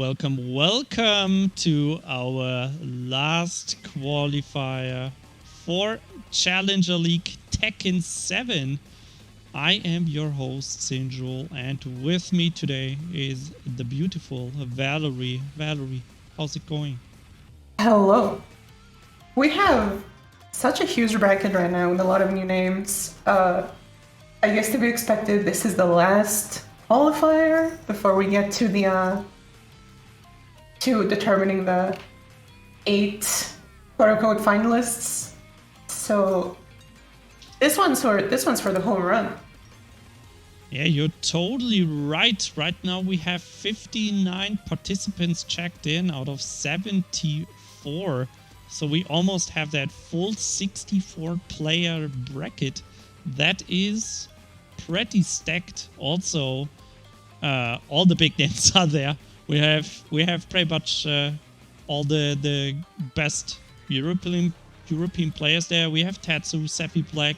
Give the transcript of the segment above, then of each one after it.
welcome to our last qualifier for Challenger League Tekken 7. I am your host, SinJul, and with me today is the beautiful Valerie. Valerie, how's it going? Hello. We have such a huge bracket right now with a lot of new names. I guess to be expected, this is the last qualifier before we get to the to determining the 8 quote-unquote finalists. So this one's for the home run. Yeah, you're totally right. Right now we have 59 participants checked in out of 74. So we almost have that full 64 player bracket. That is pretty stacked. Also, all the big names are there. We have pretty much all the best European players there. We have Tatsu, Seppi Black,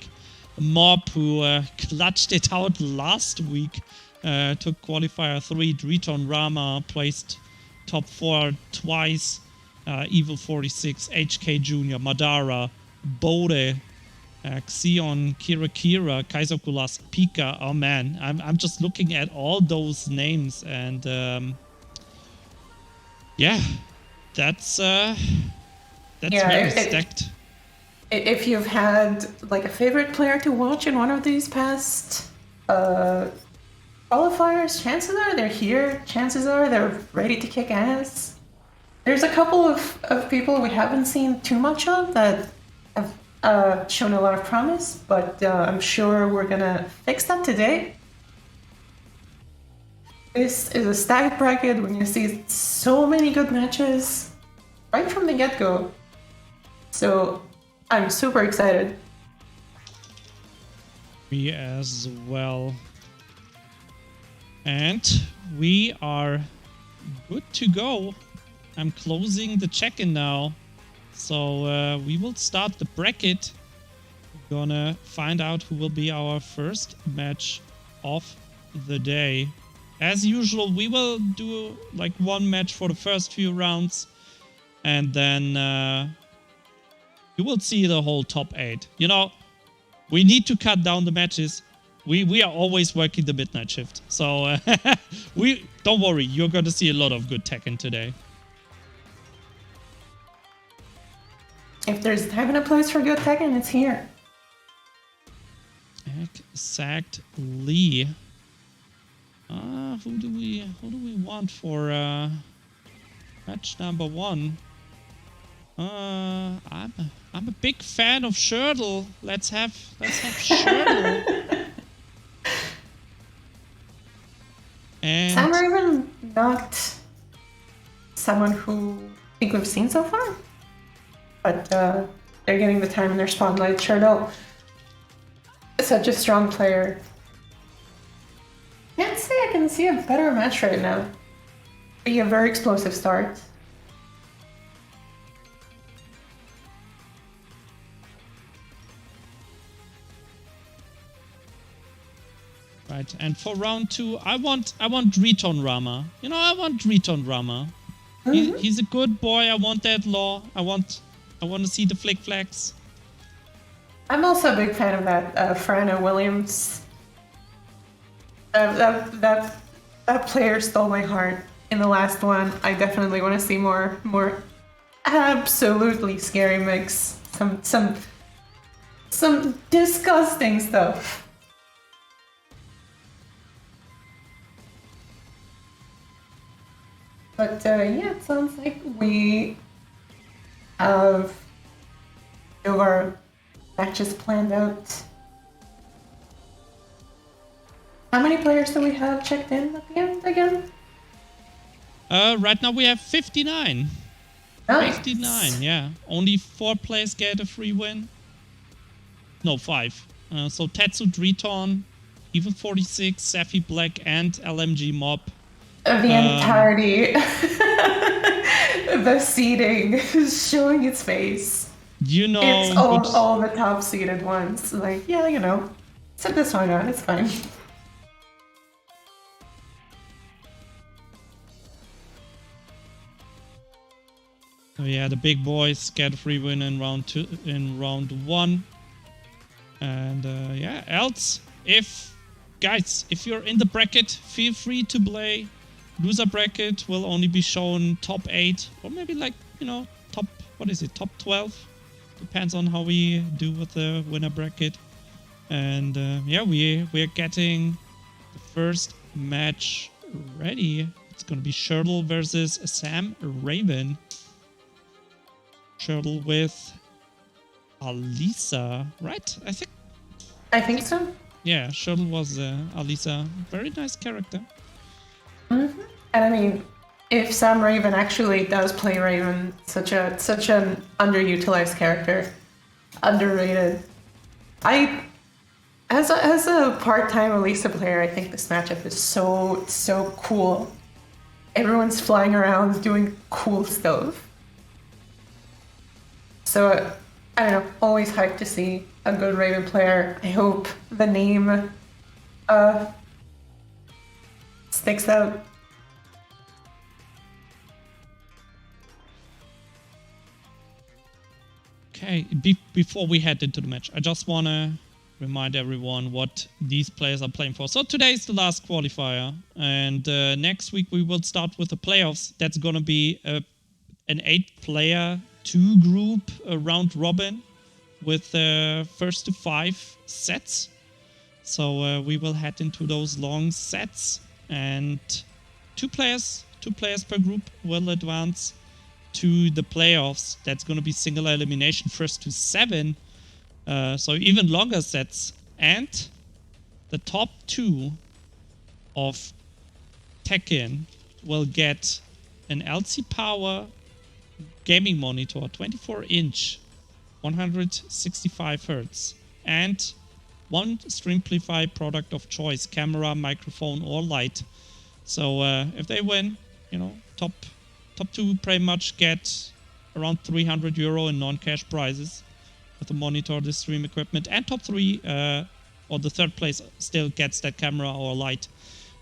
Mob, who clutched it out last week, took qualifier 3, Driton Rama, placed top 4 twice, Evil 46, HK Jr., Madara, Bode, Xion, Kira, Kaiser Kulas, Pika. Oh man, I'm just looking at all those names, and yeah, that's very stacked. If you've had like a favorite player to watch in one of these past qualifiers, chances are they're here. Chances are they're ready to kick ass. There's a couple of people we haven't seen too much of that have shown a lot of promise, but I'm sure we're gonna fix that today. This is a stacked bracket. We're gonna see so many good matches right from the get-go. So I'm super excited. Me as well. And we are good to go. I'm closing the check-in now. So we will start the bracket. We're gonna find out who will be our first match of the day. As usual, we will do like one match for the first few rounds, and then you will see the whole top 8. You know, we need to cut down the matches. We are always working the midnight shift, so don't worry, you're going to see a lot of good Tekken today. If there's a time and a place for good Tekken, it's here. Exactly. Who do we want for match number 1? I'm a big fan of Shurdle. Let's have Shurdle. And Some are even not someone who I think we've seen so far, but they're getting the time in their spotlight. Shurdle is such a strong player. Can't say I can see a better match right now. Be a very explosive start. Right, and for round 2, I want Driton Rama. You know, I want Driton Rama. He's a good boy. I want that law. I want to see the flick flags. I'm also a big fan of that Frana Williams. That player stole my heart in the last one. I definitely want to see more absolutely scary mix. Some disgusting stuff. But yeah, it sounds like we have our matches planned out. How many players do we have checked in at the end again? Right now we have 59. Nice. 59, yeah. Only 4 players get a free win. No, 5. So Tetsu, Driton, Evil 46, Seppi Black, and LMG Mob. The entirety, the seeding is showing its face. You know, it's all the top seeded ones. Like, yeah, you know, set this one out, it's fine. So yeah, the big boys get a free win in round 1. And yeah, else, guys, if you're in the bracket, feel free to play. Loser bracket will only be shown top 8, or maybe like, you know, top 12? Depends on how we do with the winner bracket. And yeah, we're getting the first match ready. It's gonna be SinJul versus Sam Raven. SinJul with Alisa, right? I think so. Yeah, SinJul was Alisa. Very nice character. Mm-hmm. And I mean, if Sam Raven actually does play Raven, such an underutilized character, underrated. As a part-time Alisa player, I think this matchup is so cool. Everyone's flying around doing cool stuff. So I don't know, always hyped to see a good Raven player. I hope the name sticks out. Okay, before we head into the match, I just want to remind everyone what these players are playing for. So today is the last qualifier, and next week we will start with the playoffs. That's going to be an 8-player 2-group round robin with first to 5 sets. So we will head into those long sets, and two players per group will advance to the playoffs. That's going to be single elimination, first to 7. So even longer sets. And the top 2 of Tekken will get an LC Power gaming monitor, 24-inch, 165 Hz, and one Streamplify product of choice, camera, microphone, or light. So if they win, you know, top 2 pretty much get around €300 in non-cash prizes with the monitor, the stream equipment, and top 3 or the third place still gets that camera or light.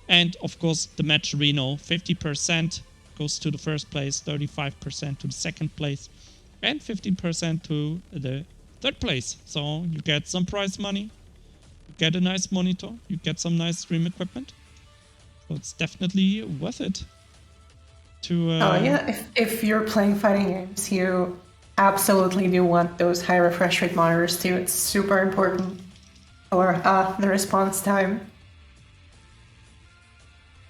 And of course the match Reno, 50% goes to the first place, 35% to the second place, and 15% to the third place. So you get some prize money, you get a nice monitor, you get some nice stream equipment. So it's definitely worth it. Oh yeah, if you're playing fighting games, you absolutely do want those high refresh rate monitors too. It's super important for the response time.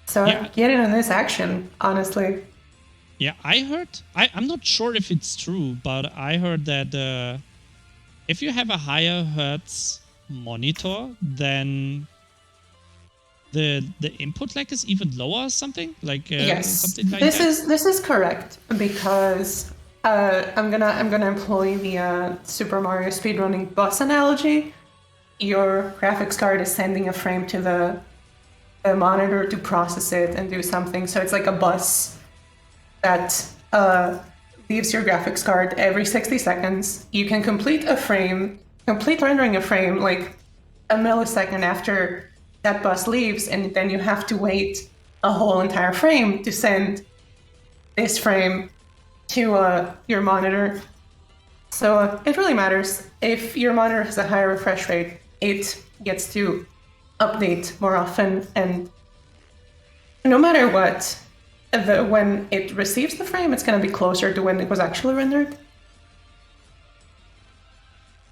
So yeah. Get in on this action, honestly. Yeah, I heard, I'm not sure if it's true, but I heard that if you have a higher hertz monitor, then the input lag is even lower or something? Like yes, something like this that? This is correct, because I'm gonna employ the Super Mario speedrunning bus analogy. Your graphics card is sending a frame to the monitor to process it and do something. So it's like a bus that leaves your graphics card every 60 seconds. You can complete rendering a frame like a millisecond after that bus leaves, and then you have to wait a whole entire frame to send this frame to your monitor. So it really matters. If your monitor has a higher refresh rate, it gets to update more often, and no matter what, when it receives the frame, it's going to be closer to when it was actually rendered.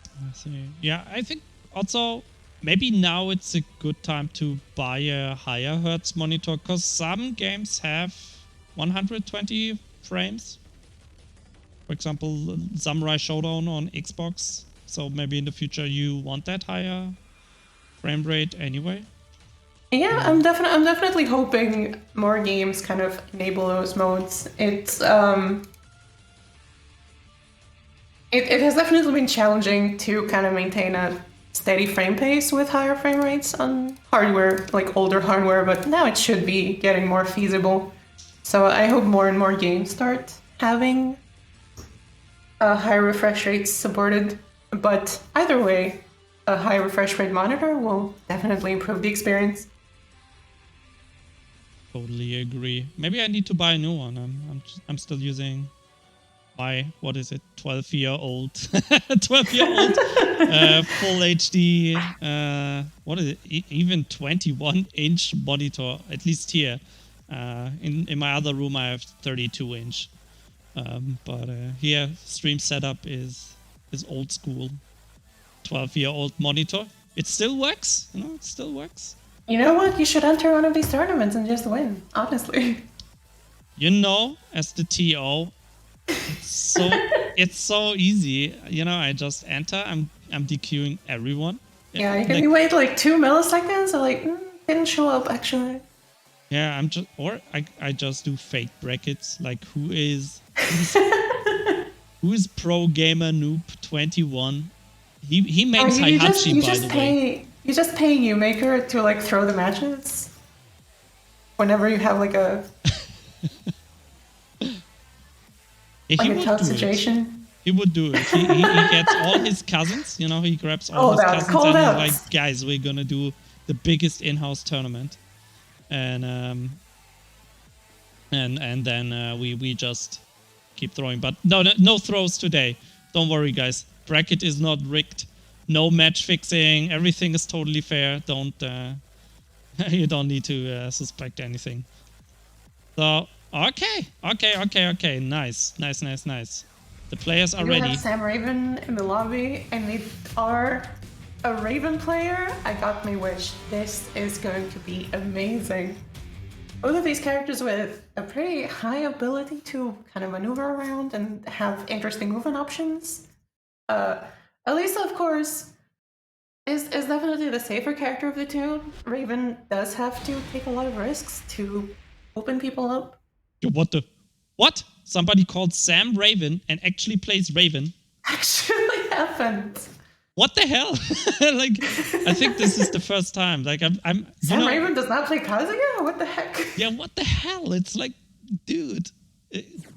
I see. Yeah, I think also maybe now it's a good time to buy a higher hertz monitor, because some games have 120 frames. For example, Samurai Showdown on Xbox. So maybe in the future you want that higher frame rate anyway. Yeah, I'm definitely hoping more games kind of enable those modes. It has definitely been challenging to kind of maintain a steady frame pace with higher frame rates on hardware, like older hardware, but now it should be getting more feasible. So I hope more and more games start having higher refresh rates supported. But either way, a high refresh rate monitor will definitely improve the experience. Totally agree. Maybe I need to buy a new one. I'm still using my, what is it, 12-year-old, 12-year-old full HD, what is it, even 21-inch monitor, at least here. In my other room I have 32-inch. But here, stream setup is old school. 12-year-old monitor. It still works, you know, it still works. You know what? You should enter one of these tournaments and just win, honestly. You know, as the TO, it's so easy. You know, I just enter, I'm DQing everyone. Yeah, you can wait like 2 milliseconds or like, didn't show up actually. Yeah, I just do fake brackets, like who is pro gamer noob 21. He makes Heihachi, by the way. You just pay YouMaker to like throw the matches whenever you have like a Yeah, like a tough situation. He would do it. He gets all his cousins, you know, he grabs all his cousins and he's like, guys, we're gonna do the biggest in-house tournament. And then we just keep throwing. But no throws today. Don't worry, guys. Bracket is not rigged. No match fixing. Everything is totally fair. Don't you don't need to suspect anything. So okay. Nice. The players are ready. We have Sam Raven in the lobby, and they are a Raven player. I got my wish. This is going to be amazing. Both of these characters with a pretty high ability to kind of maneuver around and have interesting movement options. Elisa, of course, is definitely the safer character of the two. Raven does have to take a lot of risks to open people up. What? Somebody called Sam Raven and actually plays Raven? Actually happened. What the hell? Like, I think this is the first time. Like, I'm. Sam Raven does not play Kazuya? What the heck? Yeah, what the hell? It's like, dude,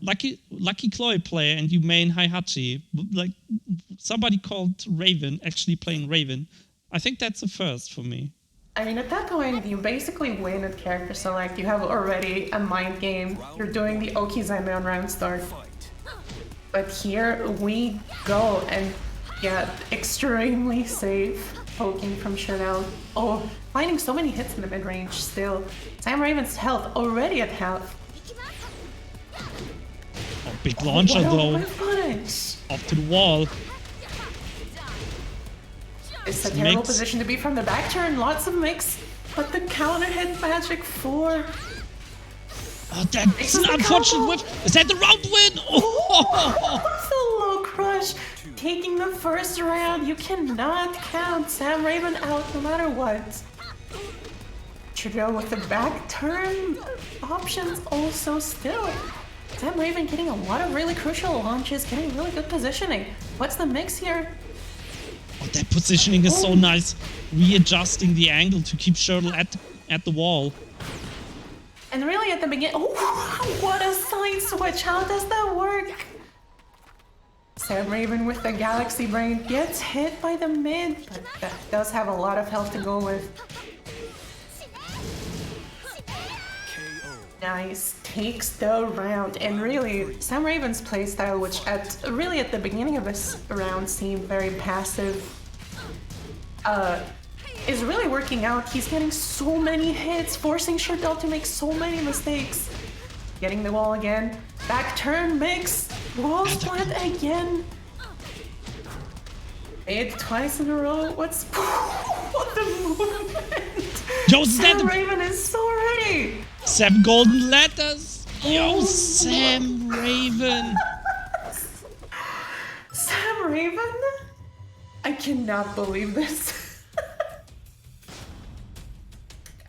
Lucky Chloe player and you main Heihachi. Like, somebody called Raven actually playing Raven. I think that's a first for me. I mean, at that point, you basically win at character select. You have already a mind game. You're doing the Okizeme on round start. But here we go, and yeah, extremely safe poking from Chanel. Oh, finding so many hits in the mid-range still. Sam Raven's health already at half. Oh, big launcher though. Off to the wall. It's a terrible position to be from the back turn. Lots of mix, but the counter hit magic 4. Oh, that's an unfortunate whiff. Is that the round win? Oh, the low crush. Taking the first round. You cannot count Sam Raven out no matter what. Trudeau with the back turn options also still. Sam Raven getting a lot of really crucial launches, getting really good positioning. What's the mix here? Oh, that positioning is so nice. Readjusting the angle to keep Shirtle at the wall. And really at the beginning, oh, what a side switch. How does that work? Sam Raven with the Galaxy Brain gets hit by the mid, but that does have a lot of health to go with. Nice, takes the round, and really, Sam Raven's playstyle, which at the beginning of this round seemed very passive, is really working out. He's getting so many hits, forcing Shirtle to make so many mistakes. Getting the wall again, back turn mix, wall split again. It's twice in a row. What the movement? Yo, Sam Raven is so ready. 7 golden letters. Yo, Sam Raven. Sam Raven? I cannot believe this.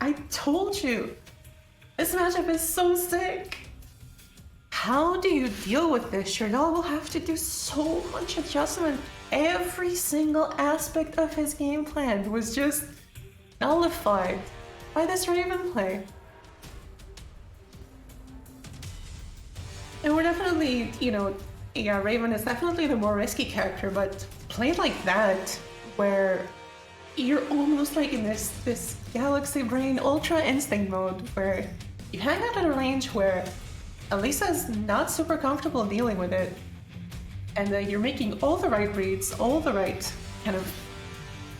I told you. This matchup is so sick. How do you deal with this? Shirtle will have to do so much adjustment. Every single aspect of his game plan was just nullified by this Raven play. And we're definitely, Raven is definitely the more risky character, but played like that, where you're almost like in this Galaxy Brain Ultra Instinct mode, where you hang out at a range where Elisa is not super comfortable dealing with it. and you're making all the right reads, all the right kind of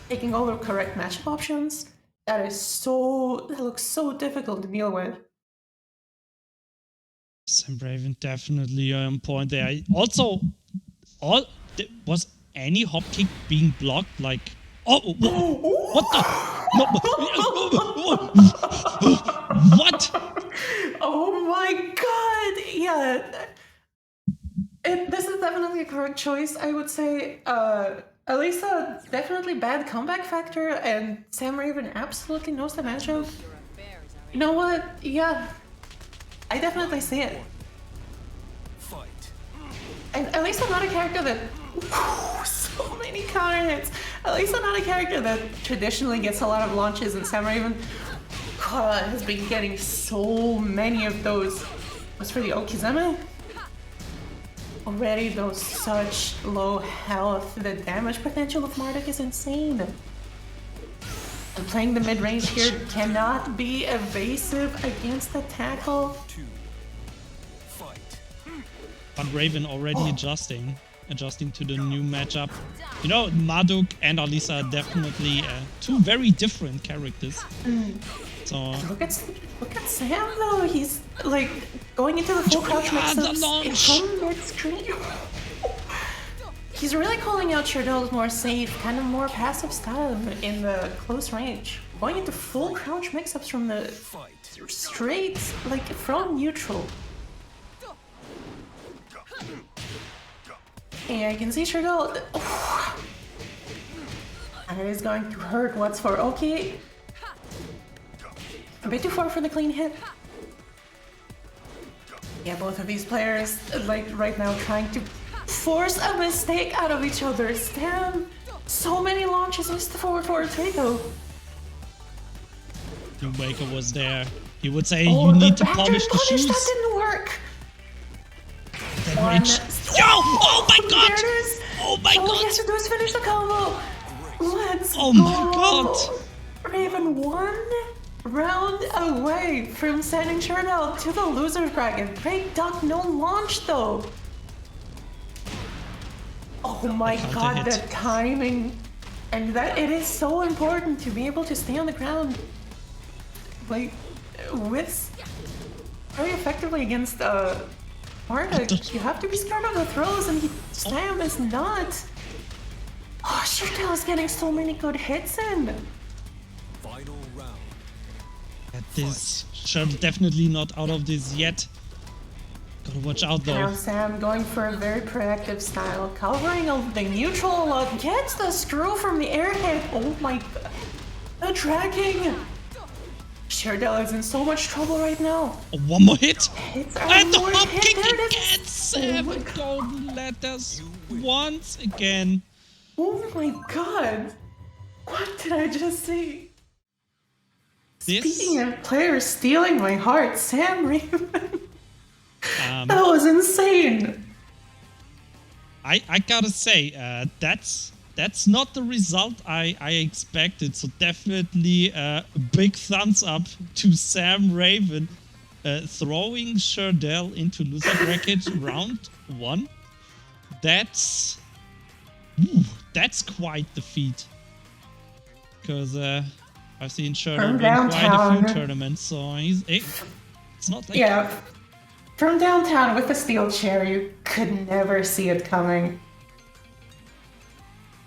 taking all the correct matchup options. That looks so difficult to deal with. Sam Raven definitely on point there. Also, was any hop kick being blocked? Like, what the? No, what? Oh my god! Yeah, this is definitely a correct choice. I would say, Elisa definitely bad comeback factor, and Sam Raven absolutely knows the matchup. You know what? Yeah, I definitely see it. And at least I'm not a character that so many counter hits. At least I'm not a character that traditionally gets a lot of launches, and Sam Raven has been getting so many of those. As for the Okizeme, already though such low health, the damage potential of Marduk is insane. And playing the mid-range here cannot be evasive against the tackle. But Raven already adjusting to the new matchup. You know, Marduk and Alisa are definitely two very different characters. So look at Sam though. He's like going into the full crouch mix-ups from mid-screen. He's really calling out Shardell's more safe, kind of more passive style in the close range. Going into full crouch mix-ups from the straight, like from neutral. And I can see Shardell. That is going to hurt. What's for okay? A bit too far for the clean hit. Yeah, both of these players, like right now, trying to force a mistake out of each other. Damn, so many launches with the forward takeover. Waker was there. He would say you need to polish the shoes. That didn't work. Oh my god! Oh my god! All he has to do is finish the combo. Let's go. My god! Raven 1 round away from sending Shardell to the loser's bracket. Break duck, no launch though. Oh my god, the timing. And that it is so important to be able to stay on the ground. Like, with very effectively against Marduk. You have to be scared of the throws, and Sam is not. Oh, Shardell is getting so many good hits in. Final round. This Shardell definitely not out of this yet. Gotta watch out though. Now Sam going for a very proactive style, covering the neutral a lot, gets the screw from the air hit. Oh my god. The tracking. Shardell is in so much trouble right now. Oh, one more hit. And the hop kick again. Sam, don't let us once again. Oh my god. What did I just see? Speaking of players stealing my heart, Sam Raven. That was insane. I gotta say, that's not the result I expected. So definitely a big thumbs up to Sam Raven throwing Shardell into loser bracket round 1. That's quite the feat. Because I've seen Shardell win quite a few tournaments, so it's not like from downtown with the steel chair, you could never see it coming.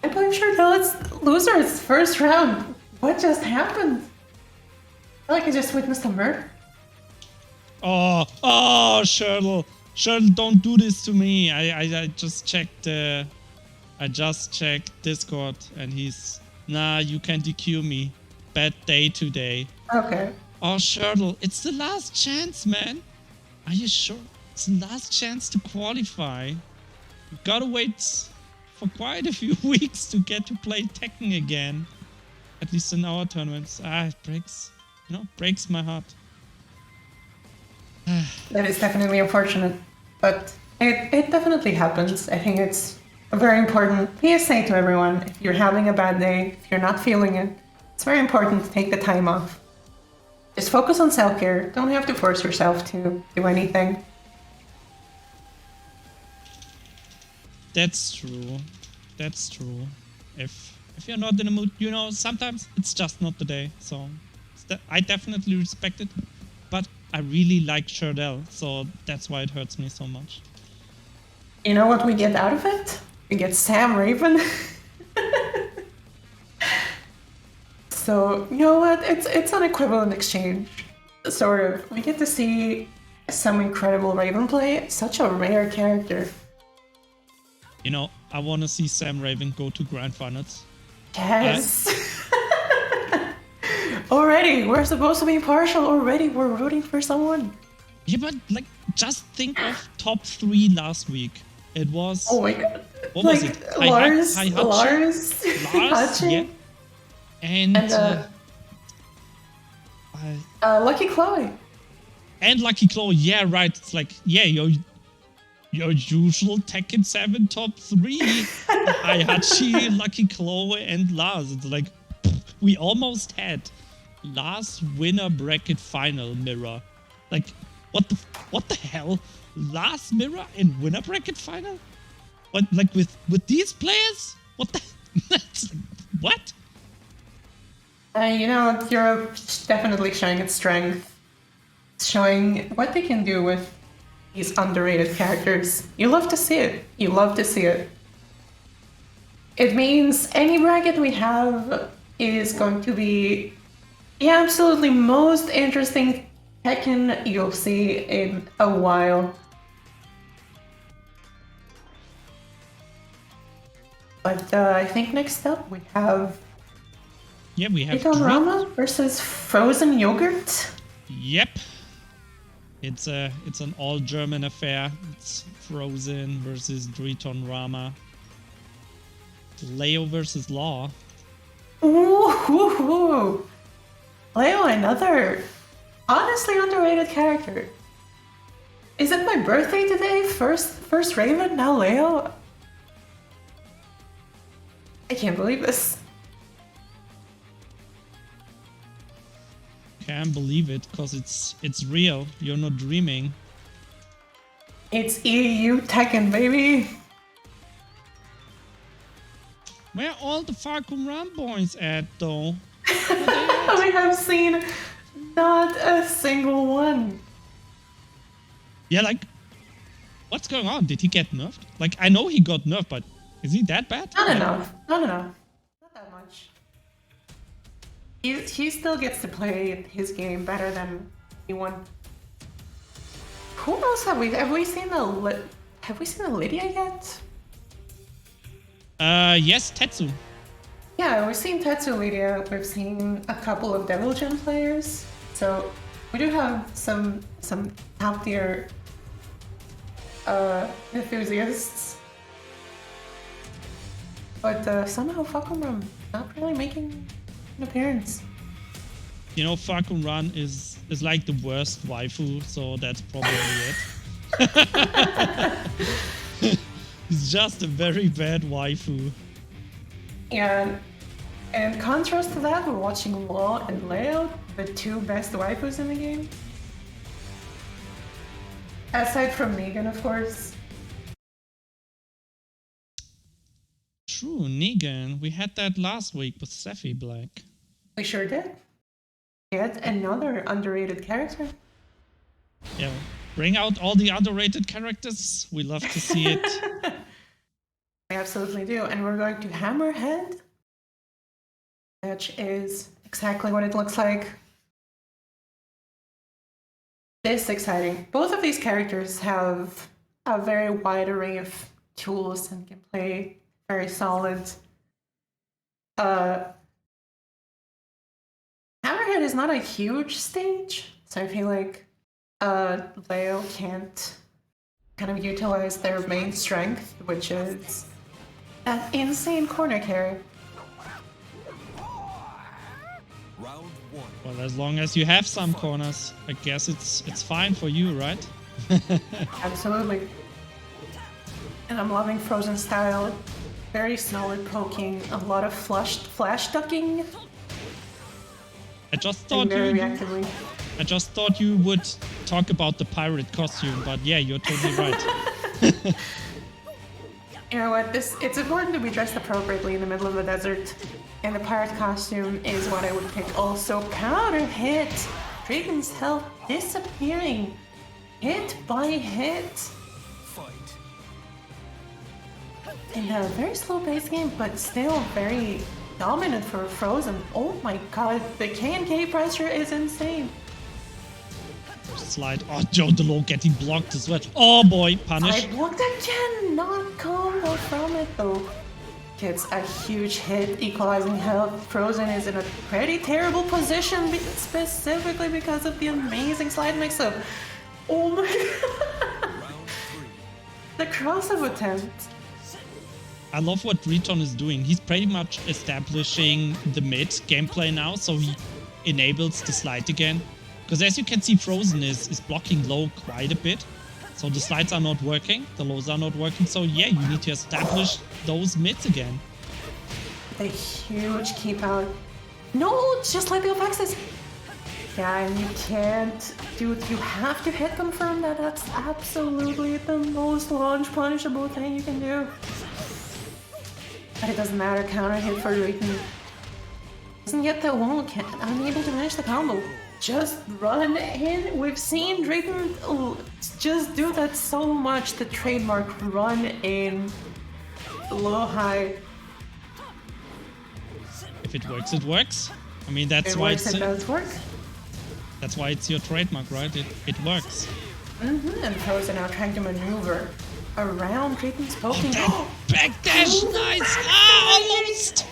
I believe Shardell loser's first round. What just happened? I feel like I just witnessed a murder. Oh, Shardell, don't do this to me. I just checked. I just checked Discord, and he's you can't DQ me. Bad day today. Okay. Oh, Shardell, it's the last chance, man. Are you sure? It's the last chance to qualify. You gotta wait for quite a few weeks to get to play Tekken again. At least in our tournaments. It breaks my heart. That is definitely unfortunate, but it definitely happens. I think it's a very important PSA to everyone. If you're having a bad day, if you're not feeling it, it's very important to take the time off. Just focus on self-care. Don't have to force yourself to do anything. That's true. That's true. If you're not in the mood, you know, sometimes it's just not the day. So I definitely respect it. But I really like Shardell, so that's why it hurts me so much. You know what we get out of it? We get Sam Raven. So, you know what? It's an equivalent exchange. Sort of. We get to see some incredible Raven play. Such a rare character. You know, I want to see Sam Raven go to Grand Finals. Yes. Already, we're supposed to be impartial. Already, we're rooting for someone. Yeah, but like, just think of top 3 last week. It was... Oh my god. What like, was it? Lars, Lars, Hachi, yeah. And Lucky Chloe. And Lucky Chloe, yeah, right. It's like, yeah, your usual Tekken 7 top 3. Hachi, Lucky Chloe, and Lars. It's like, we almost had Lars winner bracket final mirror. Like, what the hell? Last mirror in winner bracket final? What, like with these players? What the? That's like, what? You know, Europe definitely showing its strength. It's showing what they can do with these underrated characters. You love to see it. You love to see it. It means any bracket we have is going to be the absolutely most interesting Tekken you'll see in a while. But I think next up we have... Yeah, we have Rama versus Frozen Yogurt. Yep. It's an all German affair. It's Frozen versus Driton Rama. Leo versus Law. Ooh. Leo, another honestly underrated character. Is it my birthday today? First Raven, now Leo? I can't believe this. Can't believe it, because it's real. You're not dreaming. It's EU Tekken, baby. Where are all the Farkum Ram boys at, though? We have seen not a single one. Yeah, like, what's going on? Did he get nerfed? Like, I know he got nerfed, but is he that bad? Not enough. Not that much. He still gets to play his game better than anyone. Who else have we? Have we seen a Lydia yet? Yes, Tetsu. Yeah, we've seen Tetsu Lydia. We've seen a couple of Devil Gen players. So we do have some top tier enthusiasts. But somehow Fakumram not really making an appearance. You know, Farkum Run is like the worst waifu, so that's probably it. He's just a very bad waifu. And in contrast to that, we're watching Law and Leo, the two best waifus in the game. Aside from Negan, of course. True, Negan. We had that last week with Sephi Black. We sure did. Yet another underrated character. Yeah, bring out all the underrated characters. We love to see it. We absolutely do. And we're going to Hammerhead, which is exactly what it looks like. This exciting. Both of these characters have a very wide array of tools and can play very solid. Hammerhead is not a huge stage, so I feel like Leo can't kind of utilize their main strength, which is that insane corner carry. Round one. Well, as long as you have some corners, I guess it's fine for you, right? Absolutely. And I'm loving Frozen style. Very solid poking, a lot of flash ducking. I just And thought very reactively. I just thought you would talk about the pirate costume, but yeah, you're totally right. You know what? It's important to be dressed appropriately in the middle of the desert. And the pirate costume is what I would pick. Also, counter hit. Dragon's health disappearing. Hit by hit. Fight. In a very slow paced game, but still very dominant for Frozen. Oh my god, the K&K pressure is insane. Slide. Oh, Joe Delo getting blocked as well. Oh boy, punish. I blocked again, not combo from it though. Gets a huge hit, equalizing health. Frozen is in a pretty terrible position, specifically because of the amazing slide mix-up. Oh my god. The cross-up attempt. I love what Riton is doing. He's pretty much establishing the mid gameplay now, so he enables the slide again. Because as you can see, Frozen is blocking low quite a bit. So the slides are not working, the lows are not working. So yeah, you need to establish those mids again. A huge keep out. No, it's just like the Alexis. Yeah, and you can't do it. You have to hit confirm that. That's absolutely the most launch punishable thing you can do. But it doesn't matter. Counter hit for Riton. Doesn't get the wall. Unable to finish the combo. Just run in. We've seen Drayton just do that so much. The trademark run in low high. If it works, it works. I mean, that's It why works, it's it does work. that's why it's your trademark, right? It works. And Frozen now trying to maneuver around Drayton's poking. Oh, backdash, nice! Ah, almost!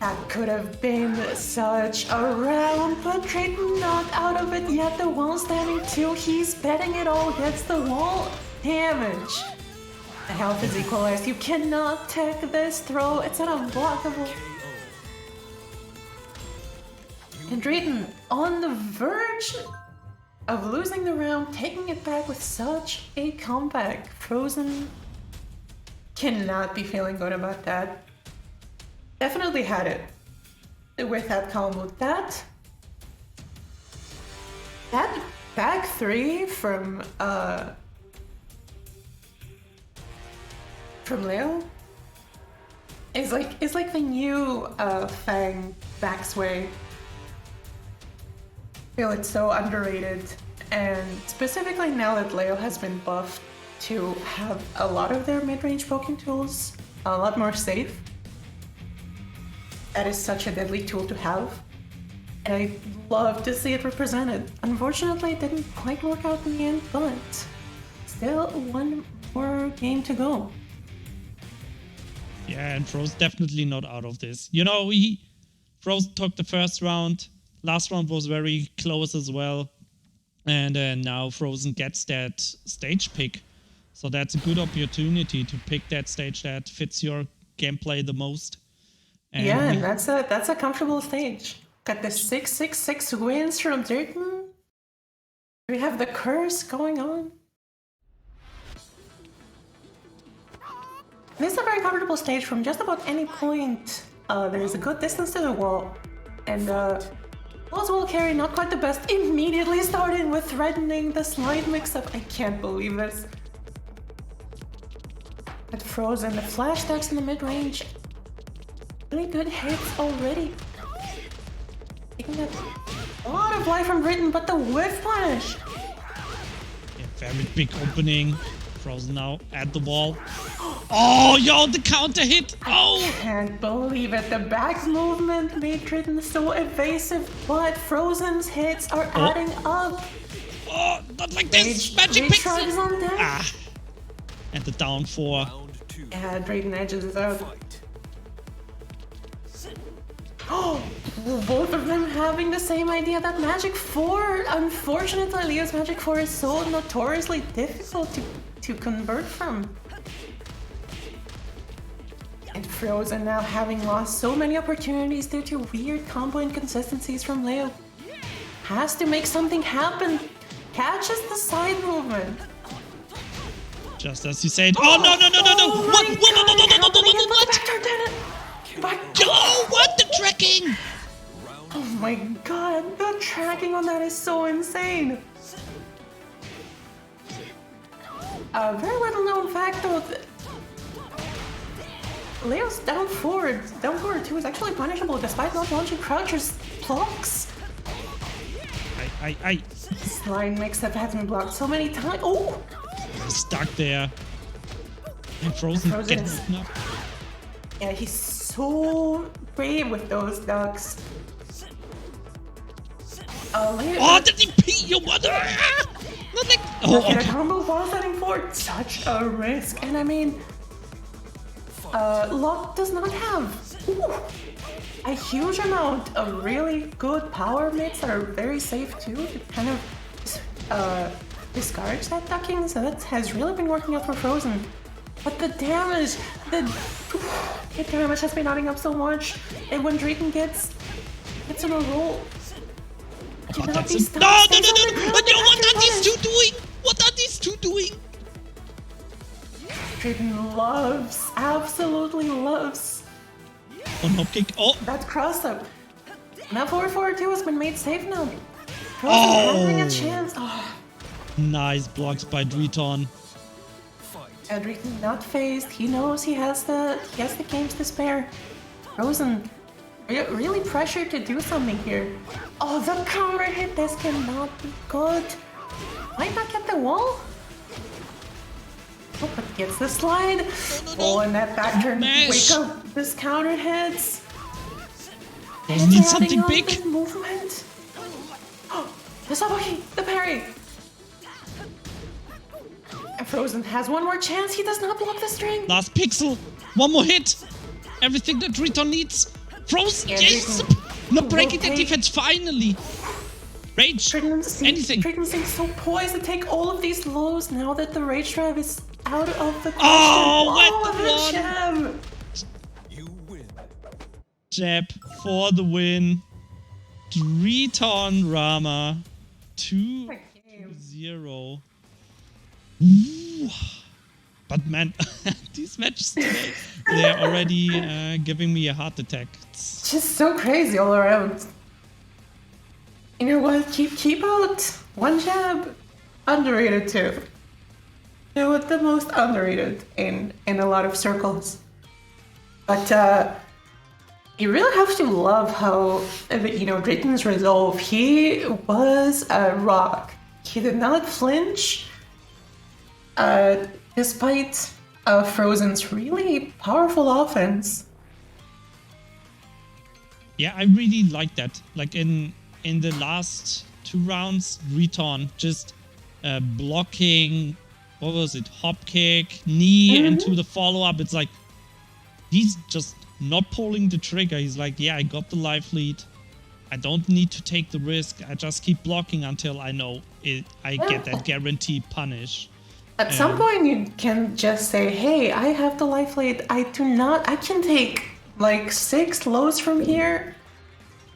That could have been such a round, but Drayton not out of it yet. The wall standing too. He's betting it all. Gets the wall damage. The health is equalized. You cannot tech this throw. It's an unblockable. And Drayton on the verge of losing the round, taking it back with such a comeback. Frozen cannot be feeling good about that. Definitely had it with that combo. That back three from Leo is like the new Fang back sway. I feel it's so underrated, and specifically now that Leo has been buffed to have a lot of their mid-range poking tools a lot more safe. That is such a deadly tool to have, and I love to see it represented. Unfortunately, it didn't quite work out in the end, but still one more game to go. Yeah, and Frozen definitely not out of this. You know, Frozen took the first round. Last round was very close as well. And now Frozen gets that stage pick. So that's a good opportunity to pick that stage that fits your gameplay the most. And yeah, and that's a comfortable stage. Got the 666 wins from Drayton. We have the curse going on. This is a very comfortable stage from just about any point. There is a good distance to the wall. And Lowe's wall carry, not quite the best, immediately starting with threatening the slide mix-up. I can't believe this. At Frozen, the flash attacks in the mid-range. Really good hits already. Taking a lot of life from Drayton, but the whiff punish. yeah, very big opening. Frozen now at the wall. Oh, yo, the counter hit! Oh! Can't believe it. The back movement made Drayton so evasive, but Frozen's hits are adding up. Oh, not like this! Magic Rage shrugs pixel! on them. Ah! And the down 4. Round 2. Yeah, Drayton edges it out. Fight. Oh, both of them having the same idea. That Magic 4, unfortunately, Leo's Magic 4 is so notoriously difficult to convert from. And Frozen now having lost so many opportunities due to weird combo inconsistencies from Leo. Has to make something happen. Catches the side movement. Just as you said. Oh, no, no, no, no, no! Oh What? my What? God, What? Vector did it. Oh, what? The tracking! Oh my god, the tracking on that is so insane. A very little known fact though, Leo's down forward 2 is actually punishable despite not launching crouchers blocks. This line mix-up has been blocked so many times. Oh! Stuck there. And Frozen gets is- eaten up. Yeah, he's so brave with those ducks. Leo, Oh, did he pee your mother? Nothing. Oh, get a okay. combo while setting forward. Such a risk. And I mean, Locke does not have a huge amount of really good power mids that are very safe too. It kind of discourage that ducking, so that has really been working out for Frozen. But the damage, the damage has been adding up so much, and when Drayton gets in a roll, Oh, that's a... No! But yo, what are these two doing? What are these two doing? Drayton loves, absolutely loves Oh, no kick. Oh, that cross up. Now 4-4-2 has been made safe now. Frozen having a chance. Oh. nice blocks by Driton. Drayton not phased. He knows he has the games to spare. Frozen really pressured to do something here. Oh, the counter hit. This cannot be good. Might not get the wall. Oh, but gets the slide. Oh, and that back turn. Mash. Wake up. This counter hits. Doesn't need something Adding on big. the movement. Oh, the Sabuki, the parry. And Frozen has one more chance. He does not block the string. Last pixel. One more hit. Everything that Driton needs. Frozen. Yeah, Yes. Driton Not breaking will the take- defense. Finally. Rage. Anything. Drayton seems so poised to take all of these lows now that the rage drive is out of the question. Oh, the wet one. gem. You win. Jab for the win. Driton Rama 2-0. Ooh. But man, these matches today, they're already giving me a heart attack. It's Just so crazy all around. You know what? Keep out one jab. Underrated too. You know what? The most underrated in a lot of circles. But you really have to love how Drayton's resolve. He was a rock. He did not flinch. Despite Frozen's really powerful offense. yeah, I really like that. Like in the last 2 rounds, Driton just blocking, what was it, hop kick, knee into the follow-up. It's like, he's just not pulling the trigger. He's like, yeah, I got the life lead. I don't need to take the risk. I just keep blocking until I know I get that guaranteed punish. At some point, you can just say, hey, I have the life lead. I can take like 6 lows from here.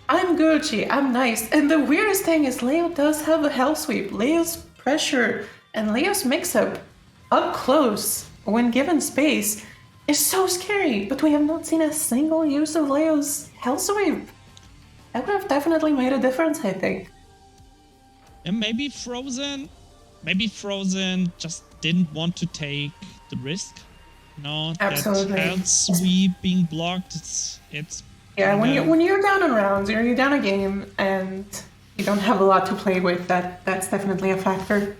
I'm Gucci. I'm nice. And the weirdest thing is Leo does have a hell sweep. Leo's pressure and Leo's mix-up up close when given space is so scary. But we have not seen a single use of Leo's hell sweep. That would have definitely made a difference, I think. And maybe Frozen just didn't want to take the risk. No, Absolutely. that hell sweep being blocked, it's Yeah, when you're down in rounds, you're down a game, and you don't have a lot to play with, that's definitely a factor.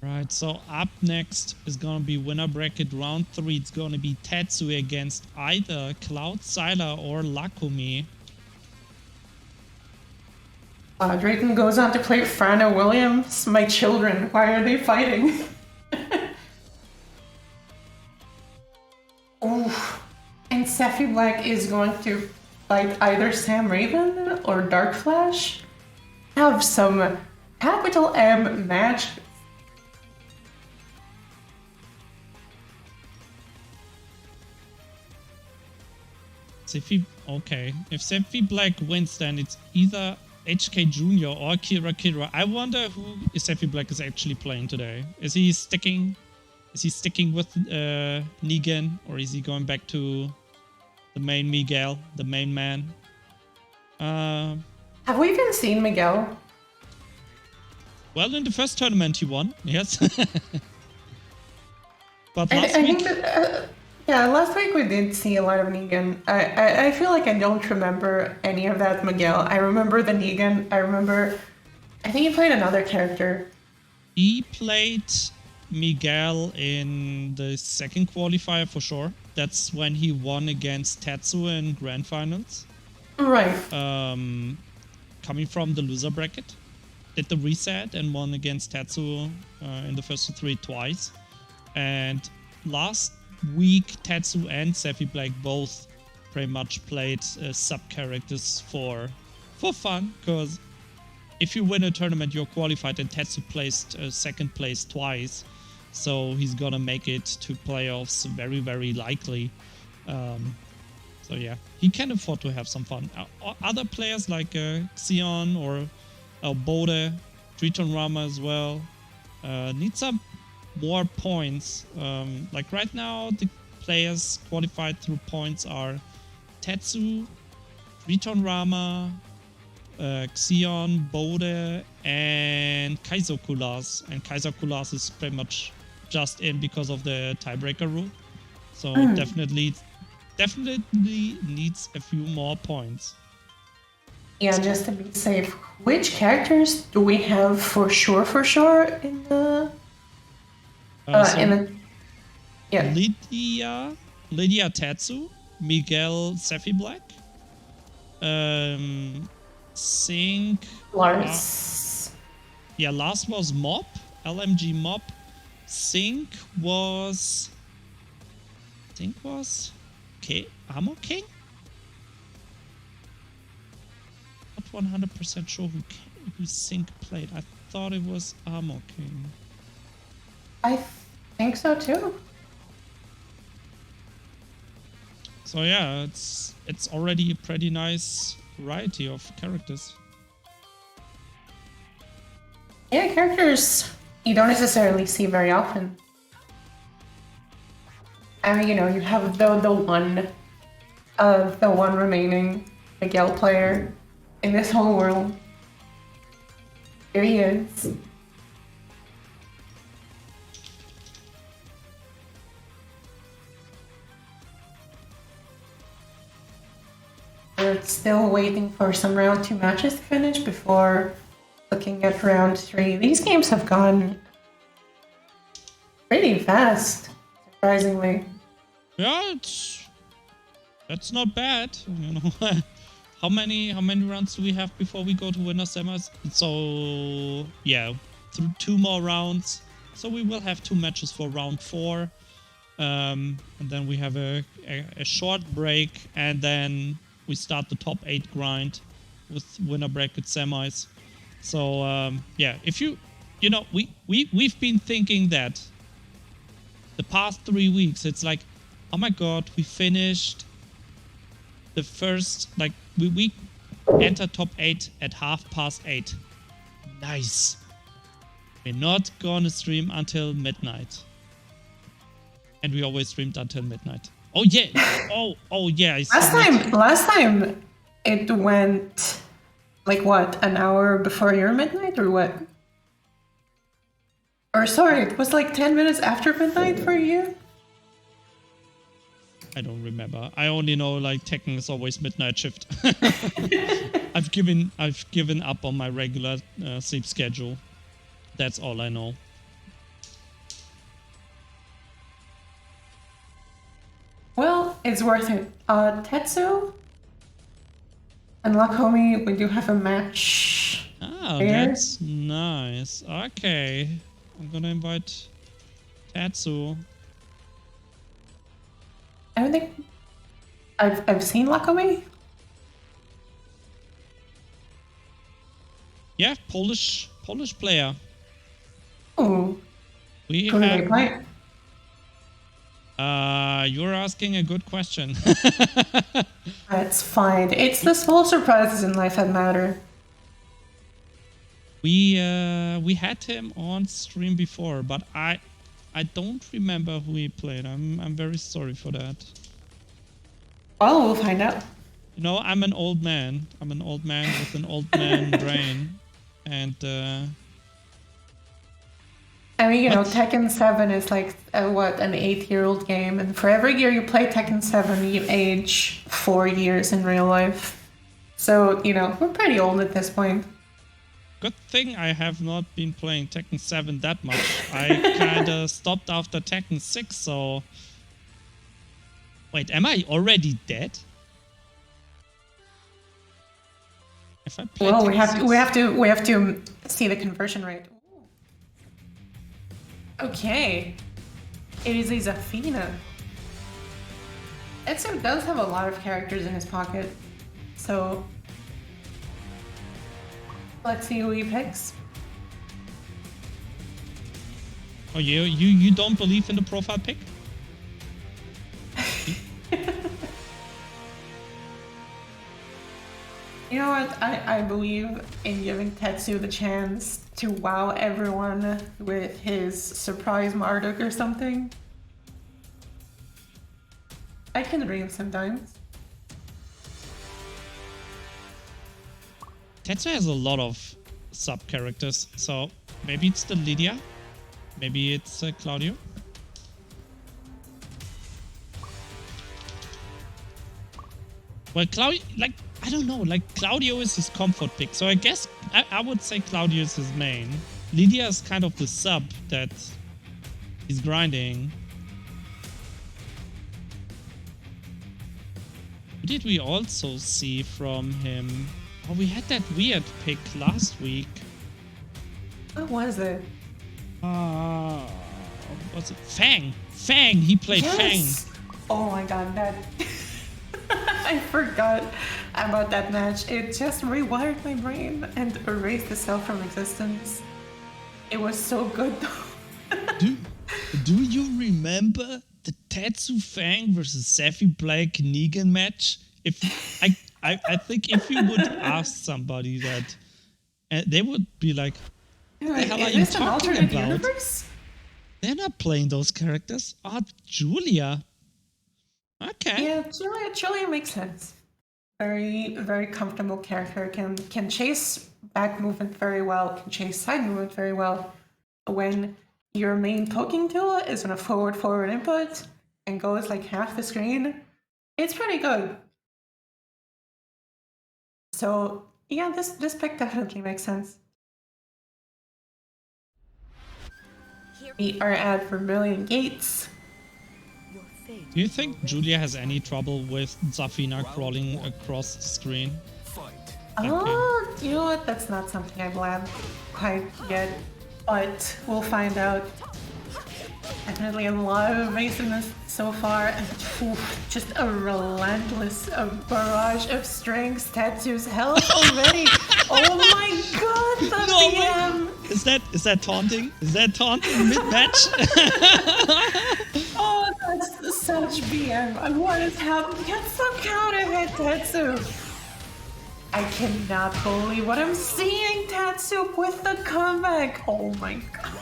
Right, so up next is gonna be winner bracket round 3. It's gonna be Tetsui against either Cloud Sylar or Lakumi. Drayton goes on to play Frana Williams. My children, why are they fighting? Oof. And Sephi Black is going to fight either Sam Raven or Dark Flash. Have some capital M match. If Sephi Black wins, then it's either HK Jr. or Kira. I wonder who Sephi Black is actually playing today. Is he sticking with Negan, or is he going back to the main Miguel, the main man? Have we even seen Miguel? Well, in the first tournament he won, yes. But I, last I week, think that, yeah, last week we did see a lot of Negan. I feel like I don't remember any of that Miguel. I remember the Negan. I think he played another character. he played Miguel in the second qualifier for sure. That's when he won against Tetsu in grand finals. Right. Coming from the loser bracket. Did the reset and won against Tetsu in the first three twice. And last week, Tetsu and Sephi Black both pretty much played sub-characters for fun, because if you win a tournament, you're qualified, and Tetsu placed second place twice, so he's gonna make it to playoffs very, very likely. So yeah, he can afford to have some fun. Other players like Xion or Bode, Triton Rama as well, need some more points. Like right now, the players qualified through points are Tetsu, Triton Rama, Xion, Bode, and Kaizo Kulas. And Kaizo Kulas is pretty much just in because of the tiebreaker rule. So definitely needs a few more points. Yeah, just to be safe, which characters do we have for sure in the yeah. Lydia Tetsu, Miguel Sephi Black, Sync. Lars. Last was Mob, LMG Mob. Sync was. Ammo King? Not 100% sure who Sync played. I thought it was Ammo King. I think so too. So yeah, it's already a pretty nice variety of characters. Yeah, characters you don't necessarily see very often. I mean, you have the one remaining Miguel player in this whole world. Here he is. We're still waiting for some round 2 matches to finish before looking at round 3. These games have gone pretty fast, surprisingly. Yeah, that's not bad. How many rounds do we have before we go to winner semis? So yeah, through 2 more rounds. So we will have 2 matches for round 4, and then we have a short break, and then we start the top 8 grind with winner bracket semis. So yeah, if we've been thinking that the past 3 weeks, it's like, oh my god, we finished the first, like, we entered top 8 at 8:30. Nice. We're not gonna stream until midnight. And we always streamed until midnight. Oh yeah. Oh yeah. Last time it went like what, an hour before your midnight or what? Or sorry, it was like 10 minutes after midnight for you? I don't remember. I only know like Tekken is always midnight shift. I've given up on my regular sleep schedule. That's all I know. Well, it's worth it. Tetsu and Lakomi, we do have a match. Oh, there. That's nice. Okay. I'm gonna invite Tetsu. I don't think I've seen Lakomi. Yeah, Polish player. Oh, We who do they have. play? You're asking a good question. That's fine. It's the small surprises in life that matter. We had him on stream before, but I don't remember who he played. I'm very sorry for that. Well, we'll find out. I'm an old man. I'm an old man with an old man brain, and I mean, you know, But- Tekken 7 is like, an 8-year-old game. And for every year you play Tekken 7, you age 4 years in real life. So, you know, we're pretty old at this point. Good thing I have not been playing Tekken 7 that much. I kinda stopped after Tekken 6, so... Wait, am I already dead? If I play Well, Tekken we have 6... we have to see the conversion rate. Okay. It is a Zafina. Etsu does have a lot of characters in his pocket. So let's see who he picks. Oh, you don't believe in the profile pic? You know what? I believe in giving Tetsu the chance to wow everyone with his surprise Marduk or something. I can dream sometimes. Tetsu has a lot of sub-characters, so maybe it's the Lydia, maybe it's Claudio. Well, Claudio, like, I don't know, like, Claudio is his comfort pick, so I guess I would say Claudio is his main. Lydia is kind of the sub that he's grinding. Who did we also see from him? Oh, we had that weird pick last week. What was it? What's it? Fang! Fang! He played Yes! Fang! Oh my god, that... I forgot about that match. It just rewired my brain and erased itself from existence. It was so good though. Do you remember the Tetsu Fang versus Sephi Blake Negan match? If I think if you would ask somebody that, they would be like, "What the hell are you Is this an talking alternate about? universe? They're not playing those characters." Oh, Julia. Okay. Yeah, Julia makes sense. Very, very comfortable character. Can chase back movement very well. Can chase side movement very well. When your main poking tool is on a forward input and goes like half the screen, it's pretty good. So yeah, this pick definitely makes sense. We are at Vermilion Gates. Do you think Julia has any trouble with Zafina crawling across the screen? Oh, you know what? That's not something I've learned quite yet, but we'll find out. Definitely a lot of evasiveness so far, and just a relentless barrage of strings. Tetsu's health already. Oh my god, the BM! Is that taunting? Is that taunting mid-match? Oh, that's such BM. What is happening? Get some counter hit, Tetsu. I cannot believe what I'm seeing, Tetsu, with the comeback. Oh my god.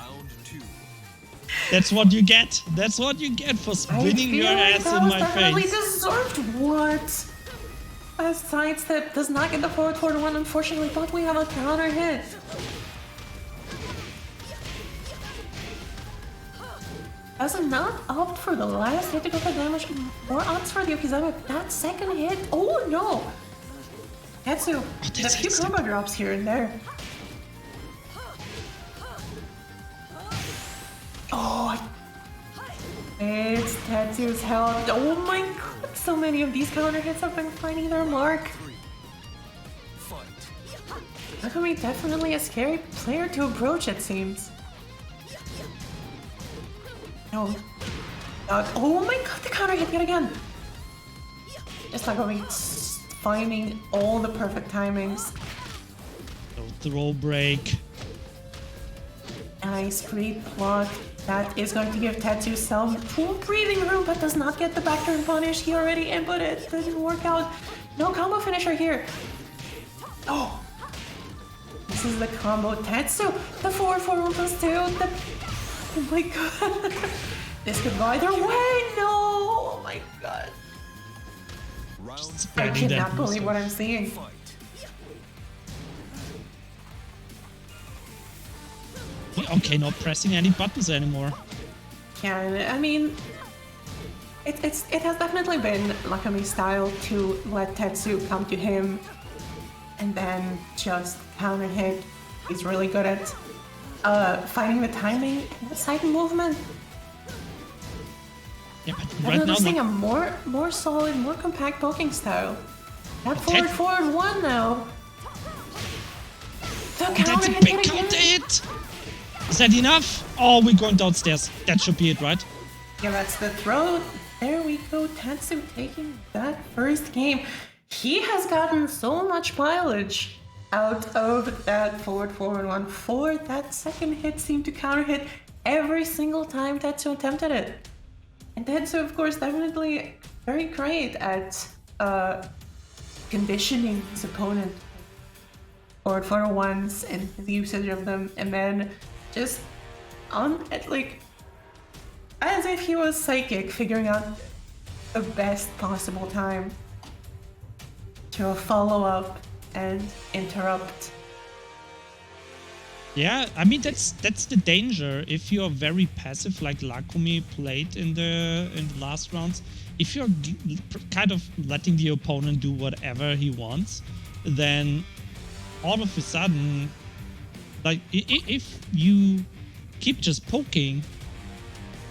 That's what you get. That's what you get for spinning your ass in my face. Deserved what? A sidestep does not get the forward 1, unfortunately, but we have a counter hit. Does not opt for the last hit to go for damage, or opts for the Okizama. That second hit, oh no! Tetsu, a few combo drops here and there. Oh, it's Tetsu's health. Oh my god, so many of these counter hits have been finding their mark. Akumi definitely a scary player to approach, it seems. No. Oh my god, the counter hit yet again. Just like Akumi finding all the perfect timings. No throw break. Nice creep block. That is going to give Tetsu some full breathing room, but does not get the backturn punish. He already inputted. Didn't work out. No combo finisher here. Oh. This is the combo. Tetsu. The 4-4-1 plus 2. The... Oh my god. This could go either way. No. Oh my god. I cannot believe what I'm seeing. He Okay, not pressing any buttons anymore. Yeah, I mean, it has definitely been Lakami's style to let Tetsu come to him and then just counter hit. He's really good at finding the timing and the side movement. Yeah, but I'm right now, noticing a more solid, more compact poking style. That Tet- forward one now. The that's counter a hit big again. counter hit. Is that enough? Oh, we're going downstairs. That should be it, right? Yeah, that's the throw. There we go. Tetsu taking that first game. He has gotten so much mileage out of that forward one. For that second hit seemed to counter hit every single time Tetsu attempted it. And Tetsu, of course, definitely very great at conditioning his opponent forward ones and his usage of them, and then just like as if he was psychic, figuring out the best possible time to follow up and interrupt. Yeah, I mean that's the danger if you're very passive like Lakumi played in the last rounds. If you're kind of letting the opponent do whatever he wants, then all of a sudden, like if you keep just poking,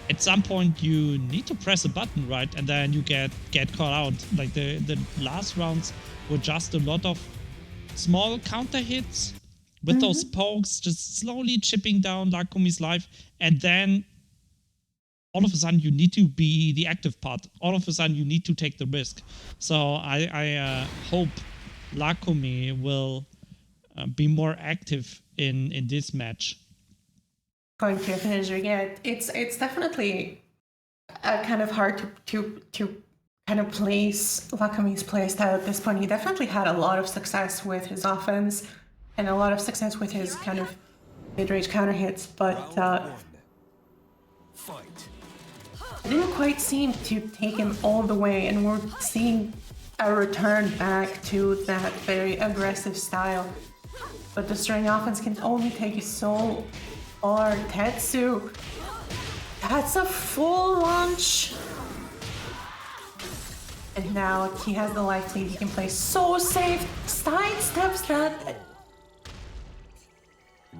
at some point you need to press a button, right? And then you get caught out. Like the last rounds were just a lot of small counter hits with those pokes, just slowly chipping down Lakumi's life, and then all of a sudden you need to be the active part. All of a sudden you need to take the risk. So I hope Lakumi will be more active in this match. Going to a finisher, yeah, it's definitely kind of hard to kind of place Lakumi's playstyle at this point. He definitely had a lot of success with his offense and a lot of success with his kind of mid-range counter hits, but Fight. it didn't quite seem to take him all the way, and we're seeing a return back to that very aggressive style. But the string offense can only take you so far. Tetsu, that's a full launch. And now he has the life lead. He can play so safe. Sidesteps that.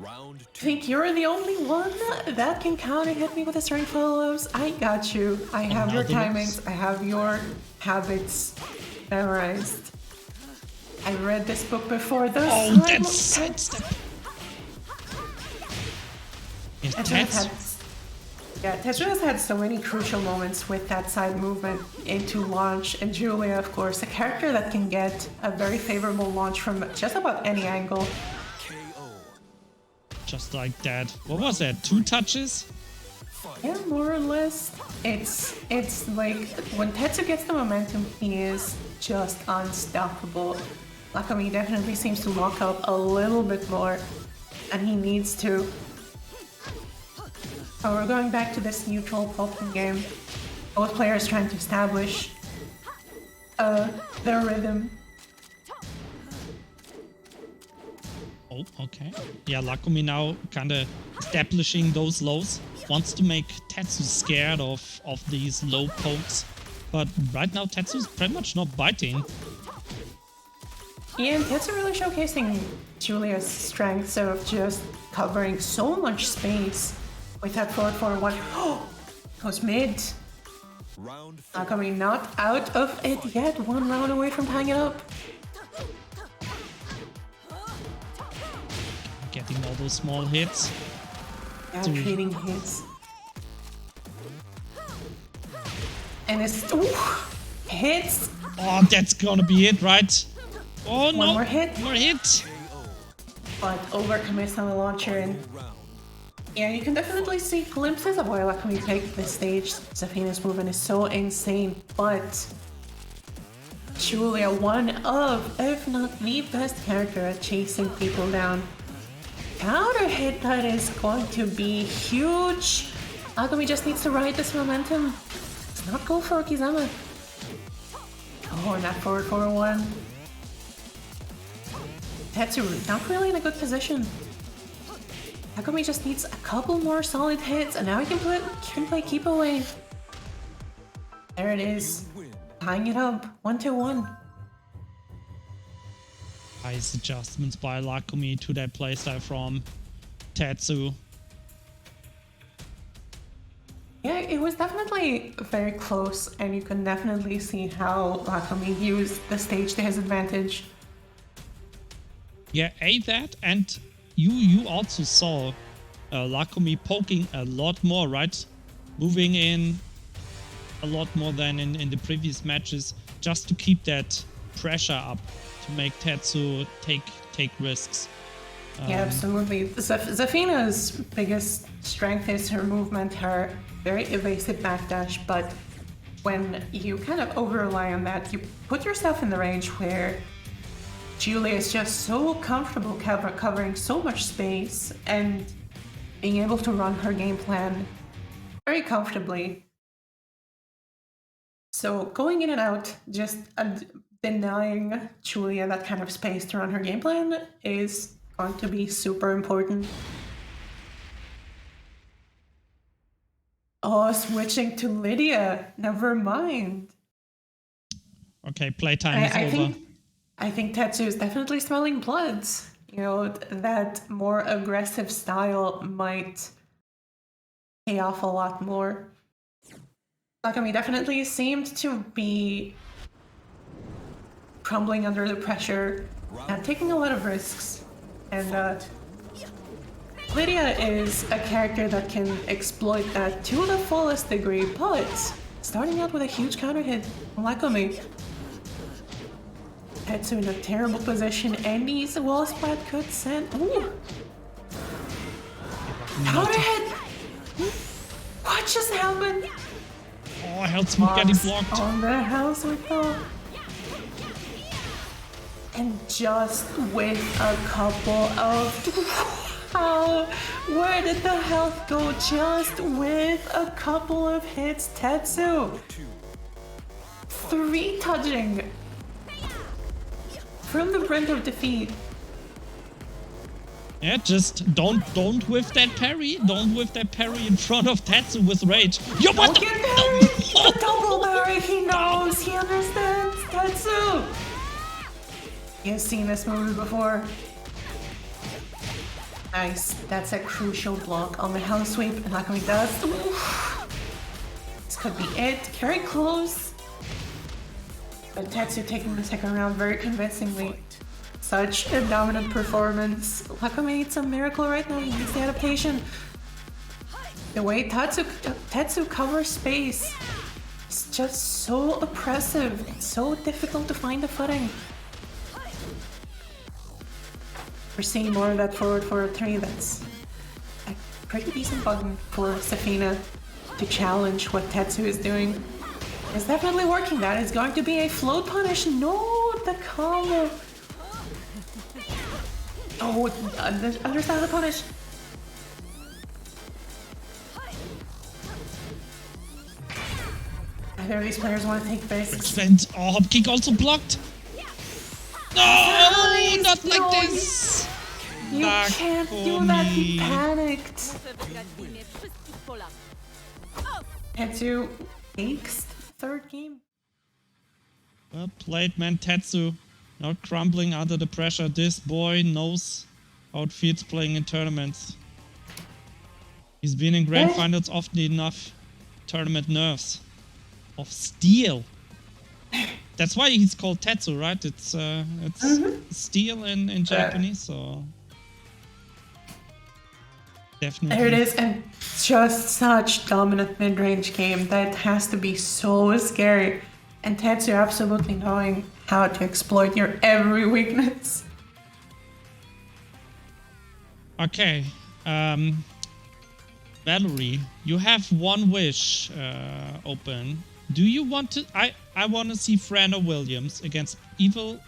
Round I 2. think you're the only one that can counter hit me with the string follows. I got you. I have your timings. I have your habits memorized. I read this book before. Those Oh, that's sidestep. Yes, Tetsu has had so many crucial moments with that side movement into launch, and Julia, of course, a character that can get a very favorable launch from just about any angle. KO. Just like that. What was that? 2 touches? Yeah, more or less. It's like when Tetsu gets the momentum, he is just unstoppable. Lakami definitely seems to lock up a little bit more, and he needs to. So we're going back to this neutral poking game. Both players trying to establish their rhythm. Oh, okay. Yeah, Lakumi now kind of establishing those lows. Wants to make Tetsu scared of these low pokes. But right now Tetsu's pretty much not biting. Yeah, and Tetsu really showcasing Julia's strengths of just covering so much space with that forward one. Oh, goes mid. Round 4. Lakami not out of it yet. 1 round away from tying it up. Getting all those small hits. Yeah, trading hits. And it's hits. Oh, that's gonna be it, right? Oh no! One more hit. More hit! But overcommits on the launcher, and yeah, you can definitely see glimpses of why Lakami take the stage. Zafina's movement is so insane, but Julia, one of, if not the best character at chasing people down. Counter hit that is going to be huge. Lakami just needs to ride this momentum. It's not go for Okizama. Oh, and that forward one. Tetsu not really in a good position. Takumi just needs a couple more solid hits, and now he can play keep away. There it is, tying it up, 1-1. Nice adjustments by Lakumi to that playstyle from Tetsu. Yeah, it was definitely very close, and you can definitely see how Lakumi used the stage to his advantage. Yeah, that, and you also saw Lakumi poking a lot more, right? Moving in a lot more than in the previous matches, just to keep that pressure up, to make Tetsu take risks. Yeah, absolutely. Zafina's biggest strength is her movement, her very evasive backdash, but when you kind of over-rely on that, you put yourself in the range where Julia is just so comfortable covering so much space and being able to run her game plan very comfortably. So going in and out, just denying Julia that kind of space to run her game plan is going to be super important. Oh, switching to Lydia. Never mind. Okay, playtime is over. I think Tetsu is definitely smelling blood. You know, that more aggressive style might pay off a lot more. Nakami definitely seemed to be crumbling under the pressure and taking a lot of risks. And Lydia is a character that can exploit that to the fullest degree, but starting out with a huge counter hit on Nakami. Tetsu in a terrible position, and these wall splat could send. Ooh! Counter hit! What just happened? Oh, health smooth getting blocked. On the house with though. And just with a couple of. Wow! Where did the health go? Just with a couple of hits, Tetsu! 3 touching! From the brink of defeat. Yeah, just don't whiff that parry. Don't whiff that parry in front of Tetsu with rage. Yo, what Don't get parried! The double parry! He knows! He understands! Tetsu! He has seen this movie before. Nice. That's a crucial block on the hell sweep. And Nakami does. Oof. This could be it. Very close. But Tetsu taking the second round very convincingly. Such a dominant performance. Nakami needs a miracle right now. He needs the adaptation. The way Tetsu covers space is just so oppressive. It's so difficult to find the footing. We're seeing more of that forward 3. That's a pretty decent button for Zafina to challenge what Tetsu is doing. It's definitely working. That is going to be a float punish. No, the combo. Oh, understand the punish. Either of these players want to take risks. Oh, hop kick also blocked. No, not like this. You can't do that. He panicked. Tetsu takes third game. Well played, man. Tetsu not crumbling under the pressure. This boy knows how it feels playing in tournaments. He's been in grand finals often enough. Tournament nerves of steel. That's why he's called Tetsu, right? It's steel in Japanese, so definitely. There it is, and just such dominant mid-range game that has to be so scary. And Tetsu absolutely knowing how to exploit your every weakness. Okay, Valerie, you have one wish open. Do you want to? I want to see Fran or Williams against Evil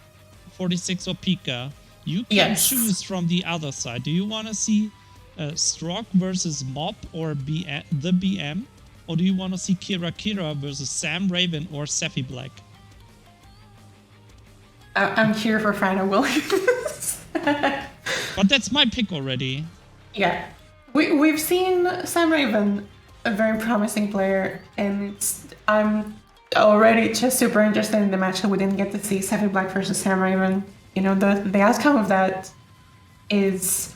46 or Pika. You can choose from the other side. Do you want to see Strock versus Mop or the BM? Or do you want to see Kira versus Sam Raven or Sephi Black? I'm here for Fran or Williams. But that's my pick already. Yeah. We've seen Sam Raven, a very promising player, and I'm already just super interested in the match that we didn't get to see, Savvy Black versus Sam Raven. You know, the outcome of that is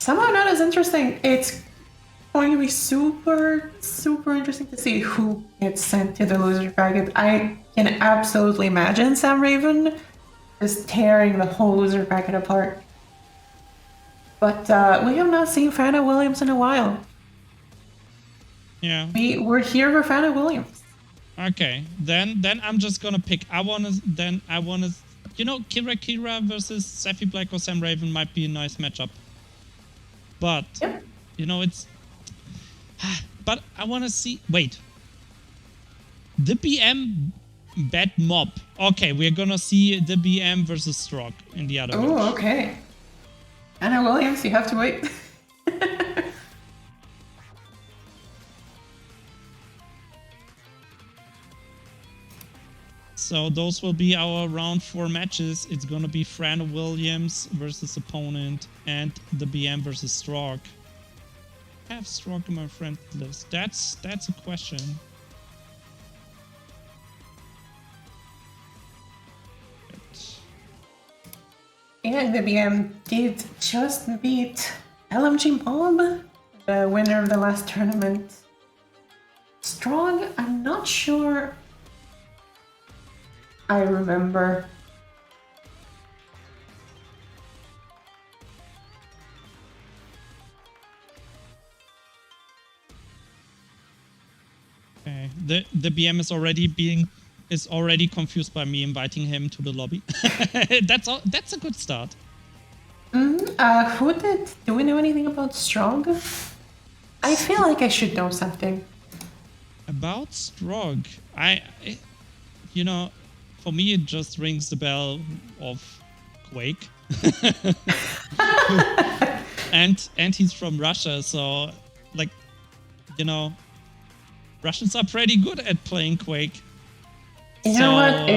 somehow not as interesting. It's going to be super, super interesting to see who gets sent to the loser bracket. I can absolutely imagine Sam Raven just tearing the whole loser bracket apart. But we have not seen Fana Williams in a while. Yeah. We're here for Fana Williams. Okay, then I'm just gonna pick. I wanna, you know, Kira versus Safi Black or Sam Raven might be a nice matchup. But, Yep. you know, it's... But I wanna see... Wait. The BM Bad Mob. Okay, we're gonna see the BM versus Strock in the other match. Oh, okay. Fana Williams, you have to wait. So those will be our round 4 matches. It's gonna be Fran Williams versus opponent and the BM versus Strock. I have Strock in my friend list. That's a question. Yeah, the BM did just beat LMG Bob, the winner of the last tournament. Strong, I'm not sure I remember. Okay. The BM is already confused by me inviting him to the lobby. That's a good start. Do we know anything about Strong? I feel like I should know something. About Strog, you know, for me it just rings the bell of Quake. and he's from Russia, so like, you know, Russians are pretty good at playing Quake. You know what?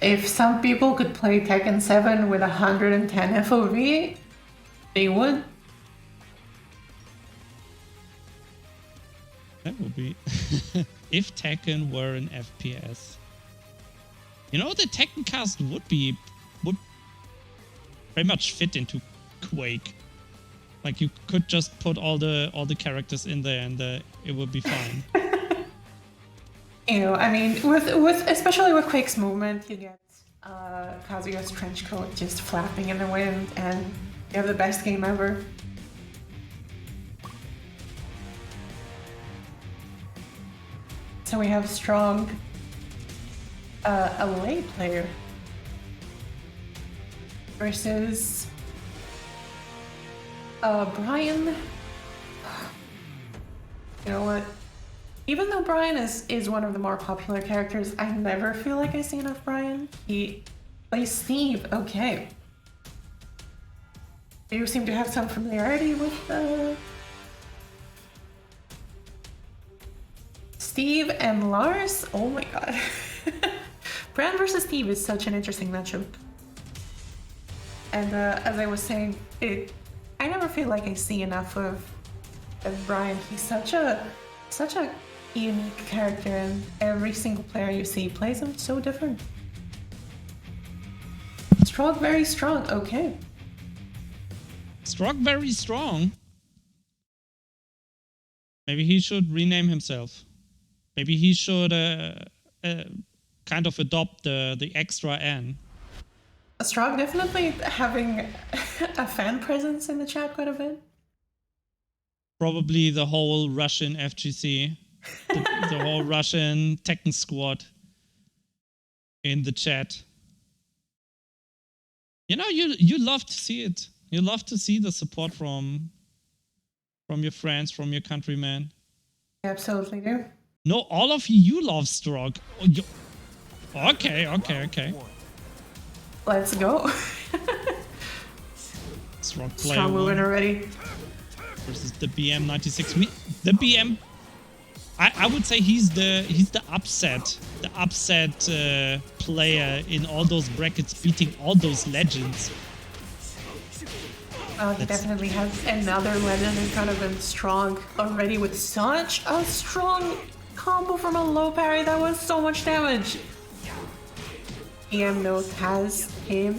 If some people could play Tekken 7 with 110 FOV, they would. That would be if Tekken were an FPS. You know, the Tekken cast would very much fit into Quake. Like you could just put all the characters in there and it would be fine. You know, I mean, with especially with Quake's movement, you get Kazuya's trench coat just flapping in the wind, and you have the best game ever. So we have Strong, a lay player, versus Brian. You know what? Even though Brian is one of the more popular characters, I never feel like I see enough Brian. He plays Steve, okay. You seem to have some familiarity with Steve and Lars? Oh my god. Brian versus Steve is such an interesting matchup. And as I was saying, I never feel like I see enough of Brian. He's such a unique character, and every single player you see plays him so different. Strong, very strong, okay. Strong, very strong? Maybe he should rename himself. Maybe he should kind of adopt the extra N. Strong definitely having a fan presence in the chat quite a bit. Probably the whole Russian FGC. The whole Russian Tekken squad in the chat. You know, you love to see it. You love to see the support from your friends, from your countrymen. Absolutely do. No, all of you love Strog. Okay. Let's go. Strog player Strong moving already. Versus the BM96. The BM, I would say he's the upset player in all those brackets, beating all those legends. He definitely has another legend in front of him, strong already with such a strong combo from a low parry. That was so much damage. PM note has him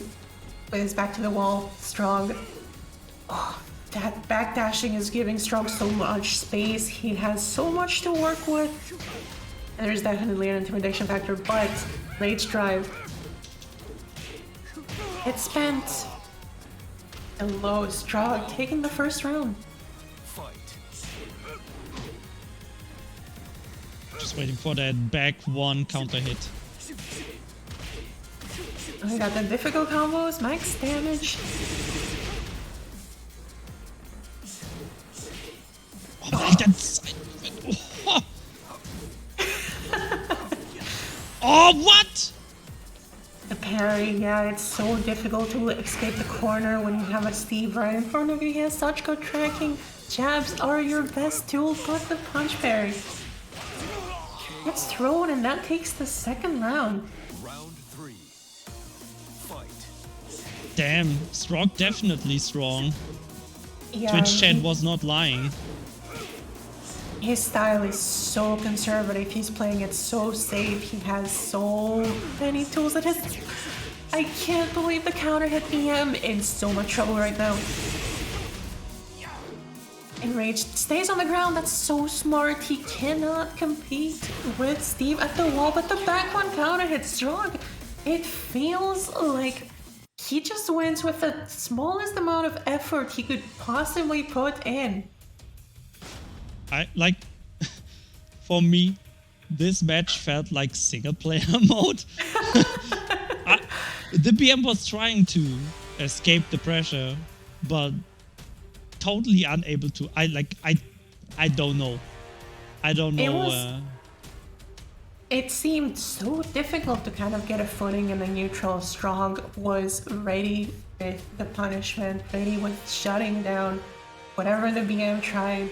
with his back to the wall, strong. Oh, that backdashing is giving Strong so much space. He has so much to work with. And there's definitely an intimidation factor, but Rage Drive. It's spent. And low Strong taking the first round. Just waiting for that back one counter hit. We got the difficult combos, max damage. Oh my, that's... Oh, oh what? The parry, yeah, it's so difficult to escape the corner when you have a Steve right in front of you. He has such good tracking. Jabs are your best tool, but the punch parry gets thrown, and that takes the second round. Round 3. Fight. Damn, Strong, definitely strong. Yeah, Twitch chat was not lying. his style is so conservative. He's playing it so safe. He has so many tools at his... I can't believe the counter hit EM in so much trouble right now. Enraged stays on the ground. That's so smart. He cannot compete with Steve at the wall, but the back one counter hit Strong. It feels like he just wins with the smallest amount of effort he could possibly put in. I like, for me, this match felt like single player mode. The BM was trying to escape the pressure, but totally unable to. I don't know. I don't know. It seemed so difficult to kind of get a footing in the neutral. Strong was ready with the punishment, ready with shutting down whatever the BM tried.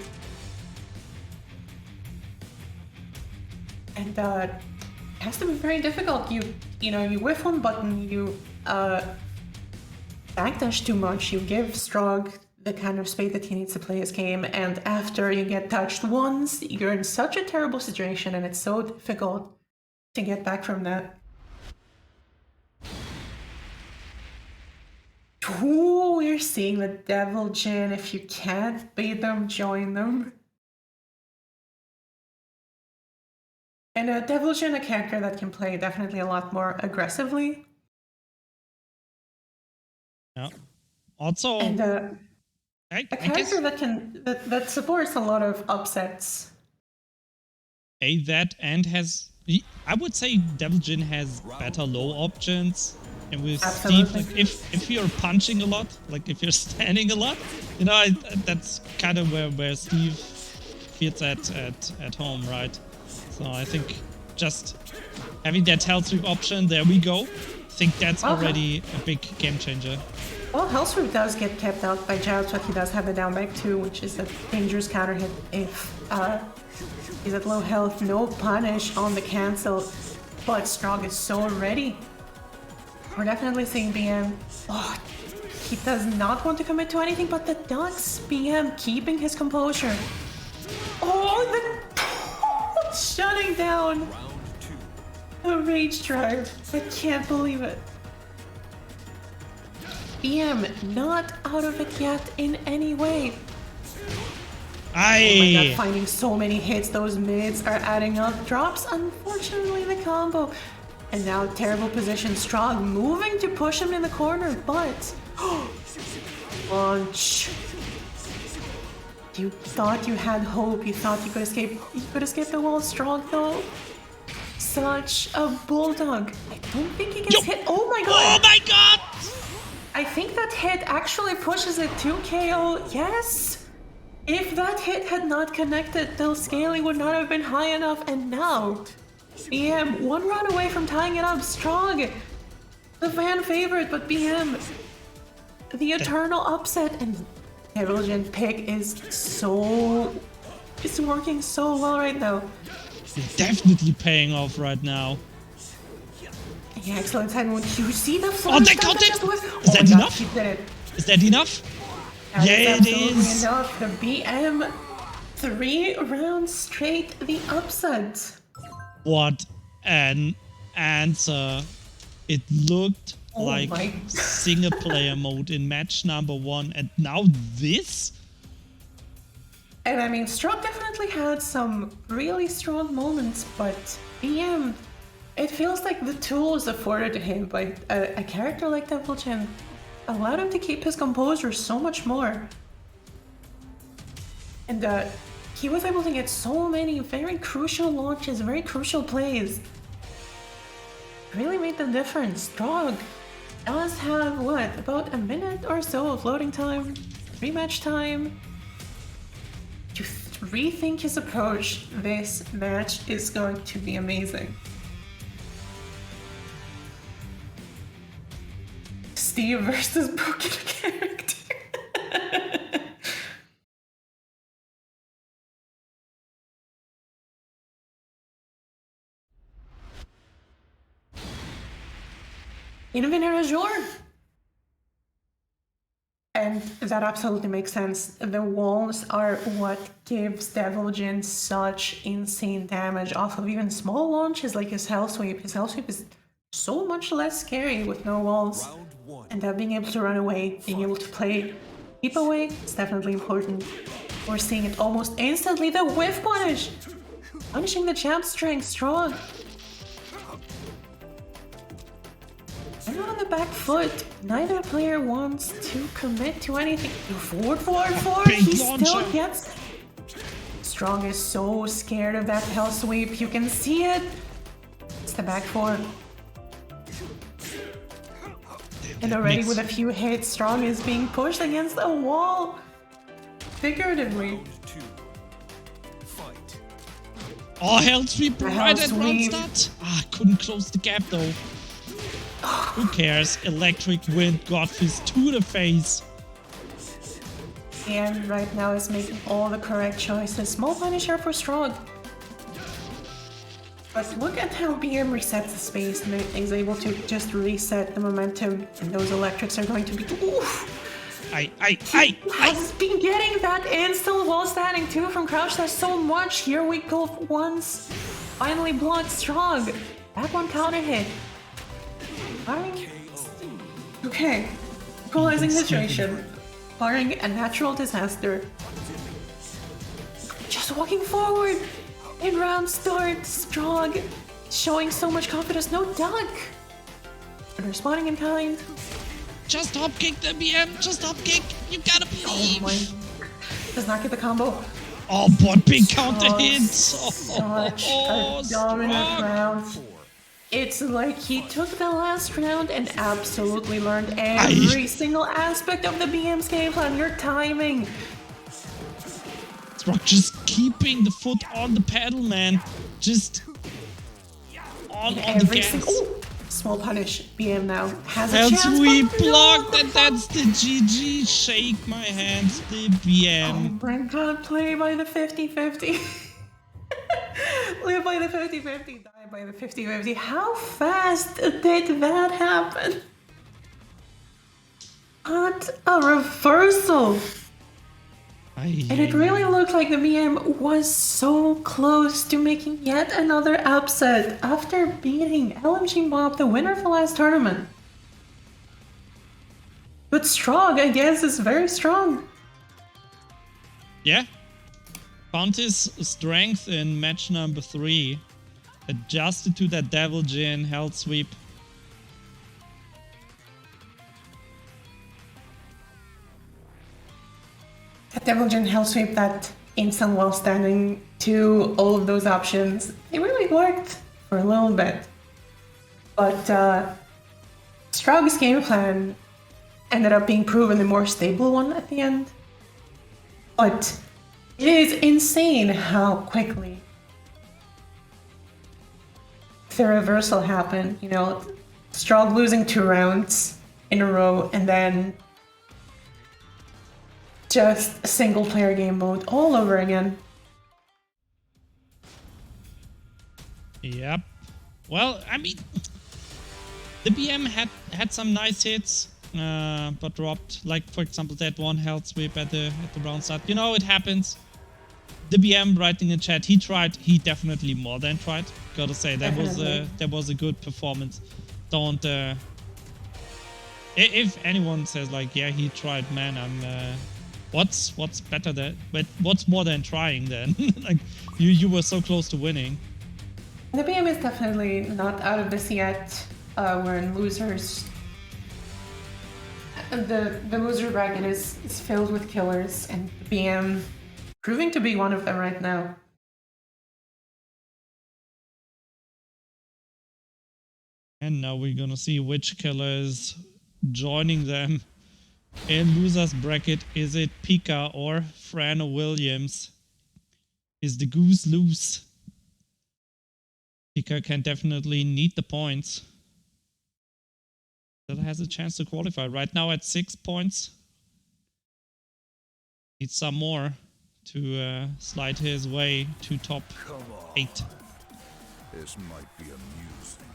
And it has to be very difficult. You know, you whiff one button, you backdash too much, you give Strong the kind of space that he needs to play his game, and after you get touched once, you're in such a terrible situation, and it's so difficult to get back from that. Ooh, we're seeing the Devil Jin. If you can't beat them, join them. And Devil Jin, a character that can play definitely a lot more aggressively. Yeah. Also, And I a character that supports a lot of upsets. That and has, I would say Devil Jin has better low options. And with Absolutely. Steve, like if you're punching a lot, like if you're standing a lot, you know, that's kind of where Steve feels at home, right? So I think just having that health sweep option, there we go. I think that's already a big game changer. Well, health sweep does get kept out by jabs, but he does have the down back too, which is a dangerous counter hit if he's at low health. No punish on the cancel, but Strong is so ready. We're definitely seeing BM. Oh, he does not want to commit to anything but the ducks. BM keeping his composure. Oh, the shutting down the rage drive. I can't believe it. BM not out of it yet in any way. Oh my god, finding so many hits. Those mids are adding up. Drops, unfortunately, the combo. And now terrible position. Strong moving to push him in the corner, but launch. You thought you had hope. You thought you could escape. You could escape the wall. Strong though. Such a bulldog. I don't think he gets hit. Oh my god. Oh my god. I think that hit actually pushes it to KO. Yes. If that hit had not connected, the scaling would not have been high enough. And now, BM one run away from tying it up. Strong, the fan favorite, but BM, the eternal upset. And Devil Jin pick is working so well right now. It's definitely paying off right now. Yeah, excellent time. When you see the Oh, they caught it! Is that enough? He did it. Is that enough? That Yeah, is it absolutely is. enough. The BM 3 rounds straight the upset. What an answer. It looked Oh like my. single player mode in match number 1, and now this? And I mean, Strong definitely had some really strong moments, but BM, it feels like the tools afforded to him by a character like Devilgen allowed him to keep his composure so much more. And he was able to get so many very crucial launches, very crucial plays. Really made the difference. Strong does have, what, about a minute or so of loading time, rematch time. To rethink his approach, this match is going to be amazing. Steve versus broken character. Inventor Azure. And that absolutely makes sense. The walls are what gives Devilgen such insane damage off of even small launches like his Hell Sweep. His Hell Sweep is so much less scary with no walls. Round 1. And that being able to run away, being able to play keep away, is definitely important. We're seeing it almost instantly. The whiff punish! Punishing the champ strength strong. And not on the back foot. Neither player wants to commit to anything. Forward. Big He launcher. still gets. Strong is so scared of that hell sweep. You can see it. It's the back four. And already with a few hits, Strong is being pushed against a wall. Figuratively. Round 2. Fight. Oh, hell sweep right Hell at round sweep. start. Couldn't close the gap though. Who cares? Electric Wind got his to the face. And right now is making all the correct choices. Small punisher for Strong. But look at how BM resets the space and is able to just reset the momentum. And those electrics are going to be. Oof! Has been getting that insta while standing too from Crouch. There's so much. Here we go once. Finally blocked Strong. That one counter hit. Okay. Equalizing situation. Barring a natural disaster. Just walking forward. In round start. Strong. Showing so much confidence. No duck. And responding in kind. Just hop kick the BM. Just hop kick. You gotta Oh believe. my. Does not get the combo. Oh, but big counter hits. Such a dominant round. It's like he took the last round and absolutely learned every single aspect of the BM's game plan. Your timing. Rock just keeping the foot on the pedal, man. Just on the Every gas. single. Ooh, small punish. BM now has a Hell chance. sweep but no. blocked, and that's the GG. Shake my hands, the BM. Oh my god, play by the 50-50. Live by the 50-50, die by the 50-50. How fast did that happen? What a reversal! And it really looked like the BM was so close to making yet another upset after beating LMG Mob, the winner of the last tournament. But Strong, I guess, is very strong. Yeah. Found his strength in match number 3. Adjusted to that Devilgen hell sweep. That Devilgen Hell Sweep, that instant while standing to all of those options, it really worked for a little bit. But Strong's game plan ended up being proven the more stable one at the end. But it is insane how quickly the reversal happened. You know, Strong losing 2 rounds in a row and then just a single player game mode all over again. Yep. Well, I mean, the BM had some nice hits. but dropped. Like, for example, that one health sweep at the round start. You know, it happens. The BM writing in chat, he tried. He definitely more than tried. Gotta say, that was a good performance. Don't... if anyone says, like, yeah, he tried, man, I'm... what's better than... But what's more than trying, then? Like, you were so close to winning. The BM is definitely not out of this yet. We're in losers. The loser bracket is filled with killers, and the BM proving to be one of them right now. And now we're gonna see which killer is joining them in losers bracket. Is it Pika or Fran Williams? Is the goose loose? Pika can definitely need the points. Still has a chance to qualify. Right now at 6 points. Needs some more to slide his way to top 8. This might be amusing.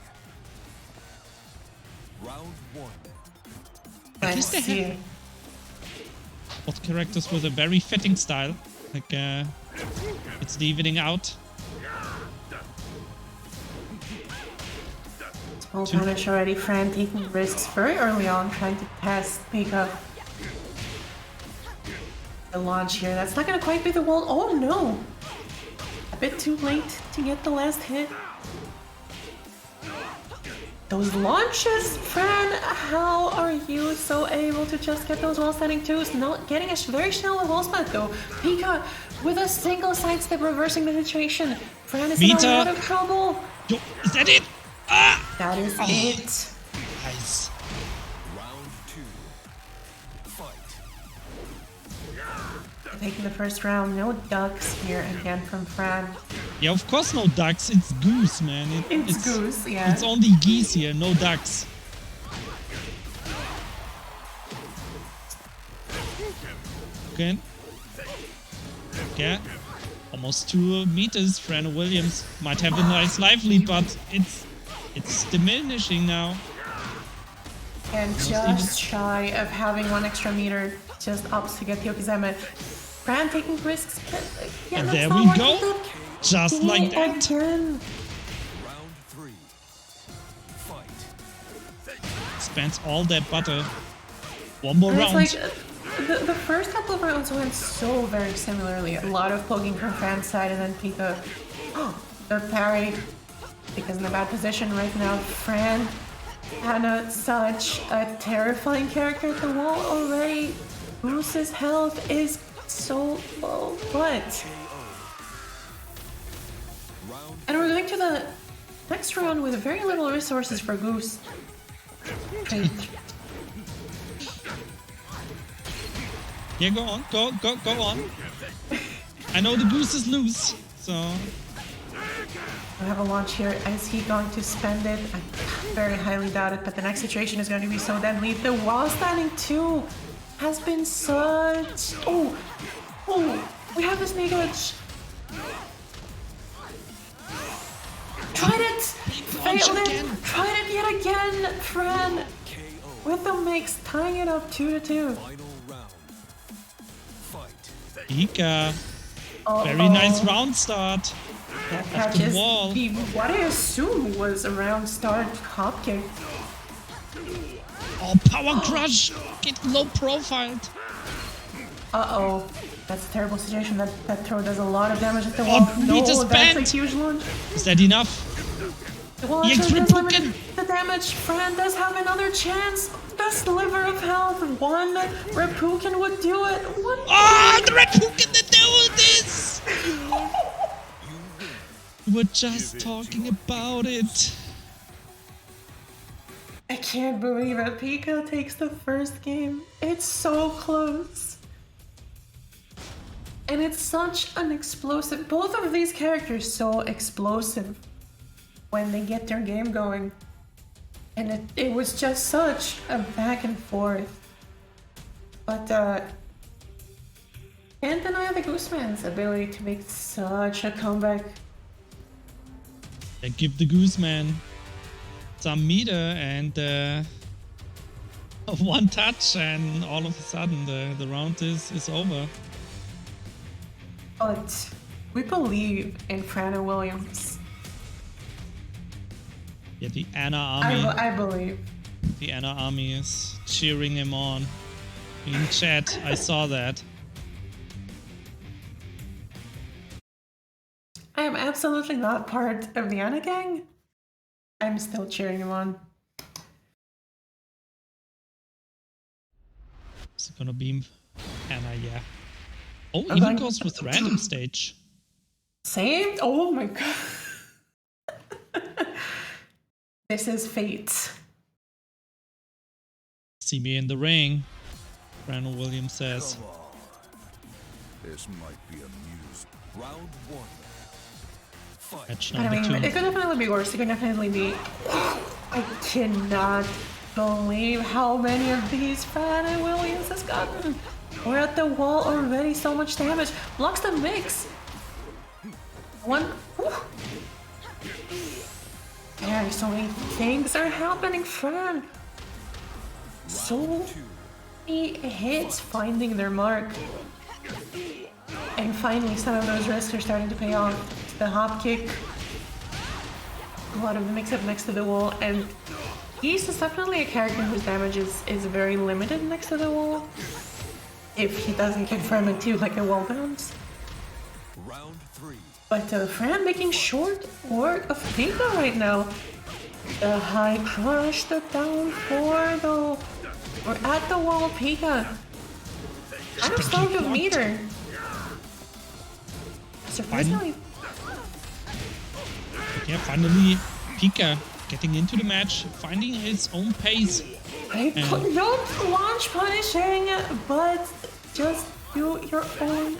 Round 1. At least they have both characters with a very fitting style. Like, it's the evening out. Small punish already. Fran taking risks very early on, trying to test Pika. The launch here, that's not gonna quite be the wall. Oh no! A bit too late to get the last hit. Those launches, Fran, how are you so able to just get those wall standing twos? Not getting a very shallow wall spot though. Pika with a single sidestep reversing the situation. Fran is in a lot of trouble. Yo, is that it? Ah! That is it. Nice. Round 2. Fight. Taking the first round, no ducks here again from Fran. Yeah, of course no ducks. It's goose, man. It's goose, yeah. It's only geese here, no ducks. Okay. Okay. Almost 2 meters. Fran Williams might have a nice life lead, but it's diminishing now. And just shy of having 1 extra meter, just ups to get the Okizeme. Fran taking risks. Yeah, And that's there not we go. working. Just like that. Again. Round 3. Fight. Spends all that butter. One more And round. it's like, the first couple of rounds went so very similarly. A lot of poking from Fran's side, and then Pika, the parry. Pika's in a bad position right now. Fran had such a terrifying character at the wall already. Goose's health is so low, but... And we're going to the next round with very little resources for Goose. Okay. Yeah, go on. Go on. I know the goose is loose, so... We have a launch here. Is he going to spend it? I very highly doubt it, but the next situation is going to be so deadly. The wall standing too has been such... Oh, we have this mega edge. Tried it! Failed it! Tried it yet again! Fran with the mix, tying it up 2-2. Final round. Fight. Pika. Very nice round start. That Off catches the wall. what I assume was a round start hopkick. Oh, power crush. Get low profiled. Uh-oh. That's a terrible situation. That throw does a lot of damage at the wall. Oh, he just that's bent. a huge launch. Is that enough? The wall He actually extra does limit broken. the damage. Fran does have another chance. The sliver of health. 1 Reppuken would do it. What? Oh, the red Pukin that do this. We're just talking about it. I can't believe it. Pika takes the first game. It's so close. And it's such an explosive... Both of these characters so explosive when they get their game going. And it was just such a back and forth. But can't deny the Gooseman's ability to make such a comeback. They give the goose man some meter, and One touch and all of a sudden the round is over. But we believe in Fran Williams. Yeah, the Anna army. I believe. The Anna army is cheering him on. In chat, I saw that. I am absolutely not part of the Anna gang. I'm still cheering him on. Is it gonna be Anna? Yeah. Oh, even goes with random stage. Same? Oh my god. This is fate. See me in the ring, Brandon Williams says. Come on. This might be amusing. Round 1. Fight. Match I number mean, 2. it could definitely be worse. It could definitely be... I cannot believe how many of these Fran Williams has gotten. We're at the wall already, so much damage. Blocks the mix. One... Whew. Yeah, so many things are happening, Fran. So many hits finding their mark. And finally, some of those risks are starting to pay off. The hop kick, a lot of the mix-up next to the wall, and he's definitely a character whose damage is very limited next to the wall. If he doesn't confirm it to like a wall bounce. Round 3. But Fran making short work of Pika right now. The high crush, the down 4 though. We're at the wall, Pika. I'm starting to meter. Surprisingly. Yeah, finally Pika getting into the match, finding his own pace. Don't launch punishing, but just do your own.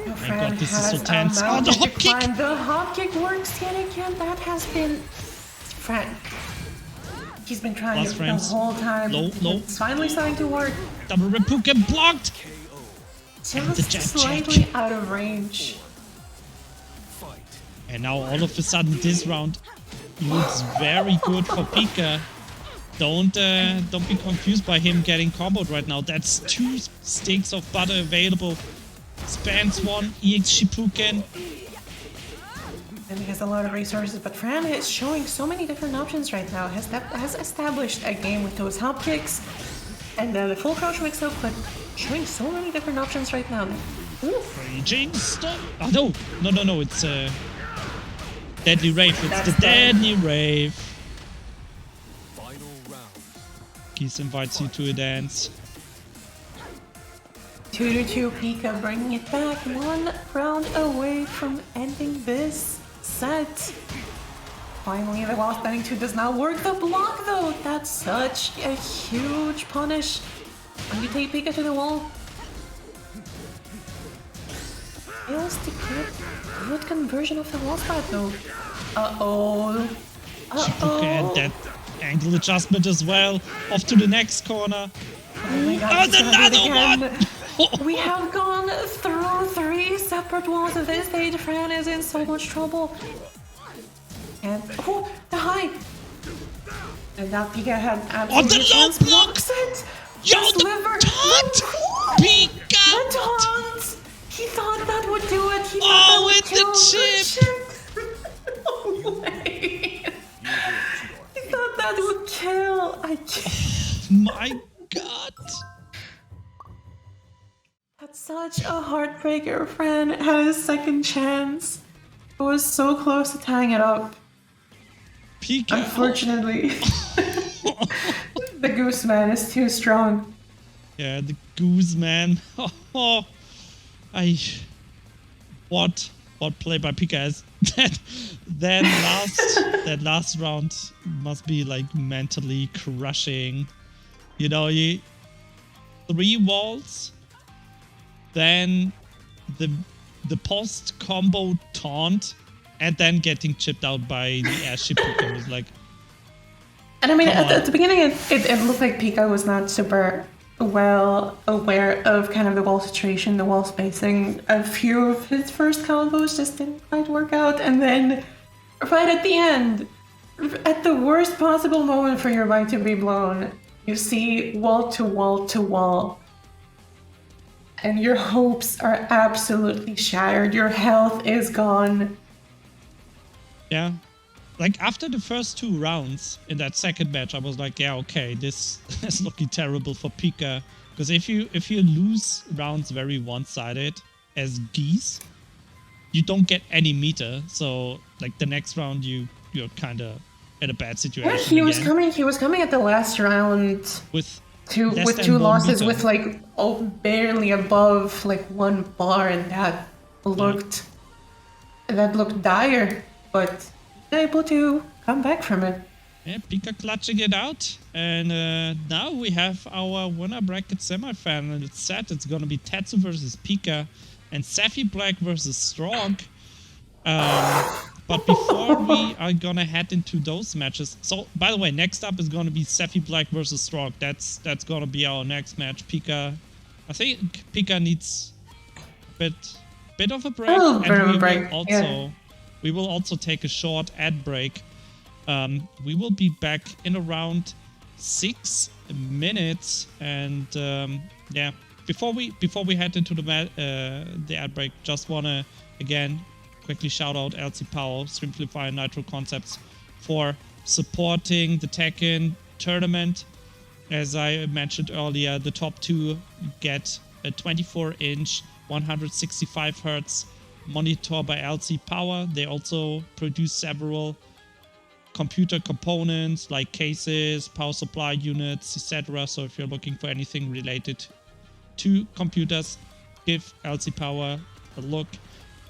Oh my god, this is so tense. Oh, the hop kick! The hop kick works yet again. That has been Frank. He's been trying it the whole time. Low. It's finally starting to work. Double Repuka blocked! Just slightly out of range. And now all of a sudden this round looks very good for Pika. Don't be confused by him getting comboed right now. That's 2 sticks of butter available. Spans 1, EX Shipuken. And he has a lot of resources, but Fran is showing so many different options right now. Has established a game with those hop kicks and the full crouch mix-up, but showing so many different options right now. Ooh. Raging stop. Oh no, it's Deadly Rave. It's the Deadly Rave. Final round. Geese invites you to a dance. 2-2 Pika bringing it back, 1 round away from ending this set. Finally, the wall spinning 2 does not work. The block though, that's such a huge punish. When you take Pika to the wall. Fails to get good conversion of the wall spot though. Uh-oh. Shipuka and that angle adjustment as well. Off to the next corner. Oh my god, oh, another one! We have gone through 3 separate walls at this stage. Fran is in so much trouble. And oh, the high. And now Pika had absolutely the low blocks! Yo, the taunt! Pika! The taunt! He thought that would do it. He Oh, thought with the chip! No way. He thought that would kill. I can't. My god! That's such a heartbreaker. Fran had a second chance. It was so close to tying it up. Pika! Unfortunately, the Goose Man is too strong. Yeah, the Goose Man. What play by Pika is that last round must be like mentally crushing. You know, 3 walls, then the post combo taunt, and then getting chipped out by the air Shipuken was like. And I mean, at the beginning, it looked like Pika was not super well aware of kind of the wall situation, the wall spacing. A few of his first combos just didn't quite work out, and then right at the end, At the worst possible moment for your mind to be blown, you see wall to wall to wall, and your hopes are absolutely shattered. Your health is gone. Yeah. Like, after the first 2 rounds in that second match, I was like, yeah, okay, this is looking terrible for Pika. Because if you lose rounds very one-sided as geese, you don't get any meter. So, like, the next round, you're kind of in a bad situation Yeah, again. he was coming at the last round With with than 2 1 losses meter. with like barely above like 1 bar, and that looked dire, but able to come back from it. Yeah, Pika clutching it out. And now we have our winner bracket semifinal. It's set. It's going to be Tetsu versus Pika and Safi Black versus Strong. But before we are going to head into those matches... So, by the way, next up is going to be Safi Black versus Strong. That's going to be our next match. Pika... I think Pika needs a bit of a break. Oh, bit of a break, We will also take a short ad break. We will be back in around 6 minutes, and yeah. Before we head into the ad break, just wanna again quickly shout out LC Power, Streamplify, and Nitro Concepts for supporting the Tekken tournament. As I mentioned earlier, the top 2 get a 24-inch 165 Hz monitor by LC Power. They also produce several computer components like cases, power supply units, etc. So if you're looking for anything related to computers, give LC Power a look.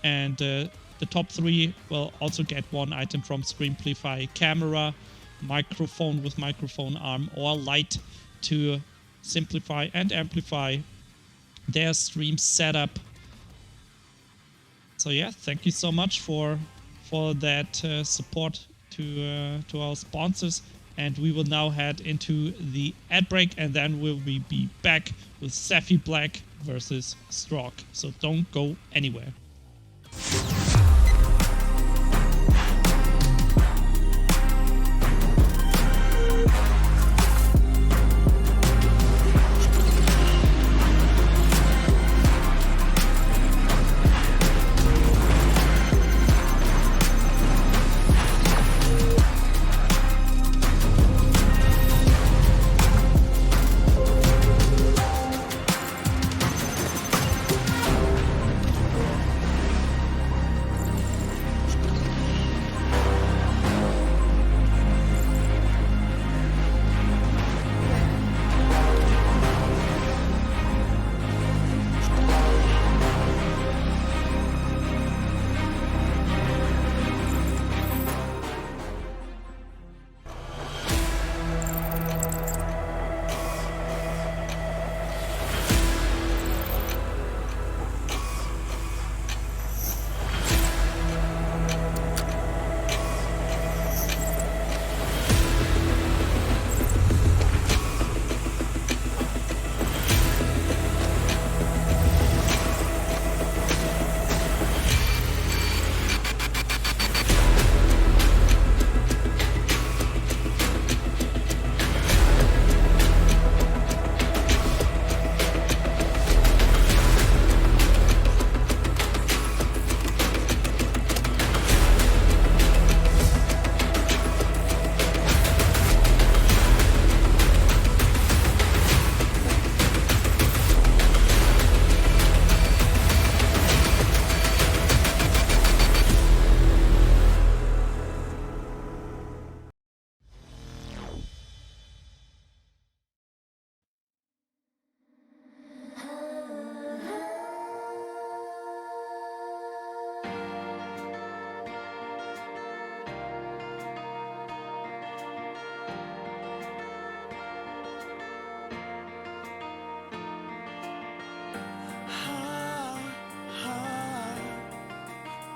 And the top 3 will also get 1 item from Screenplify: camera, microphone with microphone arm, or light to simplify and amplify their stream setup. So yeah, thank you so much for that support to our sponsors, and we will now head into the ad break, and then we'll be back with Safi Black versus Strock. So don't go anywhere.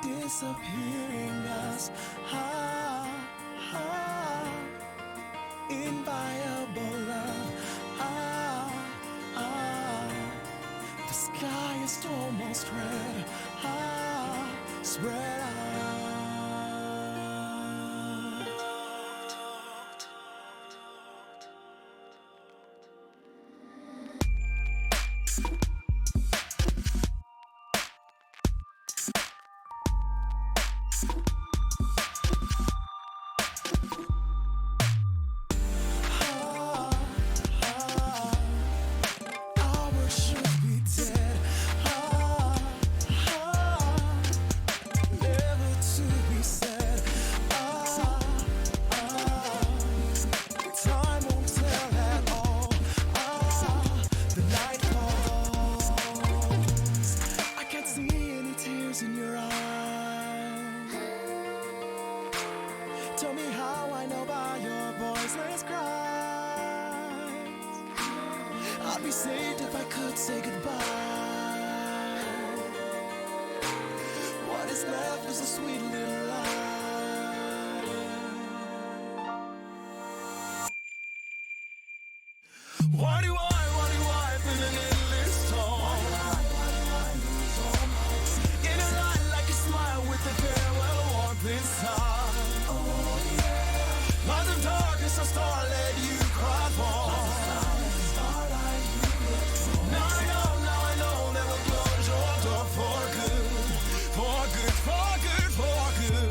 Disappearing us, inviolable love, the sky is almost red, spread out. a sweet little lie. Why do I feel an endless song? In a light like a smile with a farewell warmth inside. Light of darkness, a starlight you cry for. Now I know that we'll close your door for good. For good, for good, for good.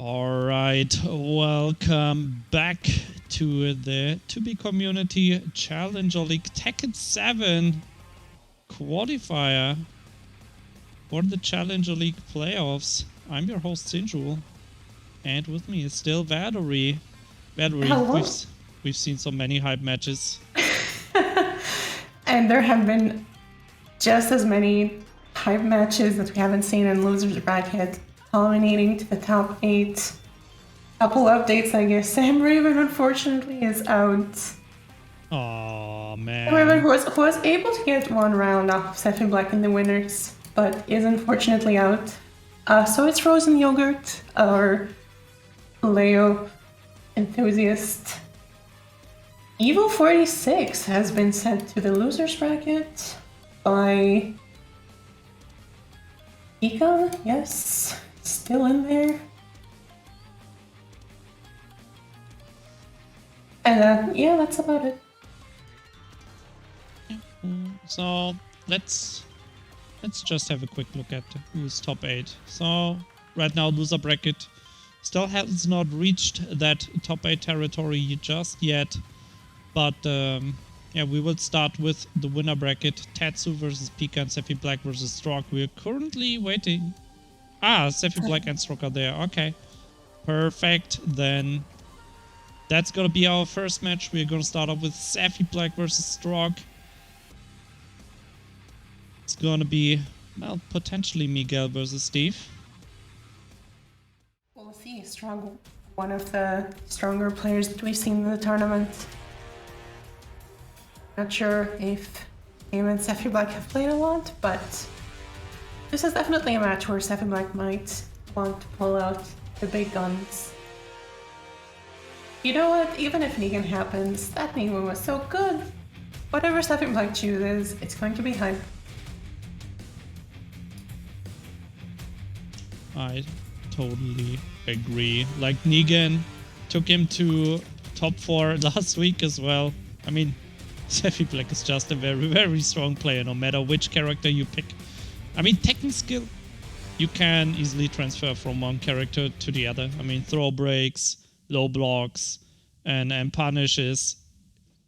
All right, welcome back to the To Be Community Challenger League Tekken 7 qualifier for the Challenger League playoffs. I'm your host SinJul, and with me is still Valerie. Valerie, we've seen so many hype matches. And there have been just as many hype matches that we haven't seen in losers bracket, culminating to the top 8. Couple updates, I guess. Sam Raven, unfortunately, is out. Oh man. Sam Raven, who was able to get one round off of Stephen Black in the winners, but is unfortunately out. So it's Frozen Yogurt, our Leo enthusiast. Evil 46 has been sent to the losers bracket by Ika, yes, still in there. And yeah, that's about it. So let's just have a quick look at who's top 8. So right now loser bracket, Still has not reached that top 8 territory just yet. But yeah, we will start with the winner bracket. Tatsu versus Pika and Sephi Black versus Stroke. We're currently waiting. Ah, Sephi Black and Stroke are there. Okay. Perfect. Then that's gonna be our first match. We're gonna start off with Sephi Black versus Stroke. It's gonna be, well, potentially Miguel versus Steve. We'll see. Strong, one of the stronger players that we've seen in the tournament. Not sure if him and Sephi Black have played a lot, but this is definitely a match where Sephi Black might want to pull out the big guns. You know what? Even if Negan happens, that Negan was so good. Whatever Sephi Black chooses, it's going to be hype. I totally agree. Like, Negan took him to top 4 last week as well. I mean, Sephi Black is just a very, very strong player, no matter which character you pick. I mean, Tekken skill, you can easily transfer from one character to the other. I mean, throw breaks, low blocks, and punishes.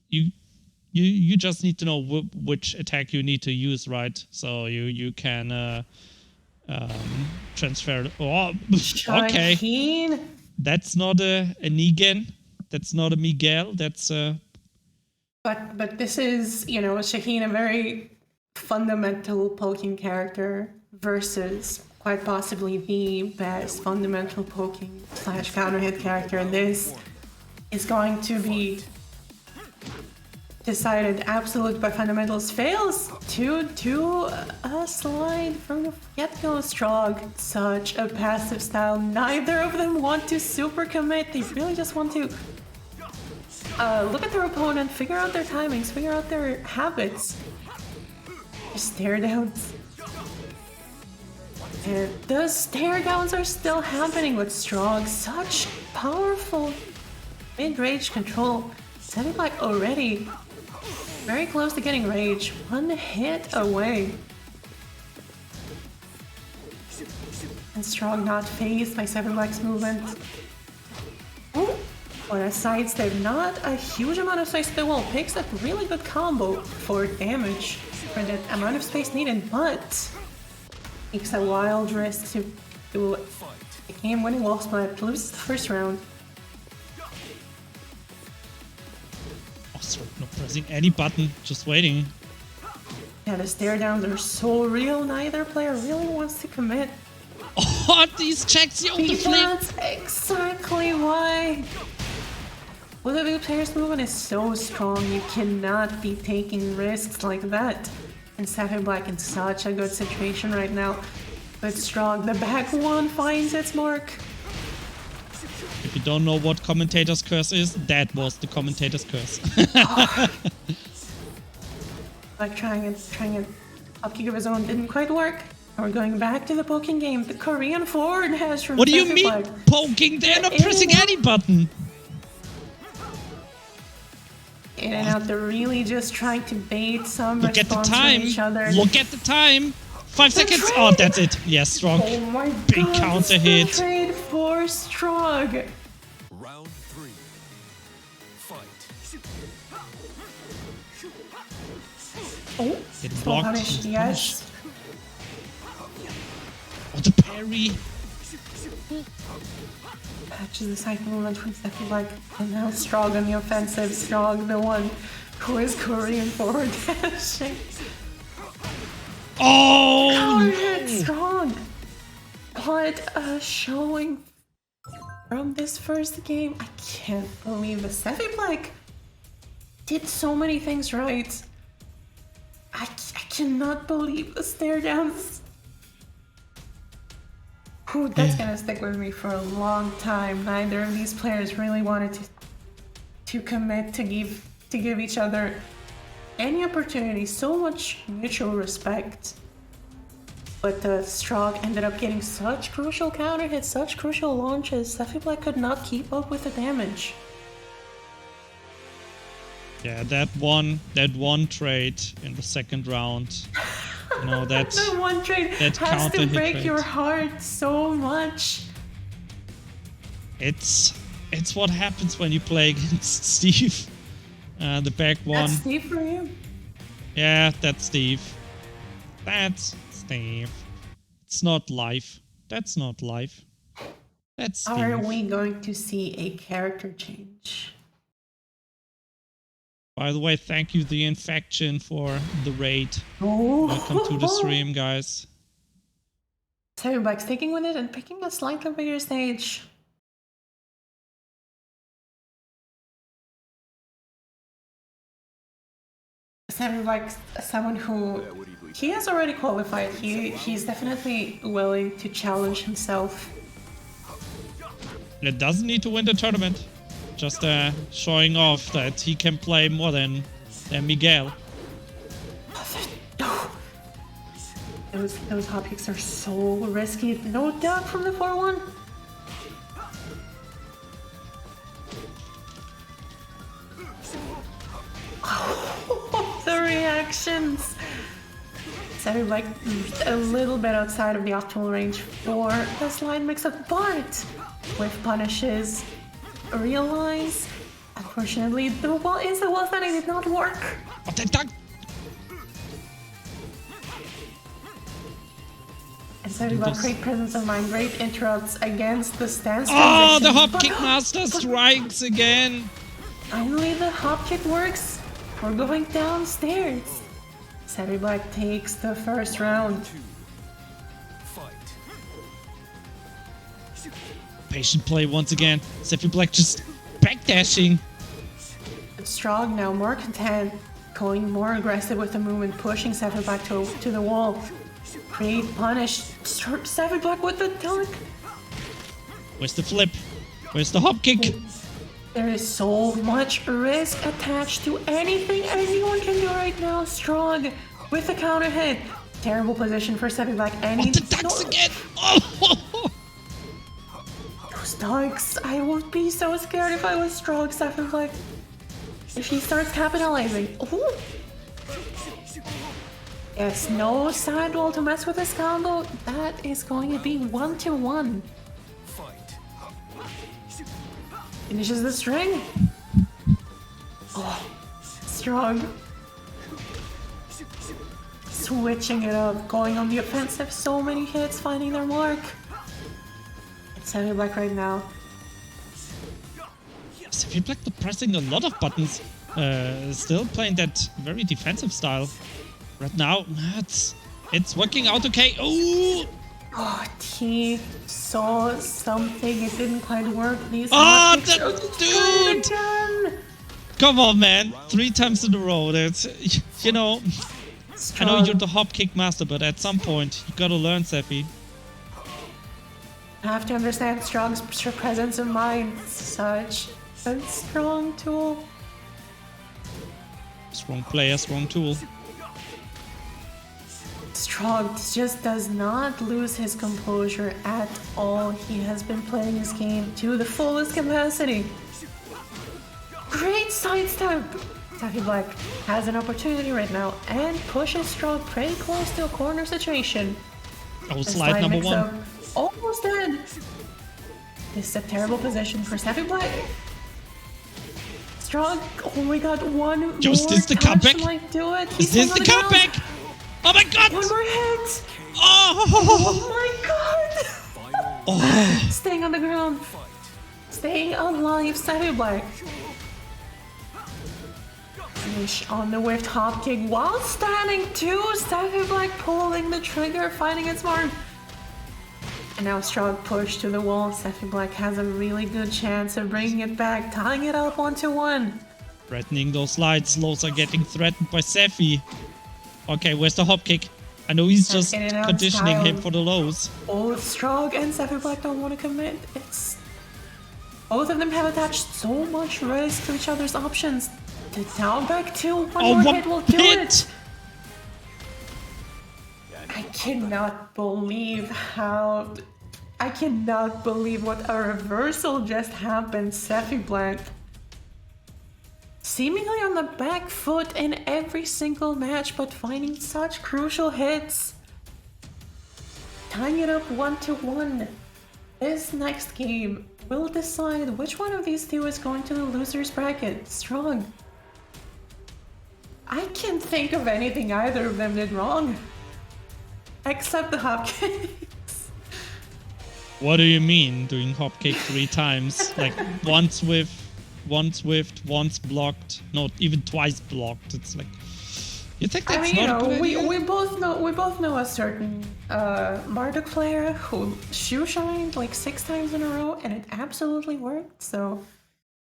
You just need to know which attack you need to use, right? So you can transfer. Oh, okay. Shaheen. That's not a Negan. That's not a Miguel. That's a. But this is, you know, Shaheen, a very fundamental poking character versus quite possibly the best fundamental poking / counter hit character, and this is going to be decided absolute by fundamentals. Fails to do a slide from the get-go. Strong, such a passive style. Neither of them want to super commit. They really just want to look at their opponent, figure out their timings, figure out their habits. Stare downs. And the stare downs are still happening with Strong. Such powerful mid-range control. Sephi Black already very close to getting rage. One hit away. And Strong not phased by Sephi Black's movement. Oh, what a sidestep. Not a huge amount of space to the wall. Picks up really good combo for damage for the amount of space needed, but takes a wild risk to do a game-winning wall split. Loses the first round. Not pressing any button, just waiting. Yeah, the stare downs are so real. Neither player really wants to commit. Oh, these checks, yo, the flip! That's exactly why. Well, the player's movement is so strong. You cannot be taking risks like that. And Sephi Black in such a good situation right now. But Strong, the back one finds its mark. If you don't know what Commentators curse is, that was the Commentators curse. Like trying it. Upkick of his own didn't quite work. And we're going back to the poking game. The Korean forward has from What do you Sephi mean Black. poking? They're not pressing any button. In and out, they're really just trying to bait some Look at the response time. from each other. Look at the time. 5 seconds. trade. Oh, that's it. Yes, Strong. Oh my Big god, counter this hit. is the trade for Strong. Round 3. Fight. Oh, Getting full blocked. punish, He's yes. Oh, the parry. Patches the side movement from Sephi Black. And now Strong on the offensive. Strong, the one who is Korean forward dashing. Oh, Counter hit Strong. What a showing from this first game. I can't believe it. Sephi Black did so many things right. I cannot believe the stare downs. Ooh, that's gonna stick with me for a long time. Neither of these players really wanted to commit to give each other any opportunity. So much mutual respect. But Strong ended up getting such crucial counter hits, such crucial launches. Sephi Black could not keep up with the damage. Yeah, that one trade in the second round. You know, that The one trade that has counter to hit break rate. your heart so much. It's what happens when you play against Steve. The back one. That's Steve for you? Yeah, that's Steve. That's Steve. It's not live. That's not live. That's Steve. Are we going to see a character change? By the way, thank you, The Infection, for the raid. Oh. Welcome to the stream, guys. SavvyBlack sticking with it and picking a slightly bigger stage. SavvyBlack, someone who he has already qualified. He's definitely willing to challenge himself. It doesn't need to win the tournament. Just showing off that he can play more than Miguel. Those hop kicks are so risky. No doubt from the 4-1. Oh, the reactions. SavvyBlack a little bit outside of the optimal range for the slide mix-up, but with punishes, realize, unfortunately, the wall standing did not work. But the duck. And SavvyBlack, great presence of mind, great interrupts against the stance. Oh, transition, the hop but- kick master strikes again. Finally, the hop kick works. We're going downstairs. SavvyBlack takes the first round. Patient play once again. SavvyBlack just backdashing. Strong now, more content, going more aggressive with the movement, pushing SavvyBlack to the wall. Great punish. SavvyBlack with the dunk. Where's the flip? Where's the hop kick? There is so much risk attached to anything anyone can do right now. Strong with the counter hit. Terrible position for SavvyBlack. And Oh, the ducks again. Oh. Those dunks. I would be so scared if I was Strong SavvyBlack. If he starts capitalizing. Ooh. Yes, no side wall to mess with this combo. That is going to be 1-1. Finishes the string. Oh, Strong. Switching it up, going on the offensive. So many hits, finding their mark. It's SavvyBlack right now. SavvyBlack pressing a lot of buttons. Still playing that very defensive style. Right now, it's working out okay. Oh! Oh, he saw something. It didn't quite work. These Oh, hot kicks the are dude! again. Come on, man. 3 times in a row. That's, you know, I know you're the hop kick master, but at some point, you gotta learn, Savvy. I have to understand Strong's presence of mind. Such a strong tool. Strong player, strong tool. Strong just does not lose his composure at all. He has been playing this game to the fullest capacity. Great sidestep! SavvyBlack has an opportunity right now and pushes Strong pretty close to a corner situation. Oh, slide number 1. Almost dead. This is a terrible position for SavvyBlack. Strong. Oh my god, one Yo, is more this the touch comeback? might do it. Is He's this on the ground. comeback? Oh my god! One more hit. Oh! Oh my god. Oh! Staying on the ground. Staying alive, SavvyBlack. Finish on the whiffed hop kick while standing too. SavvyBlack pulling the trigger, finding its mark. And now Strong push to the wall. SavvyBlack has a really good chance of bringing it back, tying it up 1-1. Threatening those slides. Lows are getting threatened by Savvy. Okay, where's the hop kick? I know he's just in and out conditioning style. him for the lows. Both Strong and SavvyBlack don't want to commit. Both of them have attached so much risk to each other's options. The down back 2, one Oh, more what hit will do hit! it. I cannot believe what a reversal just happened. SavvyBlack seemingly on the back foot in every single match, but finding such crucial hits. Tying it up 1-1. This next game will decide which one of these two is going to the loser's bracket. Strong. I can't think of anything either of them did wrong. Except the hopcakes. What do you mean doing hopcake 3 times? Like once swift, once blocked, not even twice blocked. It's like, you think that's I mean, not a good idea? we both know a certain Marduk player who shoe shined like 6 times in a row and it absolutely worked. So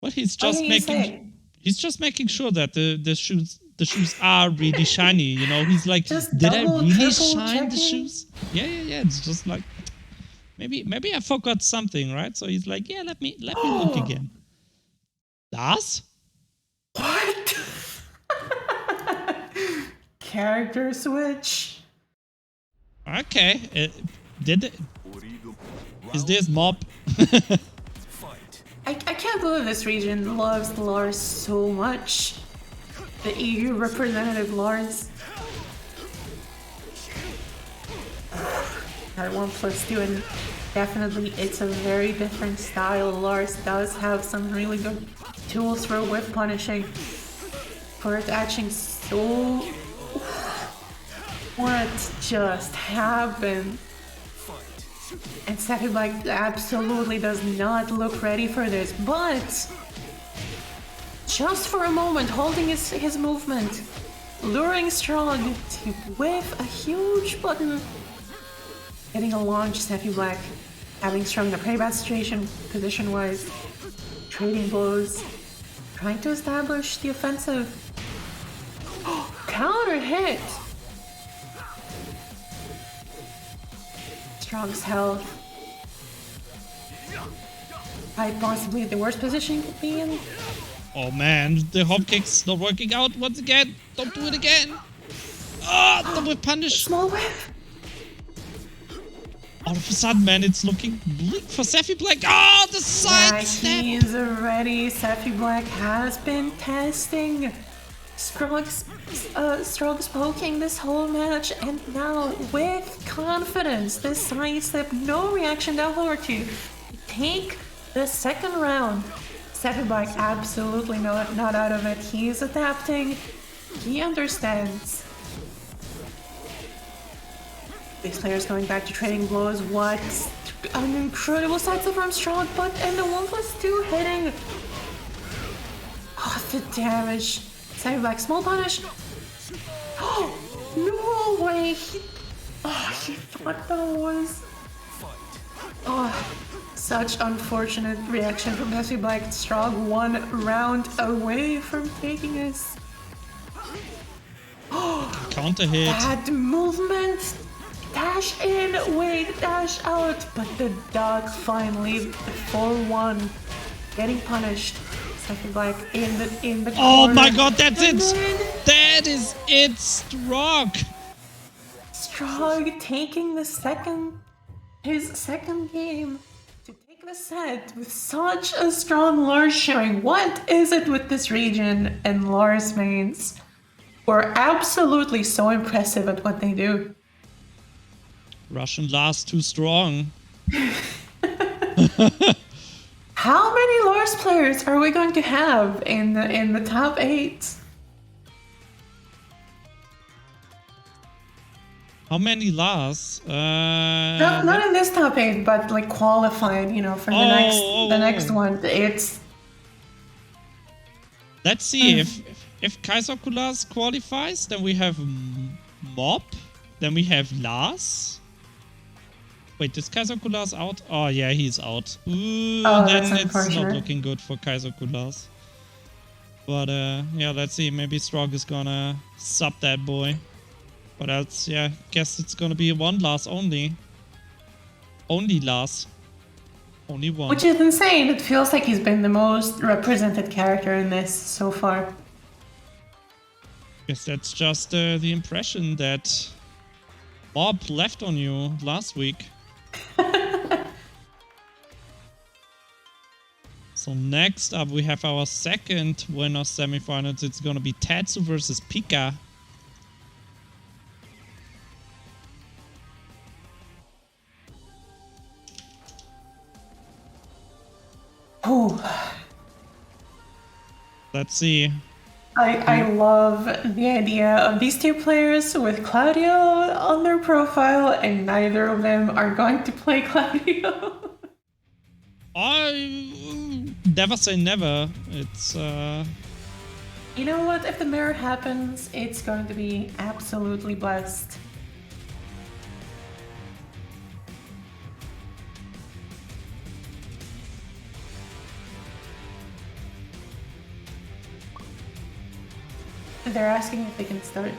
But he's what just can you say? he's just making sure that the shoes are really shiny, you know. He's like, Just did I double, really triple shine the checking? shoes? Yeah. It's just like maybe I forgot something, right? So he's like, yeah, let me look again. Lars? What? Character switch. Okay. Is this mob? I can't believe this region loves Lars so much. The EU representative Lars. That 1+2 and definitely it's a very different style. Lars does have some really good tools for whip punishing. For attaching so... What just happened? And Seffi Black absolutely does not look ready for this, but just for a moment holding his movement, luring Strong to whiff a huge button, getting a launch. Seffi Black having Strong in a pretty bad situation position-wise, trading blows, trying to establish the offensive. Counter hit! Strong's health. Quite possibly the worst position he could be in. Oh man, the hop kick's not working out once again. Don't do it again. Ah, the whip punish. Small whiff. All of a sudden, man, it's looking bleak for Seffi Black. Ah, the side step. He's ready. Seffi Black has been testing Strong's poking this whole match, and now with confidence, this side step, no reaction down forward to take the second round. Seffi Black absolutely not out of it. He is adapting. He understands. These players going back to trading blows. What an incredible side step from Strong, but and the 1+2 hitting. Oh, the damage. Seffi Black, small punish. Oh, no way. He thought that was. Oh, such unfortunate reaction from Seffi Black. Strong 1 round away from taking this. Counter hit. Bad movement. Dash in, wait, dash out. But the dog finally 4-1. Getting punished. Seffi Black in the Oh corner. my god, that's And it! then That is it, Strong! Strong taking his second game to take the set with such a strong Lars showing. What is it with this region and Lars mains? We're absolutely so impressive at what they do. Russian Lars too strong. How many Lars players are we going to have in the top 8? How many Lars? Not in this top 8, but like qualified, you know, for the next one. It's Let's see if Kaiser Kulas qualifies, then we have Mob, then we have Lars. Wait, is Kaiser Kulas out? Oh yeah, he's out. Ooh, then it's not looking good for Kaiser Kulas. But yeah, let's see. Maybe Strong is gonna sub that boy. But else, yeah, guess it's gonna be one Lars only. Only Lars. Only one. Which is insane. It feels like he's been the most represented character in this so far. Guess that's just the impression that Bob left on you last week. So next up we have our second winner semifinals. It's gonna be Tatsu versus Pika. Ooh. Let's see. I love the idea of these two players with Claudio on their profile, and neither of them are going to play Claudio. I never say never. It's You know what? If the mirror happens, it's going to be absolutely blessed. They're asking if they can start.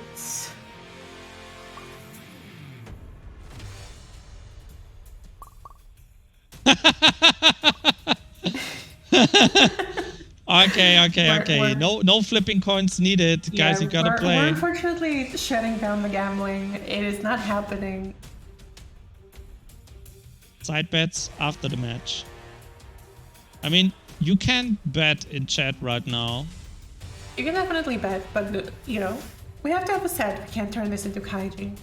Okay. No flipping coins needed, guys. You gotta play. We're unfortunately shutting down the gambling. It is not happening. Side bets after the match. I mean, you can bet in chat right now. You can definitely bet, but you know, we have to have a set. We can't turn this into Kaiji.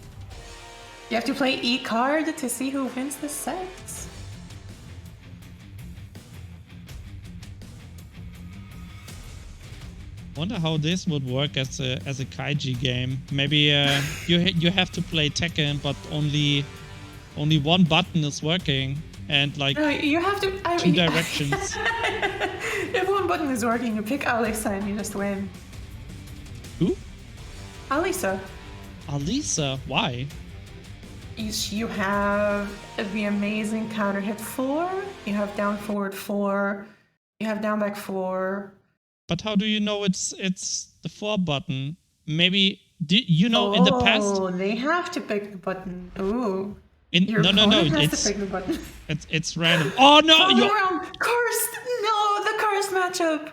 You have to play E-card to see who wins the set. Wonder how this would work as a Kaiji game. Maybe you have to play Tekken, but only one button is working, and like you have to. Two directions. If one button is working, you pick Alisa and you just win. Who? Alisa. Alisa? Why? You have the amazing counter hit 4. You have down forward 4. You have down back 4. But how do you know it's the 4 button? Maybe in the past. Oh, they have to pick the button. Ooh. No. Has to pick the button. It's random. Oh no! Cursed! No, the cursed matchup.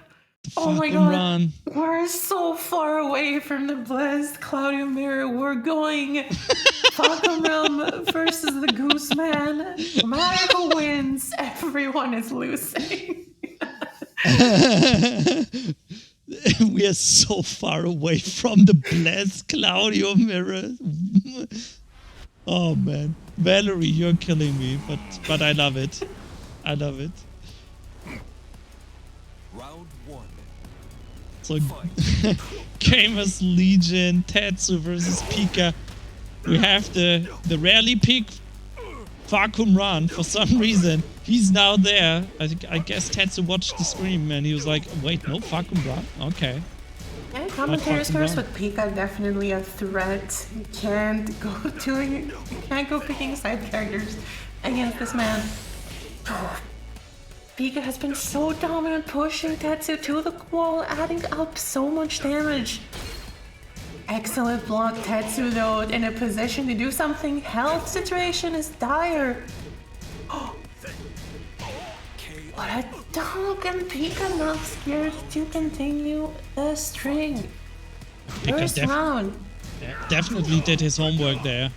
Oh my god! Run. We're so far away from the blessed Claudio Mirror. We're going Falcon Realm versus the Goose Man. No matter who wins, everyone is losing. We are so far away from the blessed Claudio Mirror. Oh man, Valerie, you're killing me, but I love it. I love it. Round 1. So, Gamers Legion, Tetsu versus Pika. We have the rarely picked Fakum Ran for some reason. He's now there. I guess Tetsu watched the stream and he was like, wait, no Fakum Ran? Okay. Yeah, Commentators first with Pika, definitely a threat. You can't go picking side characters against this man. Pika has been so dominant, pushing Tetsu to the wall, adding up so much damage. Excellent block, Tetsu though, in a position to do something. Health situation is dire. What a dog, and Pika not scared to continue the string. First round. Definitely did his homework there.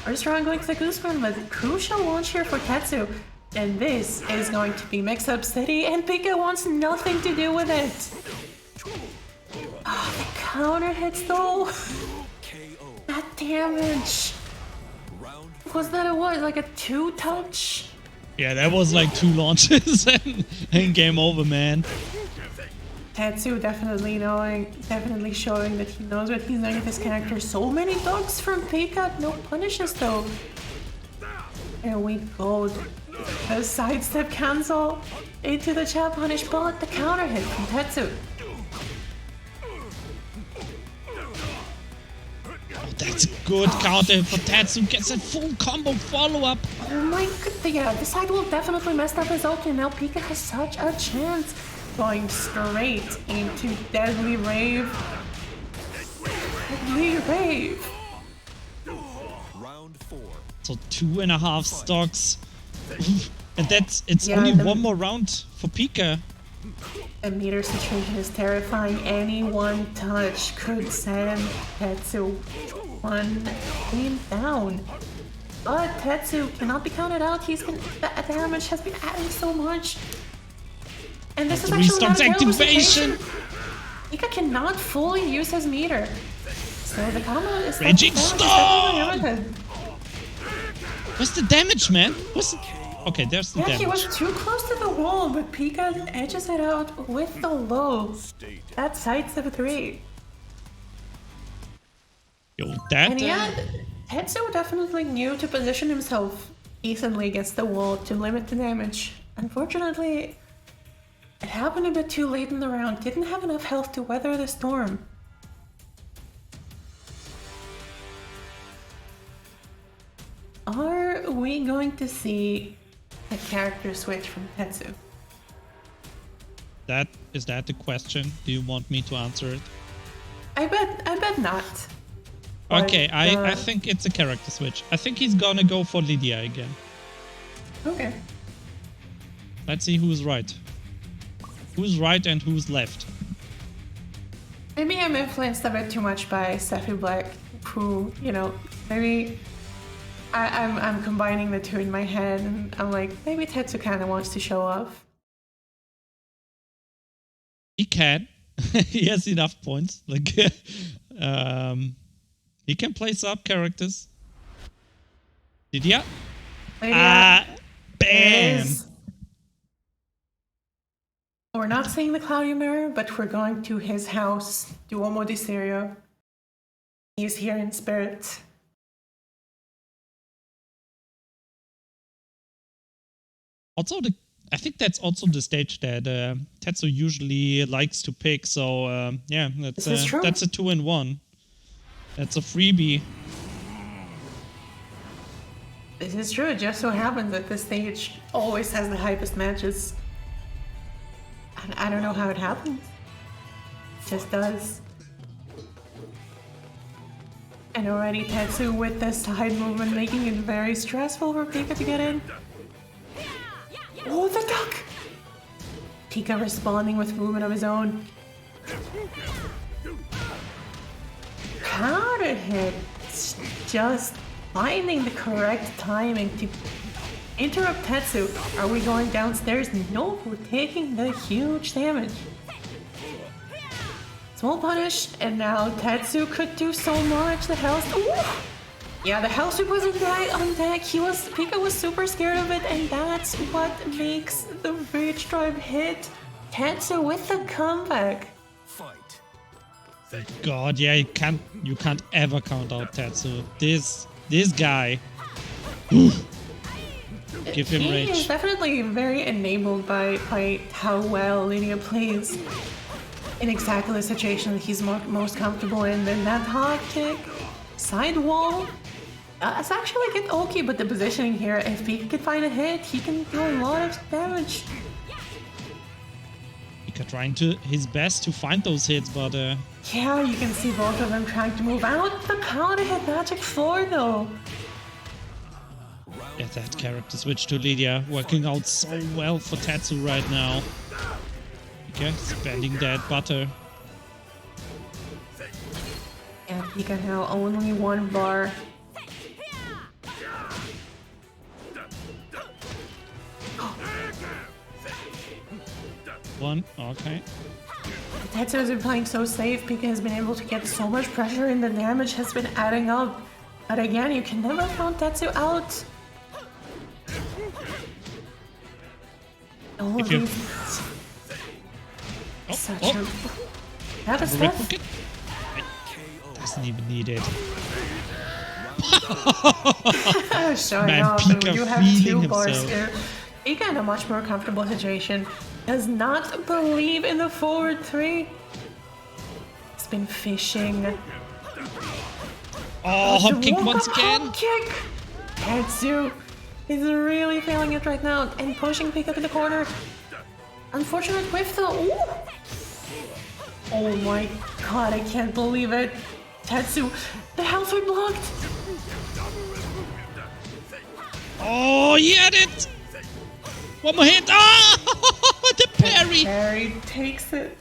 First round going to the Gooseman with crucial launch here for Tetsu. And this is going to be Mix-Up City, and Pika wants nothing to do with it. Oh, the counter hits though. That damage. Was that like a 2-touch? Yeah, that was like 2 launches and game over, man. Tetsu definitely showing that he knows what he's doing with his character. So many dogs from Pika, no punishes though. There we go. The sidestep cancel into the chat punish, but the counter hit from Tetsu. Oh, that's a good counter for Tetsu. Gets a full combo follow-up. Oh my god, yeah, this side will definitely mess up his ulti. Now Pika has such a chance. Going straight into Deadly Rave. Deadly Rave. Round 4. So 2.5 stocks. And it's only one more round for Pika. The meter situation is terrifying. Any one touch could send Tetsu one game down. But Tetsu cannot be counted out. The damage has been adding so much. And this is actually not a activation. Pika cannot fully use his meter. So the combo is Raging Storm! What's the damage, man? Okay, there's the Yeah, damage. he was too close to the wall, but Pika edges it out with the low. That sidestep 3. Yo, that... And yeah, Tetsu definitely knew to position himself decently against the wall to limit the damage. Unfortunately, it happened a bit too late in the round. Didn't have enough health to weather the storm. Are we going to see a character switch from Tetsu? Is that the question? Do you want me to answer it? I bet not. But, Okay, I think it's a character switch. I think he's gonna go for Lydia again. Okay. Let's see who's right. Who's right and who's left. Maybe I'm influenced a bit too much by Sephi Black, who, you know, maybe I'm combining the two in my head, and I'm like, maybe Tetsu kinda wants to show off. He can. He has enough points. Like, he can play sub characters. Lydia? Lydia Bam! is... We're not seeing the Cloudy Mirror, but we're going to his house, Duomo di Sirio. He's here in spirit. Also, I think that's also the stage that Tetsu usually likes to pick. So yeah, that's This is true. that's a 2-in-1. That's a freebie. This is true. It just so happens that this stage always has the hypest matches. And I don't know how it happens. It just does. And already Tetsu with this side movement making it very stressful for Pika to get in. Oh, the duck! Pika responding with movement of his own. Counter hit. Just finding the correct timing to interrupt Tetsu. Are we going downstairs? No, we're taking the huge damage. Small punish, and now Tetsu could do so much. The health. Ooh! Yeah, the hell sweep wasn't right on deck. Pika was super scared of it, and that's what makes the rage drive hit. Tetsu with the comeback. Fight. God, yeah, you can't ever count out Tetsu. This guy. Give him He rage. is definitely very enabled by how well Lydia plays in exactly the situation that he's most comfortable in. Then that hot kick, side wall. It's actually get okay, but the positioning here, if he can find a hit, he can do a lot of damage. Pika trying his best to find those hits, but Yeah, you can see both of them trying to move out. The counter hit magic 4 though. yeah, that character switch to Lydia working out so well for Tetsu right now. Okay, spending that butter. Yeah, Pika now only 1 bar. One, okay. Tetsu has been playing so safe. Pika has been able to get so much pressure and the damage has been adding up. But again, you can never count Tetsu out. Oh, If you- these... Such oh. a... That is Red tough. Bucket? Doesn't even need it. Showing Man, off, Pika you have feeling 2 bars himself. here. Pika in a much more comfortable situation. Does not believe in the forward 3. He's been fishing. Oh, hop kick once Hop again. kick! Tetsu is really feeling it right now and pushing Pika to the corner. Unfortunate whiff though. Ooh. Oh my god, I can't believe it. Tetsu, the health we blocked. Oh, he had it. One more hit. Oh, the parry. Harry takes it.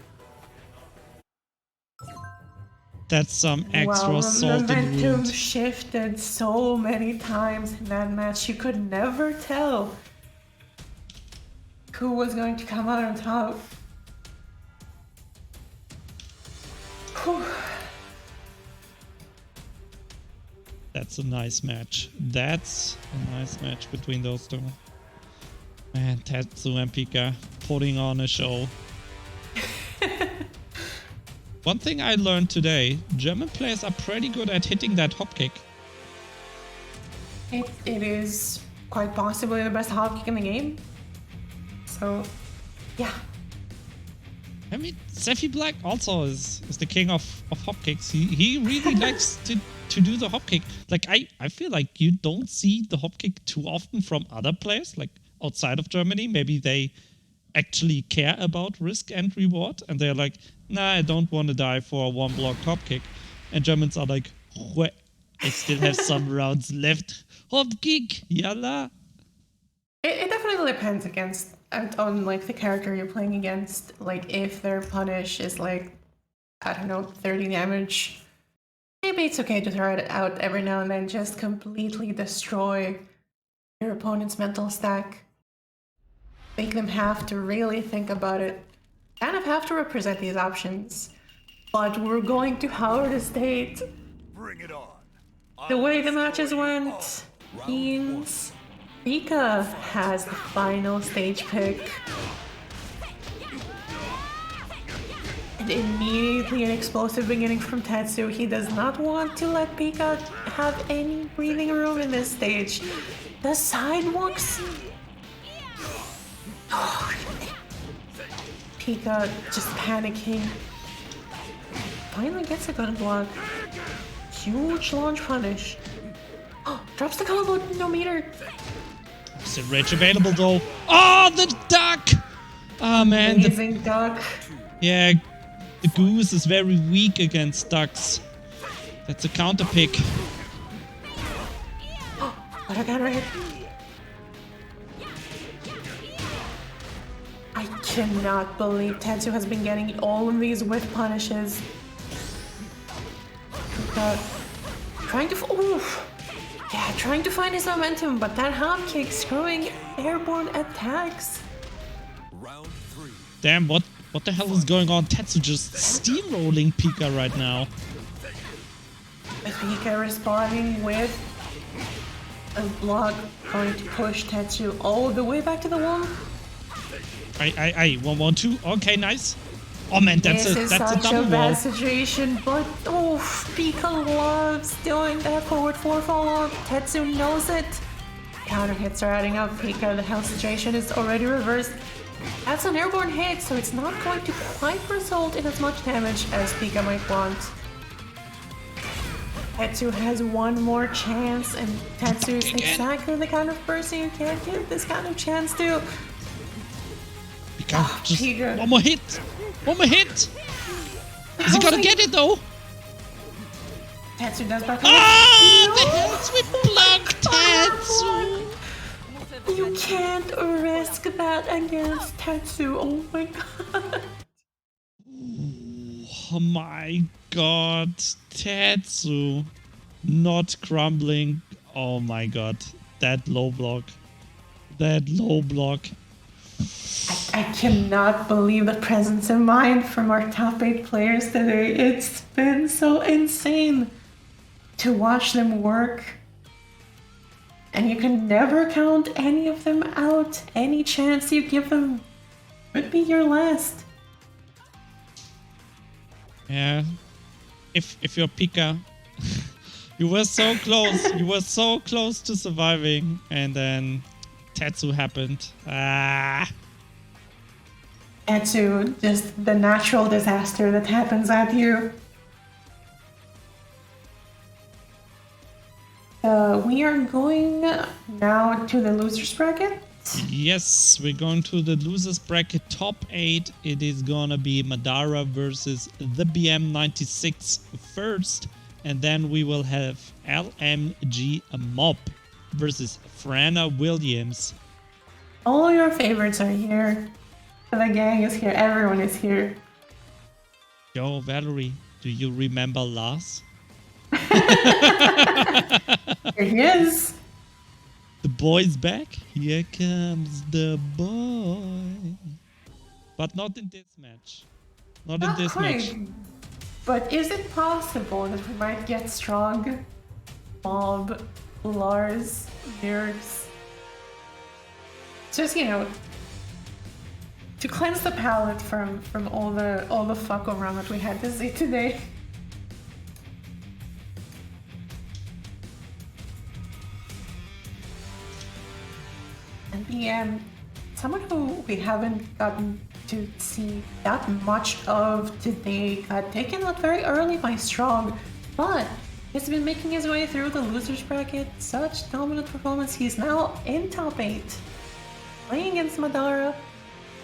That's some extra Wow, salt and momentum wound. shifted so many times in that match. You could never tell who was going to come out on top. Whew. That's a nice match. That's a nice match between those two. And Tetsu and Pika putting on a show. One thing I learned today, German players are pretty good at hitting that hop kick. It is quite possibly the best hop kick in the game. So, yeah. I mean, Sephi Black also is the king of hop kicks. He really likes to do the hop kick. Like, I feel like you don't see the hop kick too often from other players, like outside of Germany. Maybe they actually care about risk and reward, and they're like, nah, I don't want to die for a one-block hop kick. And Germans are like, what? I still have some rounds left. Hop kick, yalla. It definitely depends on like the character you're playing against. Like if their punish is like, I don't know, 30 damage, maybe it's okay to throw it out every now and then, just completely destroy your opponent's mental stack. Make them have to really think about it. Kind of have to represent these options. But we're going to Howard State. Bring it on. The way the matches went means Pika has the final stage pick. And immediately an explosive beginning from Tetsu. He does not want to let Pika have any breathing room in this stage. The sidewalks. Pika just panicking. Finally gets a gun block. Huge launch punish. Oh, drops the combo, no meter. Is it rage available though? Oh, the duck! Oh man. Amazing duck. Yeah, the goose is very weak against ducks. That's a counter pick. What a counter hit. I cannot believe Tetsu has been getting all of these whiff punishes. Trying to find his momentum, but that hop kick screwing airborne attacks. Round 3. Damn, what the hell is going on? Tetsu just steamrolling Pika right now. Pika responding with a block, going to push Tetsu all the way back to the wall. 1-1-2. Okay, nice. Oh man, that's a such double a wall. bad situation, but Pika loves doing that forward 4 follow-up. Tetsu knows it. Counter hits are adding up. Pika, the health situation is already reversed. That's an airborne hit, so it's not going to quite result in as much damage as Pika might want. Tetsu has one more chance, and Tetsu is exactly the kind of person you can't give this kind of chance to. Pika, just Pika. one more hit. One more hit. Is he gonna get it though? Tetsu does back. Ah, the hell we blocked Tetsu. You can't risk that against Tetsu. Oh my god. Oh my god, Tetsu not crumbling. Oh my god, that low block. That low block. I cannot believe the presence of mind from our top 8 players today. It's been so insane to watch them work. And you can never count any of them out. Any chance you give them would be your last. Yeah. If you're Pika, you were so close. You were so close to surviving, and then Tetsu happened. Ah. Tetsu, just the natural disaster that happens at you. We are going now to the losers bracket. Yes, we're going to the losers bracket top 8. It is gonna be Madara versus the BM96 first, and then we will have LMG Mob versus Frana Williams. All your favorites are here. The gang is here. Everyone is here. Yo, Valerie, do you remember Lars? Here he is. The boy's back. Here comes the boy. But not in this match. Not in this match. But is it possible that we might get strong Mob, Lars, Mirrors? Just, you know, to cleanse the palate from all the fuck around that we had to see today. And BM, someone who we haven't gotten to see that much of today, got taken out very early by Strong, but he's been making his way through the losers bracket. Such dominant performance. He's now in top 8. Playing against Madara.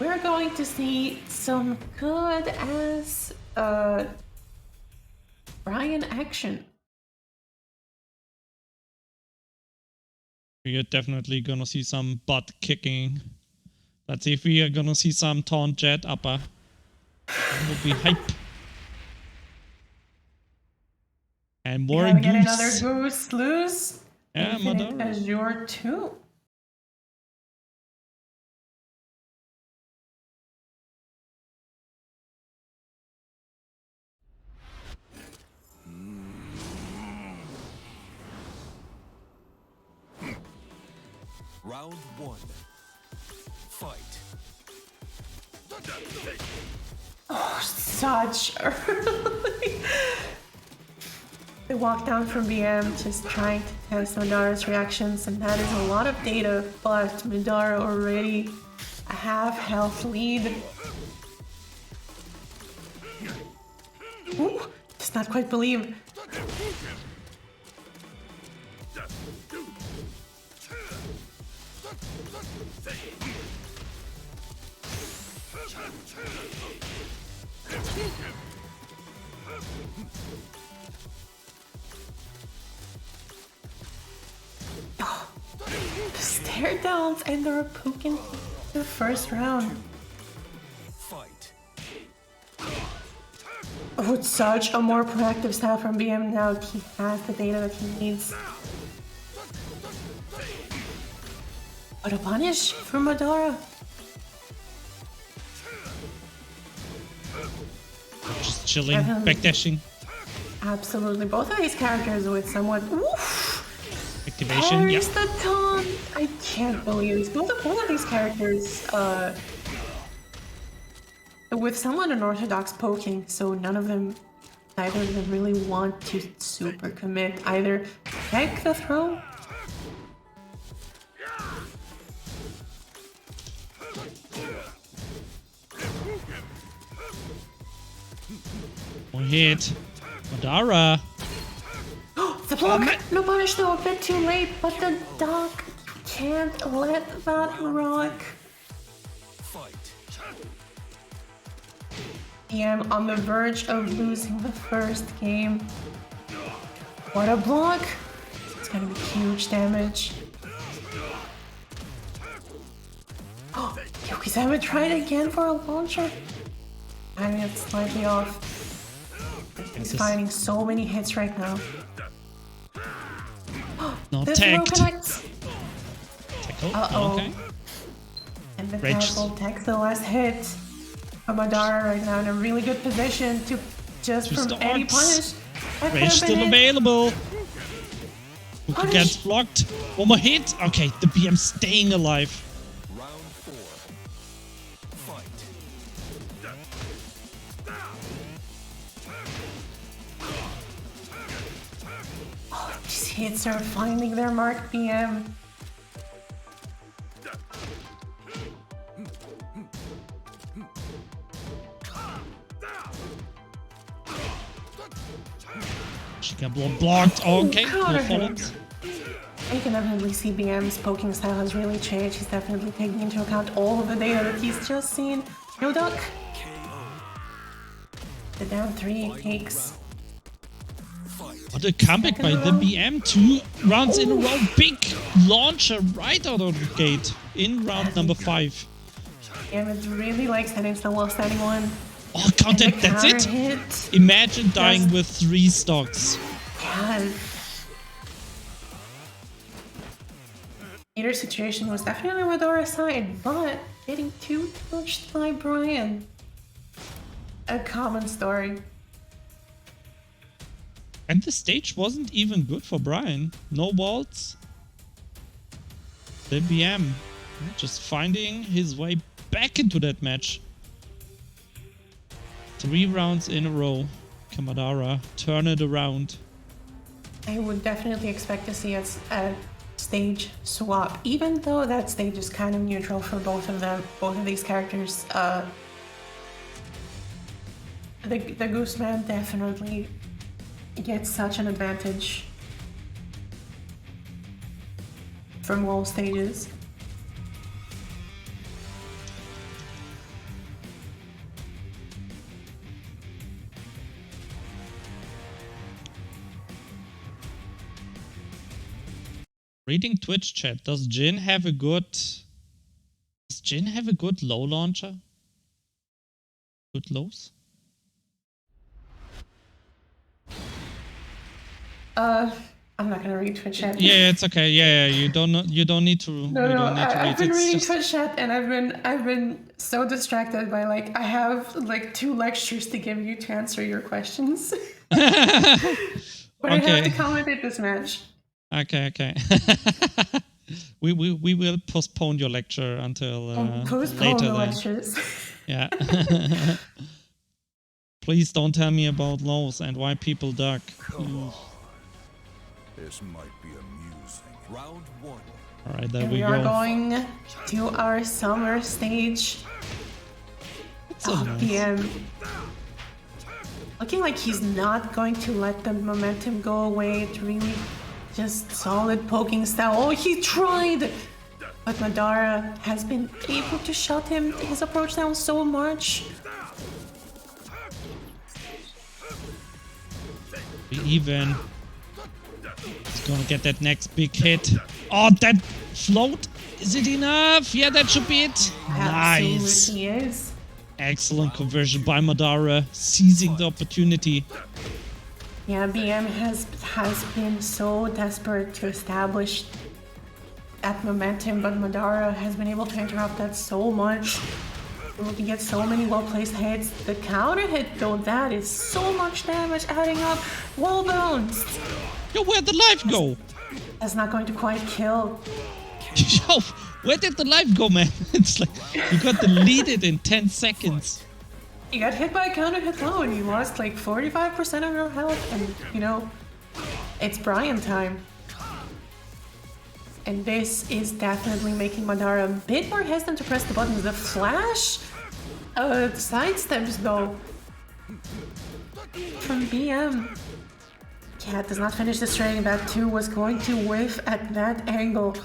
We're going to see some good as Brian action. We are definitely gonna see some butt kicking. Let's see if we are gonna see some taunt jet upper. That would be hype. And more Gotta goose. get another goose loose. Yeah, Infinite Madara. Azure 2. Round 1. Fight. Oh, such early. They walk down from BM just trying to test Madara's reactions, and that is a lot of data, but Madara already a half health lead. Ooh, does not quite believe. Oh, the stare downs and the Rapukin the first round. Fight. Oh, it's such a more proactive style from BM now. He has the data that he needs. What a punish from Madara. Just chilling, Definitely. backdashing. Absolutely. Both of these characters with somewhat Activation, yeah. Parries the taunt. I can't believe this. Both of these characters with somewhat unorthodox poking, so neither of them really want to super commit. Either tech the throw. One hit. Madara. The block! No punish though, a bit too late, but the duck can't let that rock. Fight. BM on the verge of losing the first game. What a block! It's gonna be huge damage. Oh, Yokizama tried again for a launcher. I mean, it's slightly off. He's finding so many hits right now. Not This tagged. row connects. Tackle. Uh-oh. Okay. And the Rage. tackle takes the last hit. Madara right now in a really good position to just Just from any dodge. punish. That could Rage have been still it. available. Who Punish. gets blocked? One more hit. Okay, the BM staying alive. Round 4. Fight. These hits are finding their mark, BM. She got blocked. Okay, counter no hit. follow-ups. You can definitely see BM's poking style has really changed. He's definitely taking into account all of the data that he's just seen. No duck. The down 3 takes. What a comeback by the BM. 2 rounds in a row. Big launcher right out of the gate in round number 5. BM is really like standing still while standing one. Oh, counter. And the That's counter it. hit. Imagine dying Yes. with 3 stocks. Yeah. Either situation was definitely Madara's side, but getting too touched by Brian. A common story. And the stage wasn't even good for Brian. No walls. The BM Just finding his way back into that match. 3 rounds in a row. Kamadara, turn it around. I would definitely expect to see a stage swap, even though that stage is kind of neutral for both of them, both of these characters. The Gooseman definitely gets such an advantage from all stages. Reading Twitch chat, does Jin have a good low launcher? Good lows? I'm not gonna read Twitch chat. Yeah, it's okay. Yeah, you don't need to. I've been reading Twitch chat and I've been so distracted by like I have like 2 lectures to give you to answer your questions. But I have to commentate this match. Okay. we will postpone your lecture until later. Lectures. Yeah. Please don't tell me about lows and why people duck. This might be amusing. Round 1. All right, there And we we go. are going to our summer stage. PM. Looking like he's not going to let the momentum go away. It's really just solid poking style. Oh, he tried! But Madara has been able to shut his approach down so much. Even. He's gonna get that next big hit. Oh, that float! Is it enough? Yeah, that should be it. Nice. Absolutely is. Excellent conversion by Madara, seizing the opportunity. Yeah, BM has been so desperate to establish that momentum, but Madara has been able to interrupt that so much. Able to get so many well-placed hits. The counter hit though, that is so much damage adding up. Wall bounced. Yo, where'd the life go? That's not going to quite kill. Yo, where did the life go, man? It's like you got deleted in 10 seconds. You got hit by a counter hit though, and you lost like 45% of your health, and you know, it's Brian time. And this is definitely making Madara a bit more hesitant to press the buttons. The flash sidesteps though from BM. Yeah, it does not finish the string. That too was going to whiff at that angle.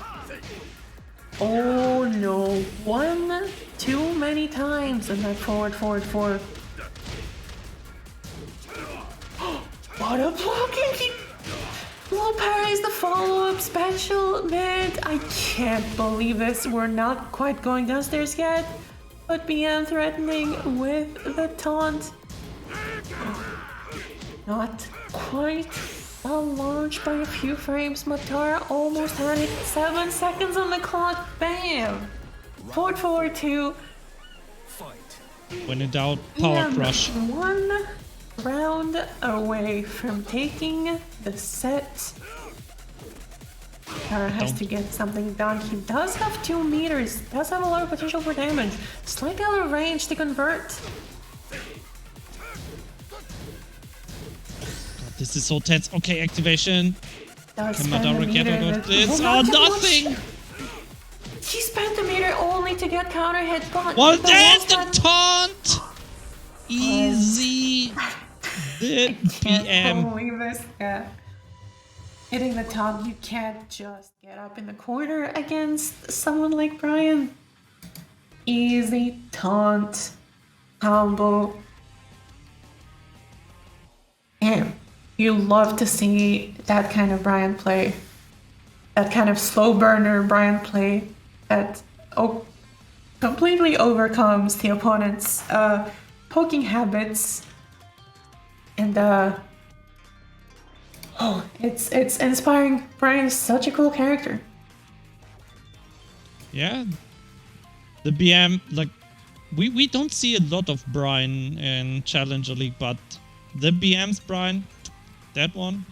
Oh no, 1 too many times in that forward. What a blocking! He low parries the follow-up special, man. I can't believe this. We're not quite going downstairs yet, but BM threatening with the taunt. Not quite a launch by a few frames. Madara almost had it. 7 seconds on the clock. Bam! Forward 2. When in doubt, power crush. 1 round away from taking the set. Madara has to get something done. He does have 2 meters. Does have a lot of potential for damage. Slightly out of range to convert. This is so tense. Okay, activation. Does Can spend a Madara get meter. out of this? Well, Oh, not too nothing! much. He spent a meter only to get counter hit, but Well, the there's wall the taunt! Easy. The can't PM. believe this. Yeah. Hitting the top, you can't just get up in the corner against someone like Brian. Easy taunt combo. Damn. You love to see that kind of Brian play. That kind of slow burner Brian play that completely overcomes the opponent's poking habits. And it's inspiring. Brian is such a cool character. Yeah. The BM, like, we don't see a lot of Brian in Challenger League, but the BM's Brian, that one,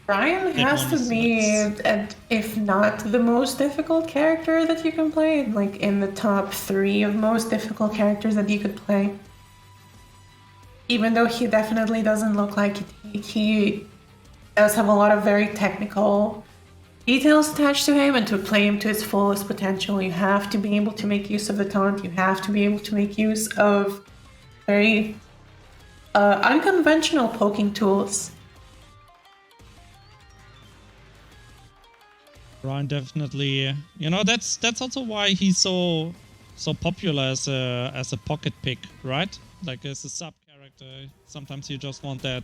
Brian that has one to is be, nuts. if not the most difficult character that you can play, like in the top 3 of most difficult characters that you could play. Even though he definitely doesn't look like it, he does have a lot of very technical details attached to him, and to play him to his fullest potential, you have to be able to make use of the taunt, you have to be able to make use of very unconventional poking tools. Brian definitely, you know, that's also why he's so popular as a pocket pick, right? Like as a sub character. Sometimes you just want that.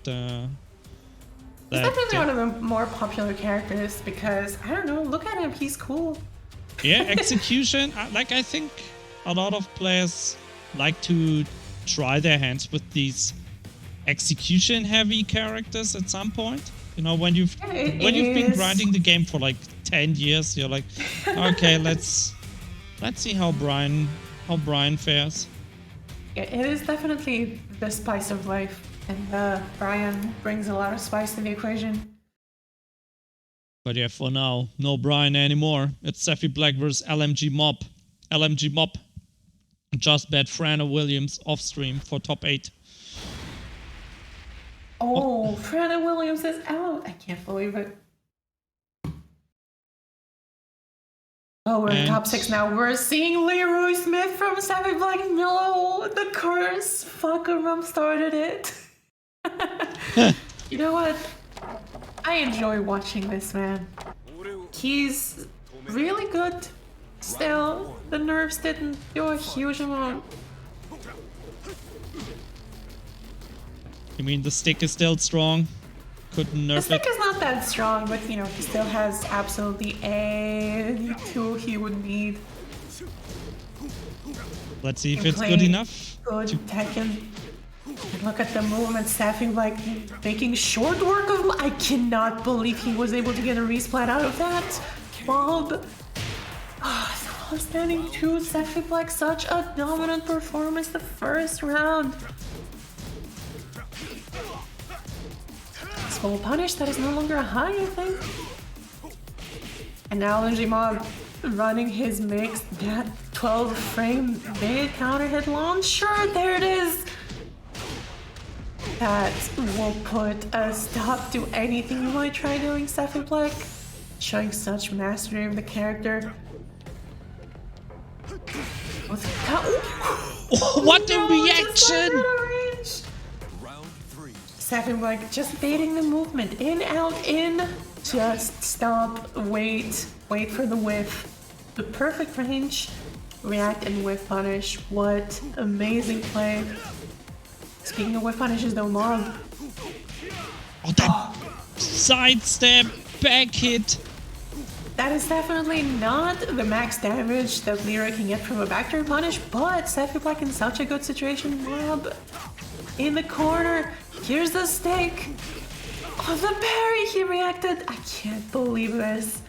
He's definitely one of the more popular characters because, I don't know, look at him, he's cool. Yeah, execution. Like I think a lot of players like to try their hands with these execution-heavy characters at some point. You know, when you've been grinding the game for like 10 years, you're like, okay, let's see how Brian fares. Yeah, it is definitely the spice of life, and Brian brings a lot of spice to the equation. But yeah, for now, no Brian anymore. It's Sephi Black versus LMG Mob. LMG Mob just bet Frana Williams off stream for top 8. Oh, Frana Williams is out. I can't believe it. Oh, we're in top 6 now. We're seeing Leroy Smith from Savvy Black. No, the curse. Fucker Rum started it. You know what? I enjoy watching this man. He's really good. Still, the nerfs didn't do a huge amount. You mean the stick is still strong? Couldn't nerf The stick it? is not that strong, but you know, he still has absolutely any tool he would need. Let's see if in it's good playing enough. Good Tekken. And look at the movement, Safi like making short work of him. I cannot believe he was able to get a resplat out of that. Bob. Oh, standing 2, Safi Black, such a dominant performance the first round. Full punish, that is no longer a high, I think. And now LMG Mob running his mix, that 12 frame mid counter hit launch. Sure, there it is. That will put a stop to anything you might try doing, Safi Black. Showing such mastery of the character. What a reaction! Safi Black just baiting the movement. In, out, in. Just stop, wait for the whiff. The perfect range. React and whiff punish. What amazing play. Speaking of whiff punishes though, Mob. Oh, that sidestep back hit. That is definitely not the max damage that Leroy can get from a backdoor punish, but Safi Black in such a good situation. Mob in the corner. Here's the stick. Oh, the parry, he reacted. I can't believe this.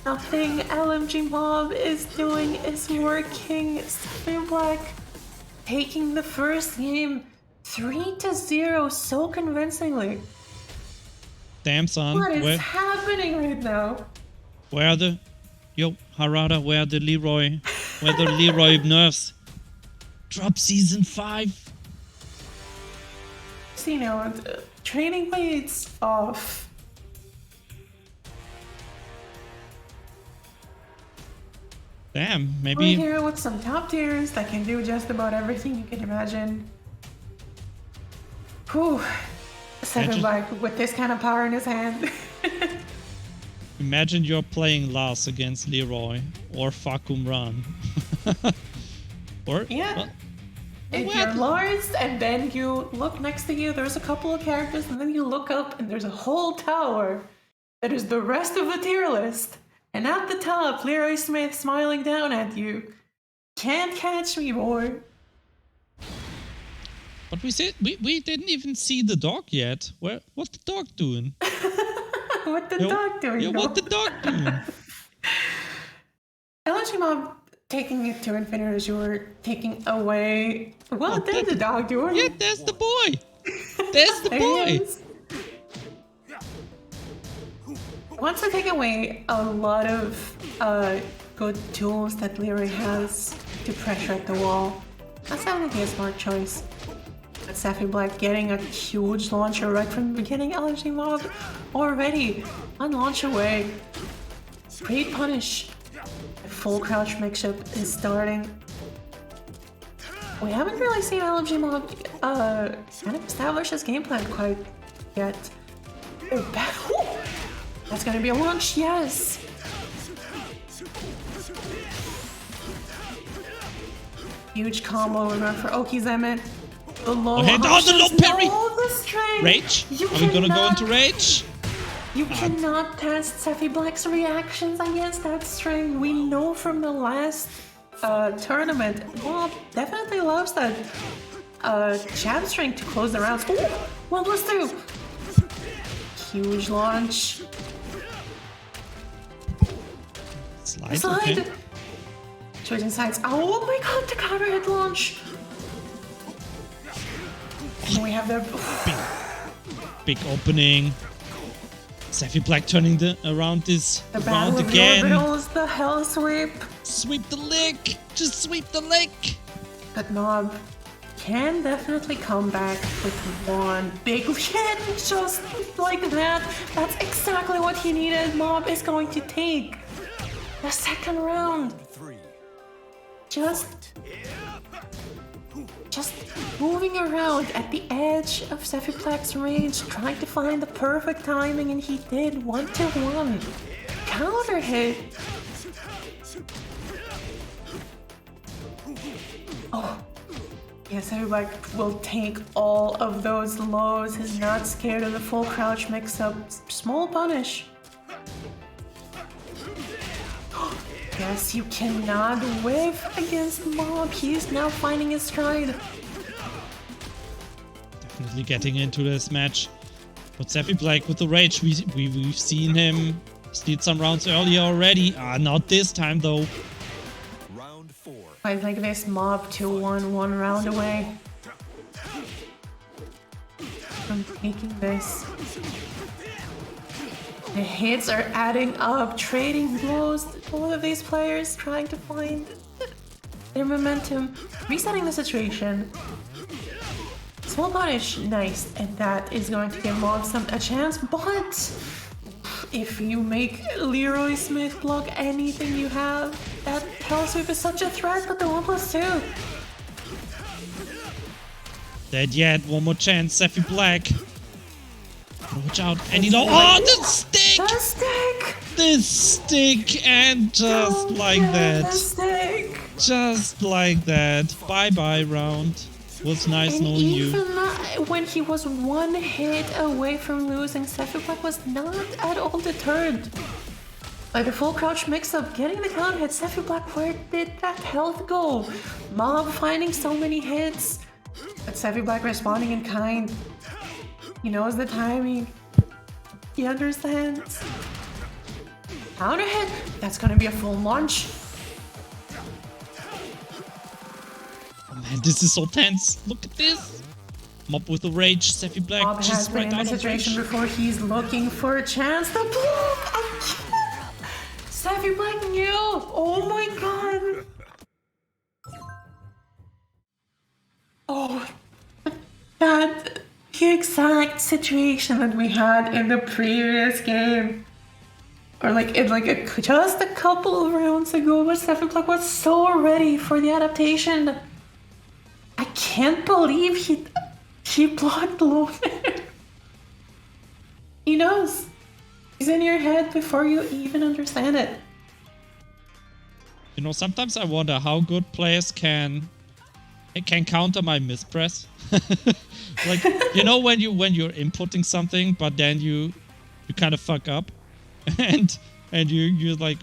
Nothing LMG Mob is doing is working. Safi Black taking the first game 3-0 so convincingly. Damn, son. What is happening right now? Where are the... Yo, Harada, where are the Leroy? Where are the Leroy nerfs? Drop season 5. So, you know, training weights off. Damn, We're maybe... here with some top tiers that can do just about everything you can imagine. Whew. Safi Black with this kind of power in his hand. Imagine you're playing Lars against Leroy or Fakum Ran. Or... Yeah. Well, If you're Lars and then you look next to you, there's a couple of characters, and then you look up and there's a whole tower that is the rest of the tier list. And at the top, Leroy Smith smiling down at you. Can't catch me, boy. But we didn't even see the dog yet. What's the dog doing? What the dog doing? Yeah, what the dog doing? LG Mob taking it to Infinite Azure, taking away... Well, there's the dog doing. Yeah, there's the boy. There's the There boy. he is. wants to take away a lot of good tools that Leroy has to pressure at the wall. That's definitely a smart choice. But Safi Black getting a huge launcher right from the beginning. LG Mob already on launch away. Great punish. The full crouch mix-up is starting. We haven't really seen LG Mob kind of establish his game plan quite yet. Oh, that's gonna be a launch, yes! Huge combo run for Okizemen. The low Oh, the low parry! The string. Rage? You Are we gonna go cannot- into rage? You cannot test Safi Black's reactions against that string. We know from the last tournament, Mob definitely loves that jab string to close the rounds. Ooh, 1+2. Huge launch. Slide, Slide. okay. Choosing sides. Oh my god, the counter hit launch. And we have the Big opening. Safi Black turning around this battle round of the again. orbitals, the hell sweep. Sweep the lick! Just sweep the lick! But Mob can definitely come back with one big hit just like that. That's exactly what he needed. Mob is going to take the second round. Just moving around at the edge of Safi Black's range, trying to find the perfect timing, and he did. 1-1. Counter hit. Oh, yes, Safi Black will take all of those lows. He's not scared of the full crouch mix-up. Small punish. Yes, you cannot whiff against Mob. He is now finding his stride. Definitely getting into this match. But Safi Black with the rage, we've seen him steal some rounds earlier already. Not this time though. Round 4. I think this Mob 2-1, 1 round away from taking this. The hits are adding up, trading blows. All of these players trying to find their momentum, resetting the situation. Small punish, nice, and that is going to give Mob a chance. But if you make Leroy Smith block anything you have, that hell sweep is such a threat. But the 1+2. Dead yet, one more chance, Safi Black. Watch out, any low. Oh, the stick! The stick! The stick, and just like The that. stick! Just like that. Bye-bye round. Was nice And knowing even you. when he was one hit away from losing, Safi Black was not at all deterred. By the full crouch mix-up, getting the counter hit, Safi Black, where did that health go? Mob finding so many hits, but Safi Black responding in kind. He knows the timing. He understands. Counter hit. That's gonna be a full launch. Oh man, this is so tense. Look at this. Mob with the rage. Safi Black Bob has just been right in out this of situation rage. before. He's looking for a chance. The bloop again. Safi Black knew. Oh my god. Oh, that the exact situation that we had in the previous game, or like in just a couple of rounds ago, where Safi Black was so ready for the adaptation. I can't believe he blocked low there. He knows. He's in your head before you even understand it. You know, sometimes I wonder how good players can counter my mispress. Like, you know, when you're inputting something, but then you kind of fuck up, and you're like,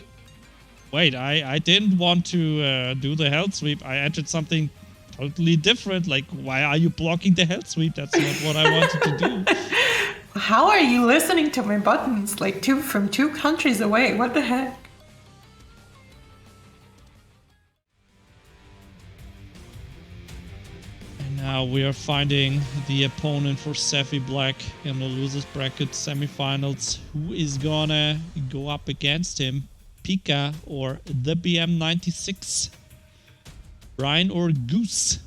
wait, I didn't want to do the hell sweep. I entered something totally different. Like, why are you blocking the hell sweep? That's not what I wanted to do. How are you listening to my buttons like from two countries away? What the heck? And Now we are finding the opponent for Sephi Black in the losers bracket semifinals. Who is gonna go up against him? Pika or the BM96? Brian or Goose?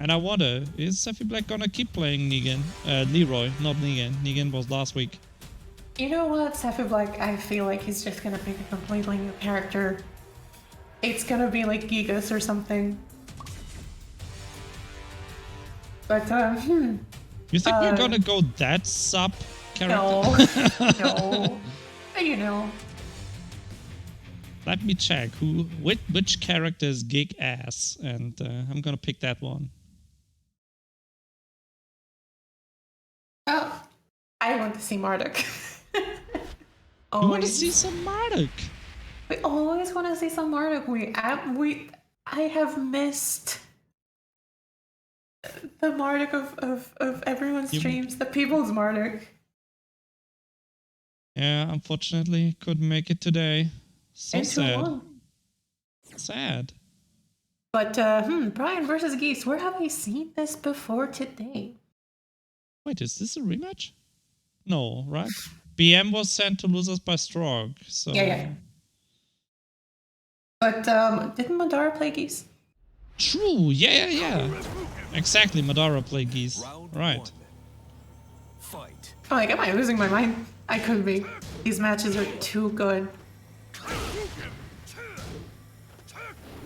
And I wonder, is Sephi Black gonna keep playing Negan? Leroy, not Negan. Negan was last week. You know what, Sephi Black, I feel like he's just gonna pick a completely new character. It's gonna be like Gigas or something. But, You think we're gonna go that sub character? No. No. You know. Let me check which character is gig ass, and I'm gonna pick that one. Oh, I want to see Marduk. You want to see some Marduk? We always want to see some Marduk. I have missed the Marduk of everyone's streams, the people's Marduk. Yeah, unfortunately, couldn't make it today. So sad. Sad. But, Brian versus Geese, where have we seen this before today? Wait, is this a rematch? No, right? BM was sent to losers by Strong, so... Yeah. But, didn't Madara play Geese? True, yeah. Exactly, Madara played Geese. Right. Fight. Oh, like, am I losing my mind? I could be. These matches are too good.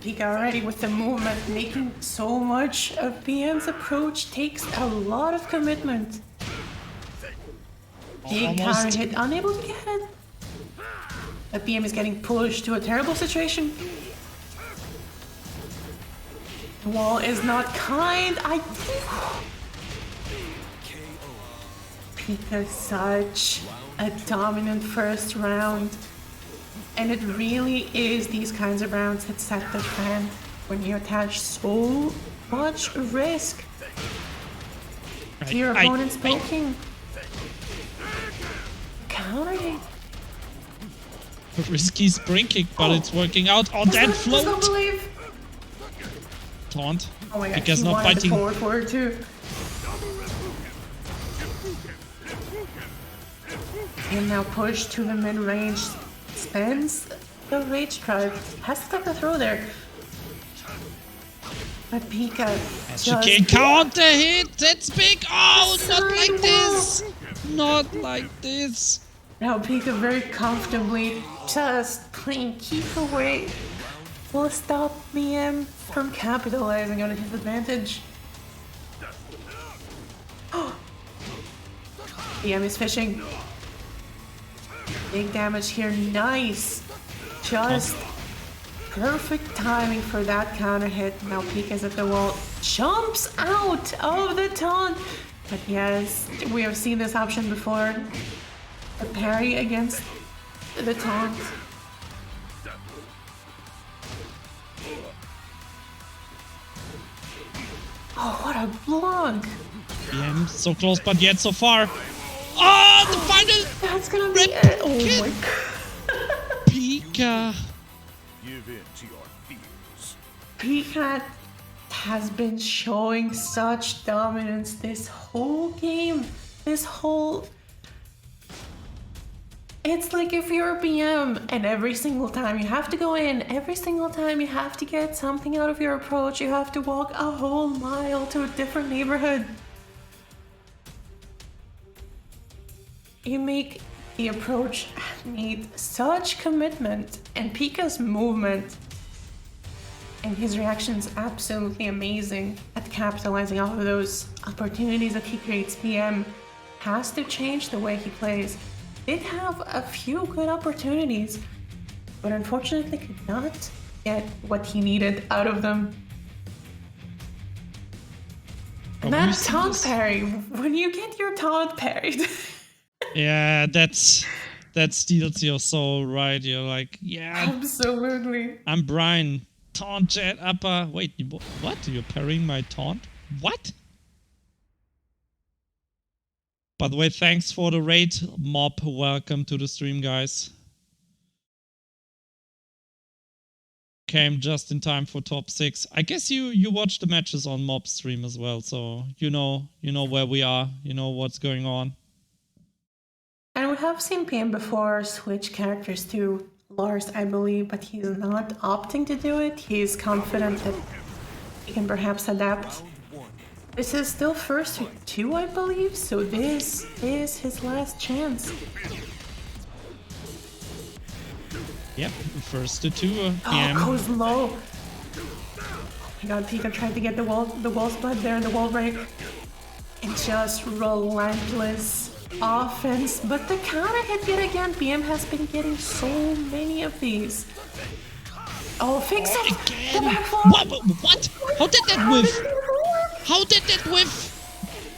Pika already with the movement, making so much of BM's approach takes a lot of commitment. Big counter hit, unable to get it. But BM is getting pushed to a terrible situation. The wall is not kind. Pika such a dominant first round. And it really is these kinds of rounds that set the trend when you attach so much risk to your opponent's poking. Counter hit. Risky spring kick, but it's working out. Oh, that float! I can't believe. Taunt. Oh my god, Because he not wanted fighting. the forward too. And now push to the mid-range. Spends the rage drive. Has to stop the throw there. But Pika She can counter hit. That's big. Oh, not like Sidewall. this. Not like this. Now Pika very comfortably just playing keep away will stop BM from capitalizing on his advantage. BM is fishing. Big damage here, nice. Just perfect timing for that counter hit. Now Pika's at the wall, jumps out of the taunt. But yes, we have seen this option before. A parry against the taunt. Oh, what a block! BM so close, but yet so far. Oh, the final. That's gonna be Red it. Oh kid. my god. Pika. Give in to your fears. Pika has been showing such dominance this whole game. It's like if you're a BM and every single time you have to go in, every single time you have to get something out of your approach, you have to walk a whole mile to a different neighborhood. You make the approach need such commitment, and Pika's movement and his reaction is absolutely amazing at capitalizing off of those opportunities that he creates. BM has to change the way he plays. Did have a few good opportunities, but unfortunately could not get what he needed out of them. And that taunt parry, when you get your taunt parried. Yeah, that steals your soul, right? You're like, yeah. Absolutely. I'm Brian. Taunt jet upper. Wait, what? You're parrying my taunt? What? By the way, thanks for the raid, Mob. Welcome to the stream, guys. came just in time for top 6. I guess you watch the matches on Mob Stream as well, so you know where we are, you know what's going on. And we have seen PM before switch characters to Lars, I believe, but he's not opting to do it. He's confident that he can perhaps adapt. This is still first to 2, I believe, so this is his last chance. Yep, first to 2. Oh, goes low. Oh my god, Pika tried to get the wall split there in the wall break. And just relentless offense, but the counter hit yet again. PM has been getting so many of these. Oh, fix it! The backflip! What? How did that whiff? How did that whiff?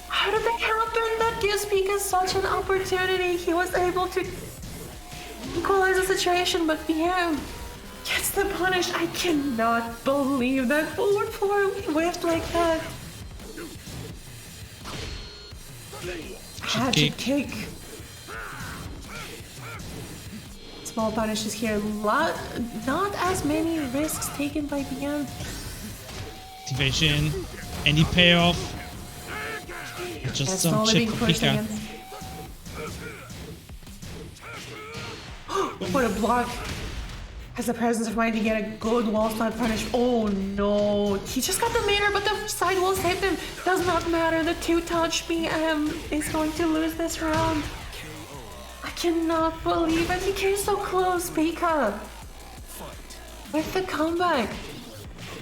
How did that happen? That gives Pika such an opportunity. He was able to equalize the situation, but PM gets the punish. I cannot believe that forward floor whiffed like that. Magic kick. Small punishes here. Not as many risks taken by PM. Activation. Any payoff. Just some chip for Pika. What a block. Has the presence of mind to get a good wall slide punish. Oh no. He just got the meter, but the side wall saved him. Does not matter. The 2-touch PM is going to lose this round. I cannot believe it. He came so close, Pika. With the comeback.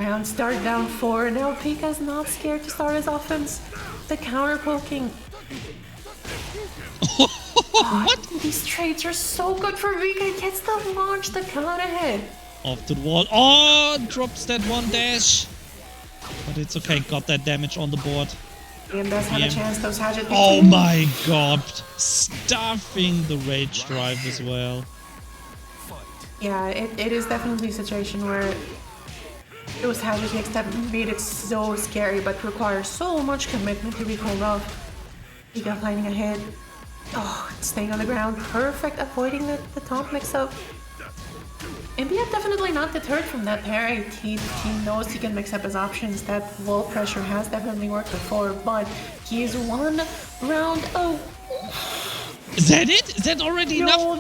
Round start down 4. Now Pika's not scared to start his offense. The counter poking. What? These trades are so good for Pika. He gets the launch, the counter hit. Off to the wall. Oh, drops that 1 dash. But it's okay. Got that damage on the board. PM does have a chance. Those Hatchet. Oh my god. Stuffing the rage drive as well. Yeah, it is definitely a situation where those Hatchet kicks that made it so scary but require so much commitment to be pulled off. Pika finding a hit. Oh, staying on the ground. Perfect. Avoiding the taunt mix-up. And Pia definitely not deterred from that parry. He knows he can mix up his options. That wall pressure has definitely worked before, but he's 1 round. Oh. Is that it? Is that already enough? Oh,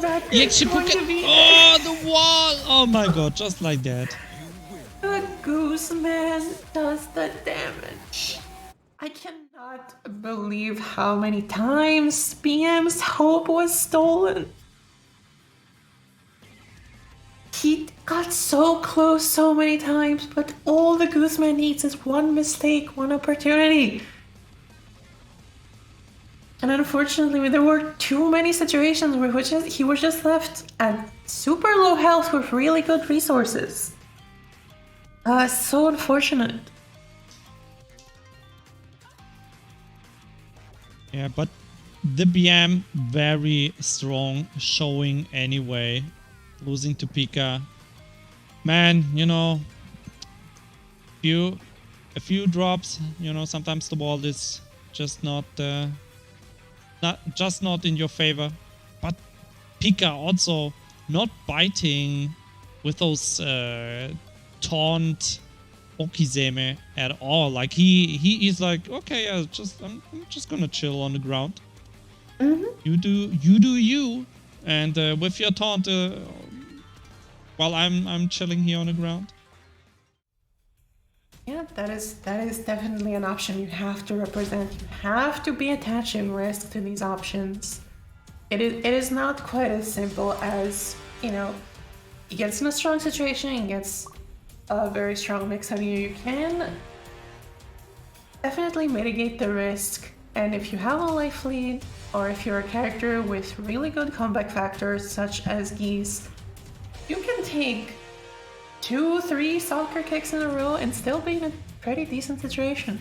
the wall! Oh my god, just like that. The Goose Man does the damage. I cannot believe how many times PM's hope was stolen. He got so close so many times, but all the Gooseman needs is 1 mistake, 1 opportunity. And unfortunately, there were too many situations where he was just left at super low health with really good resources. So unfortunate. Yeah, but the BM very strong showing anyway. Losing to Pika. Man, you know, a few drops, you know, sometimes the ball is just not in your favor. But Pika also not biting with those taunt Okizeme at all. Like he is like, okay, I'm just gonna chill on the ground. Mm-hmm. You do you, and with your taunt, while I'm chilling here on the ground. Yeah, that is definitely an option you have to represent. You have to be attaching risk to these options. It is not quite as simple as, you know, he gets in a strong situation and gets a very strong mix on you. You can definitely mitigate the risk, and if you have a life lead, or if you're a character with really good comeback factors such as Geese, you can take 2-3 soccer kicks in a row and still be in a pretty decent situation.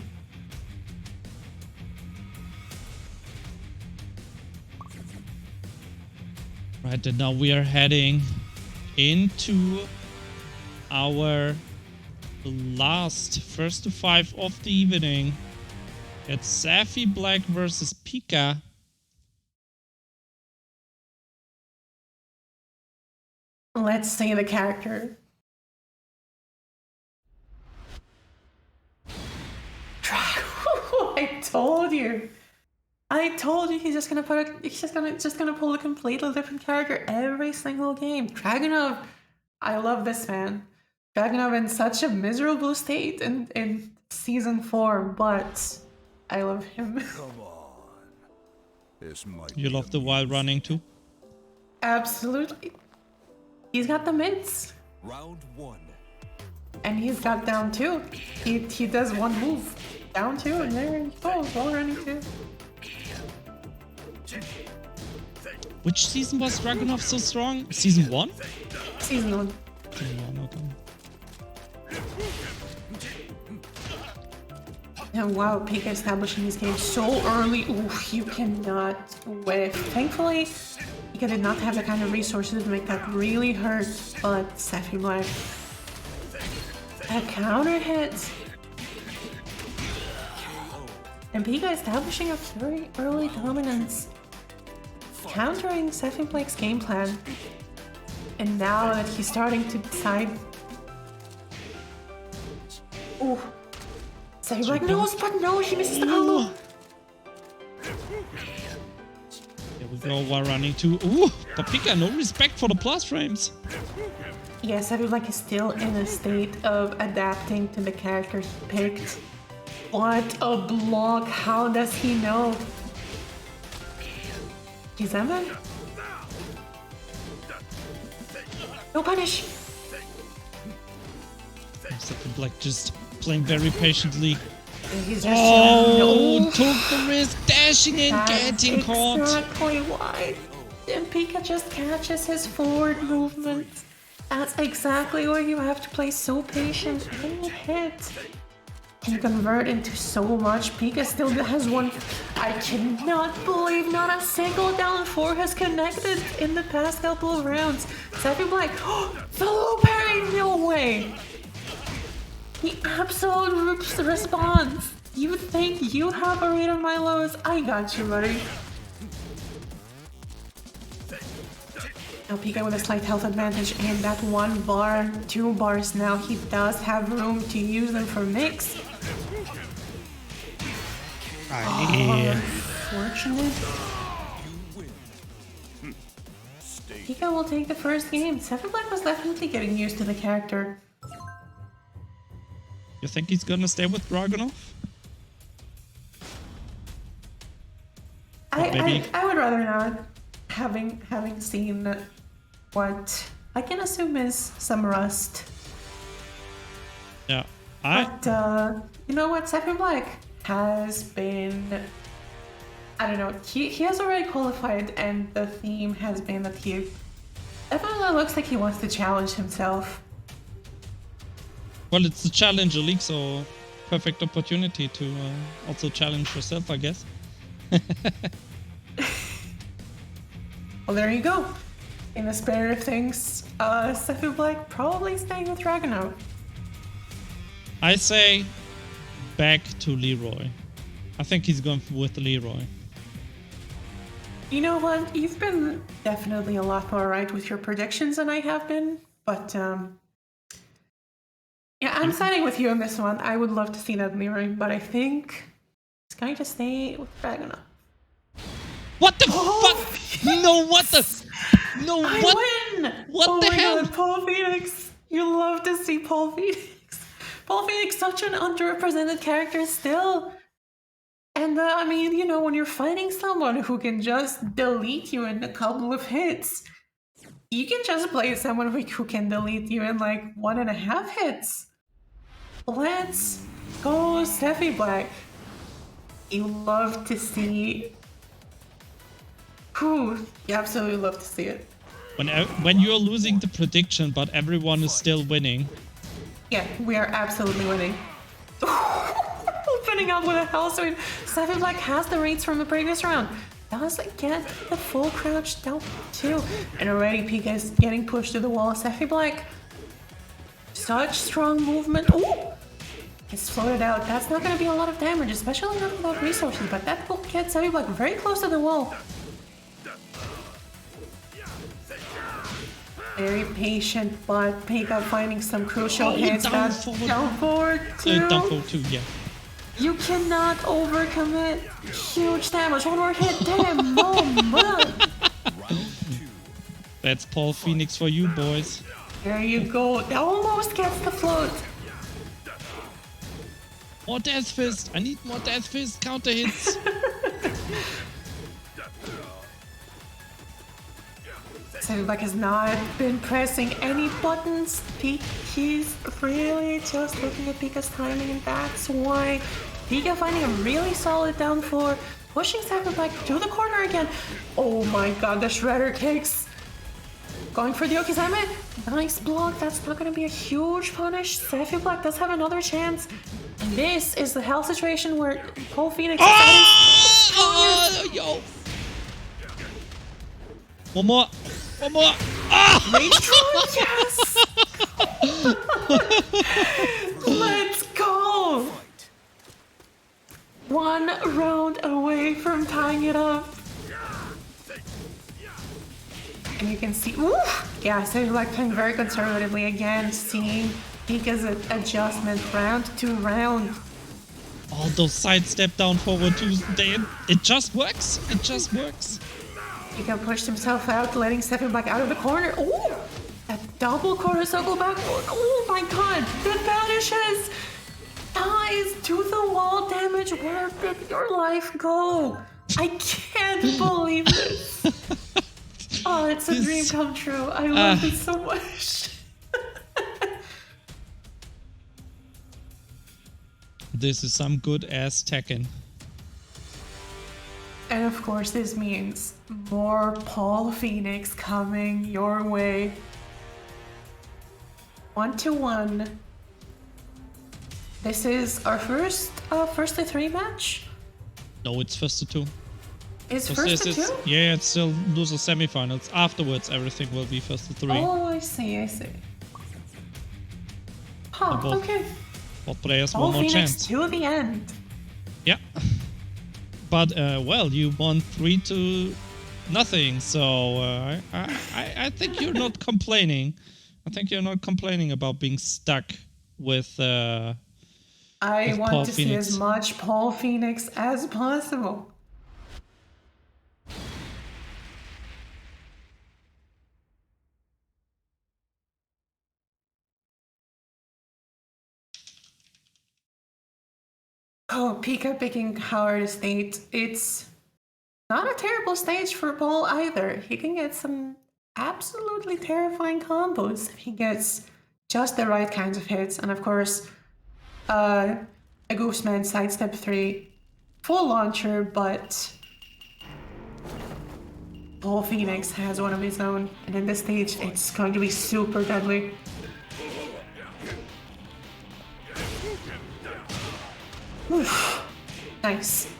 Right, and now we are heading into our last first to 5 of the evening. It's Safi Black versus Pika. Let's see the character. I told you. I told you he's just gonna pull a completely different character every single game. Dragunov, I love this man. Dragunov in such a miserable state in season 4, but I love him. Come on. This might You be love a the while muse. running too? Absolutely. He's got the mitts. Round 1. And he's got down 2. He does one move. Down 2 and there he goes. Wall running 2. Which season was Dragunov so strong? Season 1? Season 1. Season 1, okay. And wow, Pika establishing his game so early. Oof, you cannot whiff. Thankfully, Pika did not have the kind of resources to make that really hurt, but Sephi Black. A counter hit. And Pika establishing a very early dominance. Countering Sephi Black's game plan. And now that he's starting to decide. Ooh. Sephi Black knows, but no, he misses the combo. Here we go, while running too. Ooh, but Pika, no respect for the plus frames. Yes, Sephi Black is still in a state of adapting to the character he picked. What a block! How does he know? Kizaman? No punish! Second Black just playing very patiently. He's just Oh, no. took the risk, dashing in, getting caught. Exactly why. And Pika just catches his forward movement. That's exactly why you have to play so patient and hit. Can convert into so much. Pika still has one. I cannot believe not a single down 4 has connected in the past couple of rounds. Sephi Black, the low parry, no way. The absolute response. You think you have a read on my lows? I got you, buddy. Now Pika with a slight health advantage and that 1 bar, 2 bars now. He does have room to use them for mix. Unfortunate. Pika will take the first game. Sephi Black was definitely getting used to the character. You think he's gonna stay with Dragunov? I would rather not, having seen what I can assume is some rust. Yeah. But you know what, Sephi Black has been, I don't know, he has already qualified and the theme has been that he definitely looks like he wants to challenge himself. Well, it's the Challenger League, so perfect opportunity to also challenge yourself, I guess. Well, there you go. In the spirit of things, Sephi Black probably staying with Dragunov. I say back to Leroy. I think he's going with Leroy. You know what? You've been definitely a lot more right with your predictions than I have been, but yeah, I'm siding with you on this one. I would love to see that Leroy, but I think it's going to stay with Dragunov. What the fuck? No, what the? No, I what? win! What the hell? God, Paul Phoenix. You love to see Paul Phoenix. Paul Phoenix, such an underrepresented character still. And I mean, you know, when you're fighting someone who can just delete you in a couple of hits, you can just play someone who can delete you in like 1.5 hits. Let's go, Sephi Black. You love to see. Whew, you absolutely love to see it. When you're losing the prediction, but everyone is still winning. Yeah, we are absolutely winning. Opening up with a hell sweep. Sephi Black has the rates from the previous round. Does get the full crouch down too. And already Pika is getting pushed to the wall. Sephi Black. Such strong movement. Ooh! It's floated out. That's not going to be a lot of damage, especially not without resources. But that will get Sephi Black very close to the wall. Very patient, but Pika finding some crucial hits. Down forward. Down forward too. Down forward too, yeah. You cannot overcommit. Huge damage. One more hit. Damn, no, man. That's Paul Phoenix for you, boys. There you go. That almost gets the float. More Death Fist. I need more Death Fist counter hits. Silverback has not been pressing any buttons. He's really just looking at Pika's timing, and that's why Pika finding a really solid down four, pushing Silverback to the corner again. Oh my god, the Shredder kicks. Going for the Okizeme. Nice block. That's not going to be a huge punish. Sapphire Black does have another chance. And this is the hell situation where Paul Phoenix is yo. One more. One more. Ah! Rage Troll, yes! Let's go! 1 round away from tying it up. And you can see, oof! Yeah, so you're like playing very conservatively again, seeing Pika's adjustment round to round. All those sidestep down forward twos, it just works. It just works. Pika pushed himself out, letting Stefan back out of the corner. Ooh! A double quarter circle backward. Oh my god! The vanishes! Ties to the wall damage. Where did your life go? I can't believe this. Oh, it's a dream come true. I love it so much. This is some good ass Tekken. And of course, this means more Paul Phoenix coming your way. 1-1. This is our first to 3 match. No, it's first to 2. It's first to 2? Yeah, it's still loser semifinals. Afterwards, everything will be first to 3. Oh, I see. Huh, both, okay. Both players Paul one more Phoenix chance. to the end. Yeah. But, well, you won 3-0, so I think you're not complaining. I think you're not complaining about being stuck with I want Paul to Phoenix. see as much Paul Phoenix as possible. Oh, Pika picking Howard Estate. It's not a terrible stage for Paul either. He can get some absolutely terrifying combos if he gets just the right kinds of hits. And of course, a Gooseman sidestep 3, full launcher, but Paul Phoenix has one of his own. And in this stage, it's going to be super deadly. Oof. Nice.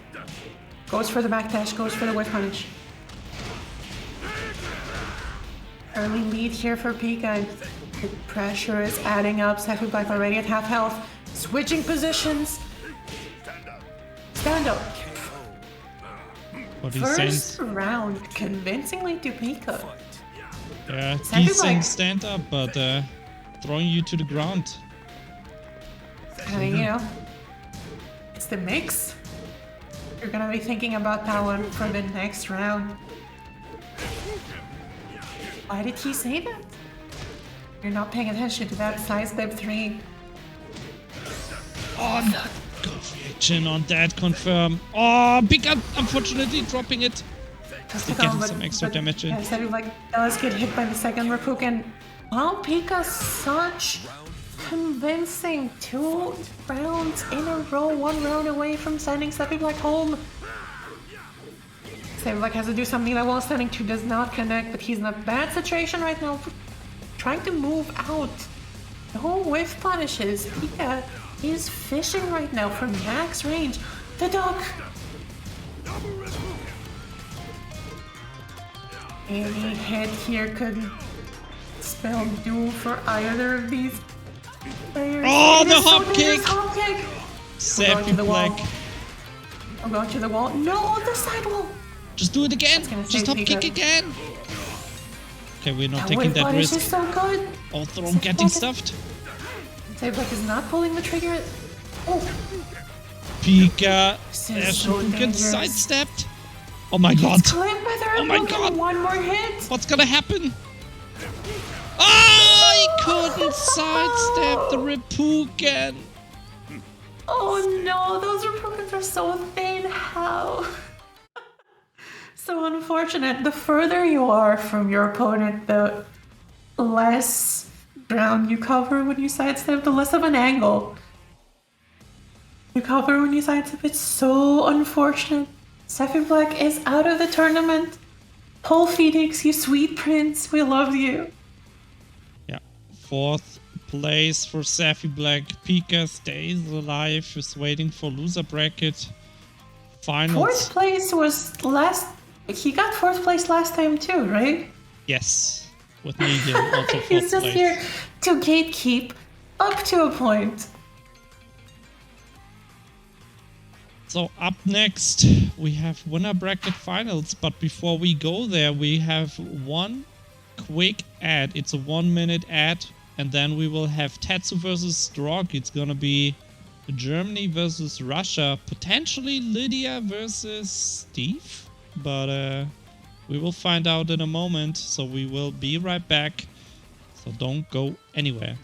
Goes for the backdash, goes for the whip punish. Early lead here for Pika. The pressure is adding up. Saku Black already at half health. Switching positions. Stand up. what he First says. round, convincingly to Pika. Yeah, Saku decent Black. stand up, but throwing you to the ground. And you know, it's the mix. You're gonna be thinking about that one for the next round. Why did he say that? You're not paying attention to that sidestep 3. Oh, no. Good reaction on that, confirm. Oh, Pika, unfortunately, dropping it. They get him some extra damage in. Yeah, so like, does get hit by the second Reppuken. Wow, Pika, such convincing 2 rounds in a row, 1 round away from sending Sappy Black home. Sappy Black has to do something that while standing 2 does not connect, but he's in a bad situation right now. Trying to move out. No whiff punishes. Pika is fishing right now for max range. The duck! Any hit here could spell doom for either of these players. Oh, It the is so hop dangerous, kick! Hop kick! Sappy to the wall. Black. I'm going to the wall. No, the side wall! Just do it again. gonna Just save hop Pika. kick again. Okay, we're not That taking whiff that punish is risk. so good. Oh, Throm Sappy getting Black is- stuffed. Sappy Black is not pulling the trigger. Oh! Pika. This is There's so Reppuken dangerous. sidestepped. Oh my god. Clipped by the Oh my Reppuken. god. One more hit. What's gonna happen? Oh, he couldn't sidestep the Reppuken. Oh no, those Reppukens are so thin. How? So unfortunate. The further you are from your opponent, the less ground you cover when you sidestep, the less of an angle you cover when you sidestep. It's so unfortunate. Sephi Black is out of the tournament. Paul Phoenix, you sweet prince, we love you. Yeah, 4th place for Sephi Black. Pika stays alive, is waiting for loser bracket. Finals. 4th place was last. He got 4th place last time too, right? Yes, with Negan also 4th He's just place. here to gatekeep up to a point. So up next, we have winner bracket finals. But before we go there, we have one quick ad. It's a 1-minute ad. And then we will have Tetsu versus Strog. It's gonna be Germany versus Russia. Potentially Lydia versus Steve. But we will find out in a moment. So we will be right back. So don't go anywhere.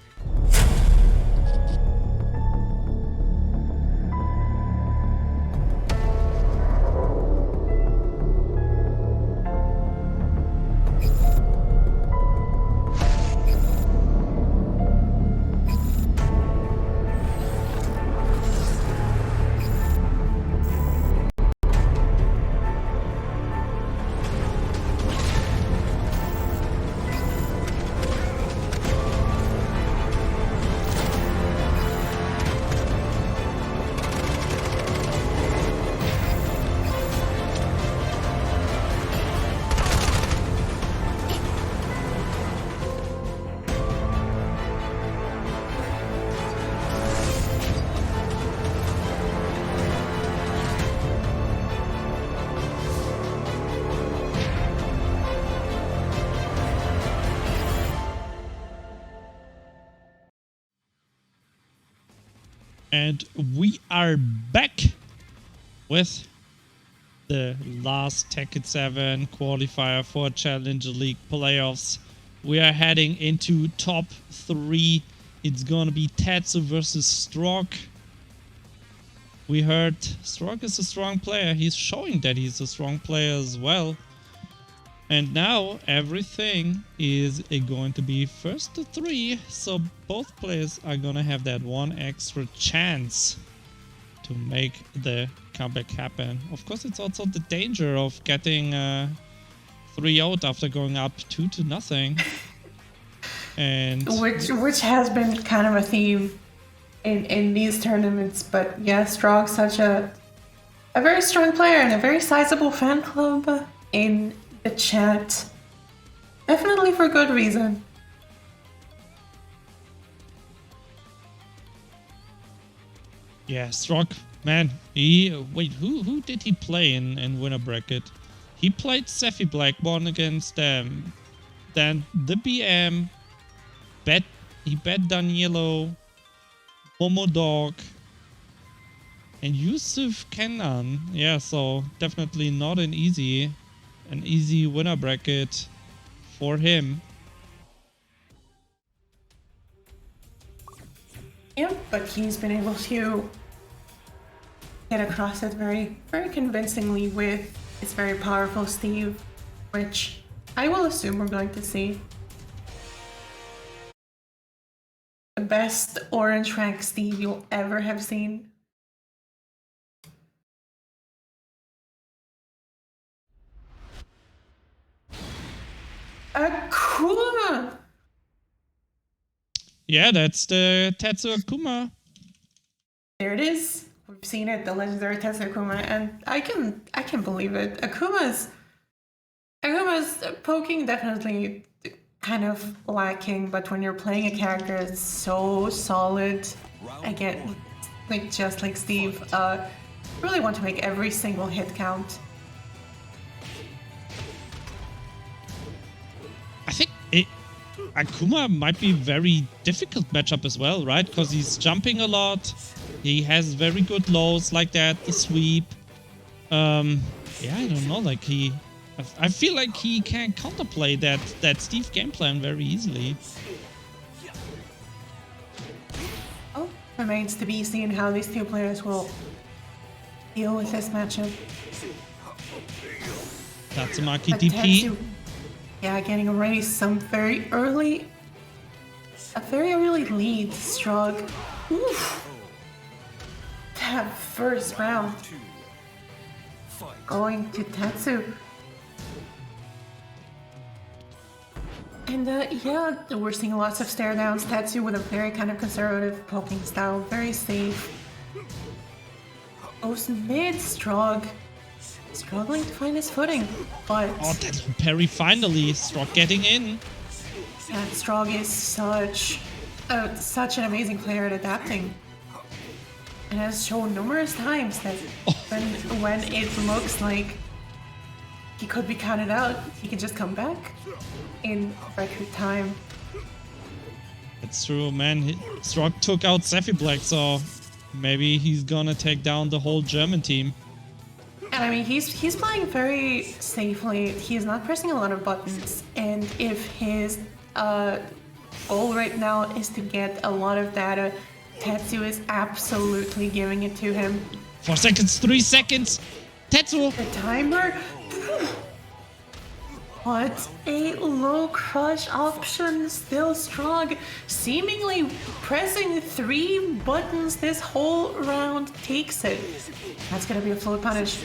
And we are back with the last Tekken 7 qualifier for Challenger League playoffs. We are heading into top 3. It's gonna be Tetsu versus Strog. We heard Strog is a strong player. He's showing that he's a strong player as well. And now everything is going to be first to 3, so both players are gonna have that one extra chance to make the comeback happen. Of course, it's also the danger of getting 3 out after going up 2-0. And which has been kind of a theme in these tournaments. But yeah, Strog's such a very strong player and a very sizable fan club in the chat. Definitely for good reason. yeah, Strog, man, wait, who did he play in winner bracket? He played Sephi Blackborn against then the BM, he bet Danielo, Momo Dog, and Yusuf Kenan. Yeah, so definitely not an easy winner bracket for him. Yep, but he's been able to get across it very, very convincingly with his very powerful Steve, which I will assume we're going to see. The best orange rank Steve you'll ever have seen. Akuma! Yeah, that's the Tetsu Akuma. There it is. We've seen it, the legendary Tetsu Akuma, and I can believe it. Akuma's poking definitely kind of lacking, but when you're playing a character that's so solid, again, like just like Steve, really want to make every single hit count. I think Akuma might be very difficult matchup as well, right? Because he's jumping a lot, He has very good lows like that, the sweep. Yeah, I don't know, like I feel like he can counterplay that Steve game plan very easily. Oh, remains to be seen how these two players will deal with this matchup. Tatsumaki But DP. Tetsu, yeah, getting already some very early lead. Strug. Oof. That first round going to Tetsu. And yeah, we're seeing lots of stare downs. Tetsu with a very kind of conservative poking style, very safe. Goes mid, Strug. Struggling to find his footing, but Oh, that's Perry finally. Stroke getting in. yeah, Strug is such an amazing player at adapting, and has shown numerous times that when it looks like he could be counted out, he can just come back in record time. It's true, man. Stroke took out Sephi Black, so maybe he's gonna take down the whole German team. And I mean, he's playing very safely. He's not pressing a lot of buttons, and if his goal right now is to get a lot of data, Tetsu is absolutely giving it to him. 4 seconds, 3 seconds. Tetsu. The timer. What a low crush option, still strong. Seemingly pressing 3 buttons this whole round takes it. That's gonna be a float punish.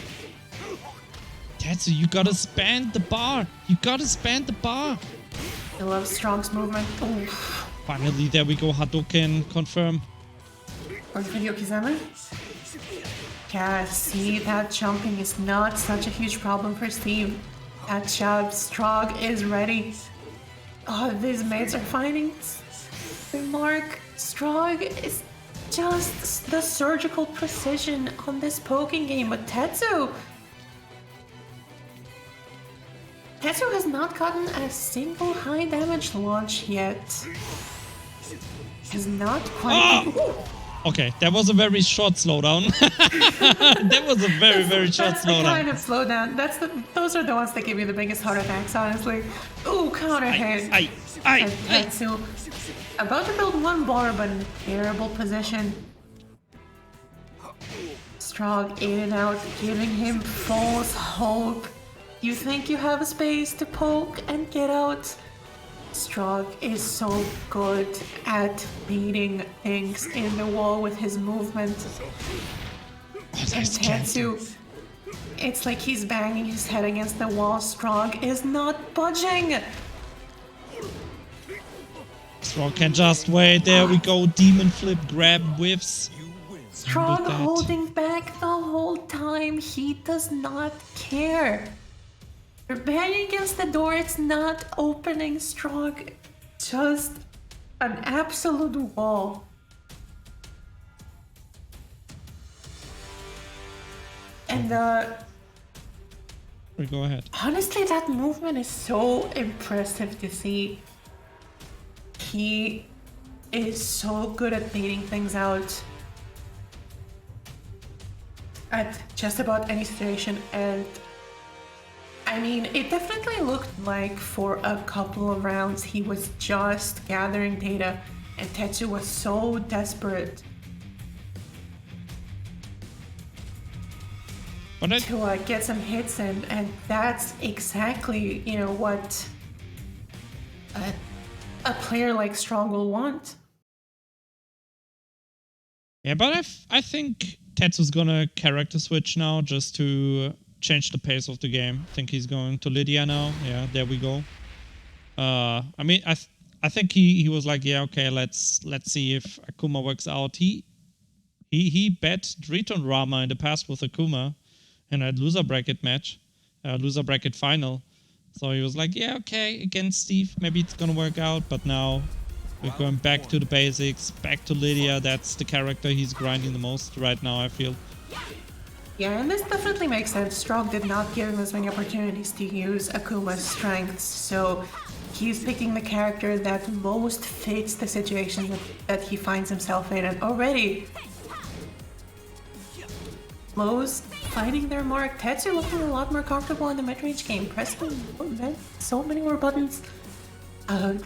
Tetsu, you gotta span the bar. You gotta span the bar. I love Strong's movement. Oof. Finally, there we go. Hadouken confirm. Or video Kizama. Yeah, see, that jumping is not such a huge problem for Steve. That job, Strong is ready. Oh, these mates are finding the mark. Strong is just the surgical precision on this poking game, but Tetsu has not gotten a single high damage launch yet. He's not quite. Oh! Okay, that was a very short slowdown. That was a very short That's the slowdown. kind of slowdown. Those are the ones that give you the biggest heart attacks, honestly. Ooh, counter hit. And Tetsu about to build one bar, but in a terrible position. Strong in and out, giving him false hope. You think you have a space to poke and get out? Strong is so good at beating things in the wall with his movement. And Tetsu, it's like he's banging his head against the wall. Strong is not budging. Strong can just wait. There we go. Demon flip, grab, whiffs. Strong holding back the whole time. He does not care. You're banging against the door. It's not opening. Strong. Just an absolute wall. And Go ahead. honestly, that movement is so impressive to see. He is so good at baiting things out at just about any situation, and I mean, it definitely looked like for a couple of rounds he was just gathering data, and Tetsu was so desperate to get some hits in, and that's exactly, you know, what a player like Strong will want. Yeah, but I think Tetsu's gonna character switch now just to change the pace of the game. I think he's going to Lydia now. Yeah, there we go. I mean, I think he was like, yeah, okay, let's see if Akuma works out. He bet Driton Rama in the past with Akuma in a loser bracket match, loser bracket final. So he was like, yeah, okay, against Steve, maybe it's gonna work out. But now we're going back to the basics, back to Lydia. That's the character he's grinding the most right now, I feel. Yeah, and this definitely makes sense. Strong did not give him as many opportunities to use Akuma's strengths, so he's picking the character that most fits the situation that he finds himself in. And already, lows finding their mark. Tetsu looking a lot more comfortable in the mid-range game, pressing so many more buttons. And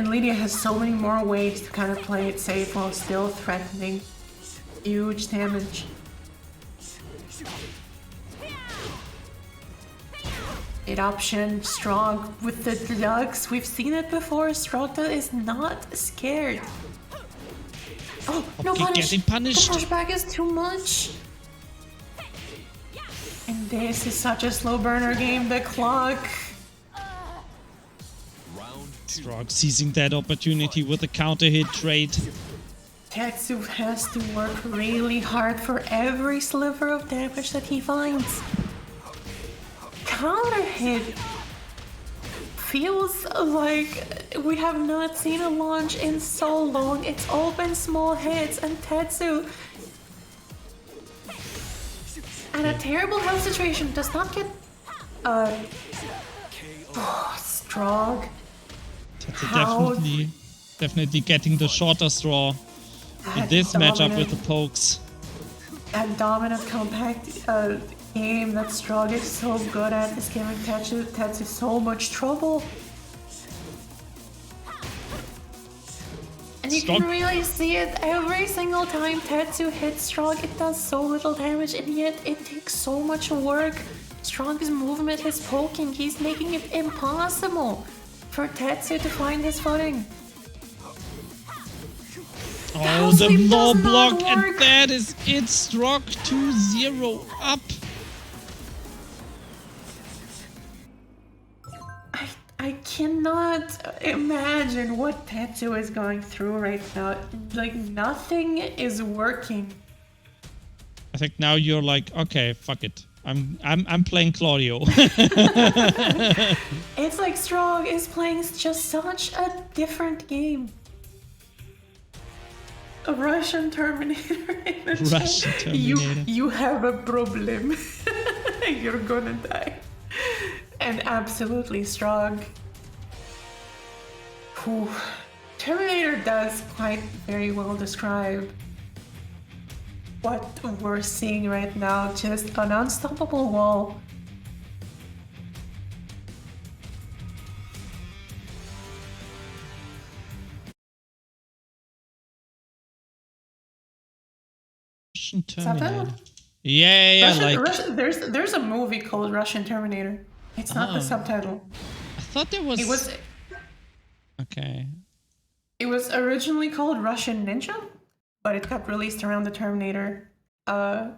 Lydia has so many more ways to kind of play it safe while still threatening huge damage. Mid option, Strong with the deluxe. We've seen it before. Strogda is not scared. Oh, no punish! Getting punished. The pushback is too much. And this is such a slow burner game. The clock. Strog seizing that opportunity with a counter hit trade. Tetsu has to work really hard for every sliver of damage that he finds. Counter hit feels like we have not seen a launch in so long. It's all been small hits, and Tetsu, and a terrible health situation, does not get Strong. Tetsu definitely getting the shorter straw in this matchup with the pokes. That dominant compact game that Strog is so good at is giving Tetsu so much trouble. And you can really see it every single time Tetsu hits Strog. It does so little damage, and yet it takes so much work. Strog's movement, his poking, he's making it impossible for Tetsu to find his footing. Oh, the low block, and that is it. Strog 2-0 up. I cannot imagine what Tetsu is going through right now. Like, nothing is working. I think now you're like, okay, fuck it. I'm playing Claudio. It's like Strog is playing just such a different game. A Russian Terminator in the Russian chat. Terminator. You have a problem. You're gonna die. And absolutely Strog. Whew. Terminator does quite very well describe what we're seeing right now, just an unstoppable wall. Russian Terminator. Yeah, there's a movie called Russian Terminator. It's not the subtitle. I thought there was. It was. Okay. It was originally called Russian Ninja, but it got released around the Terminator. Okay,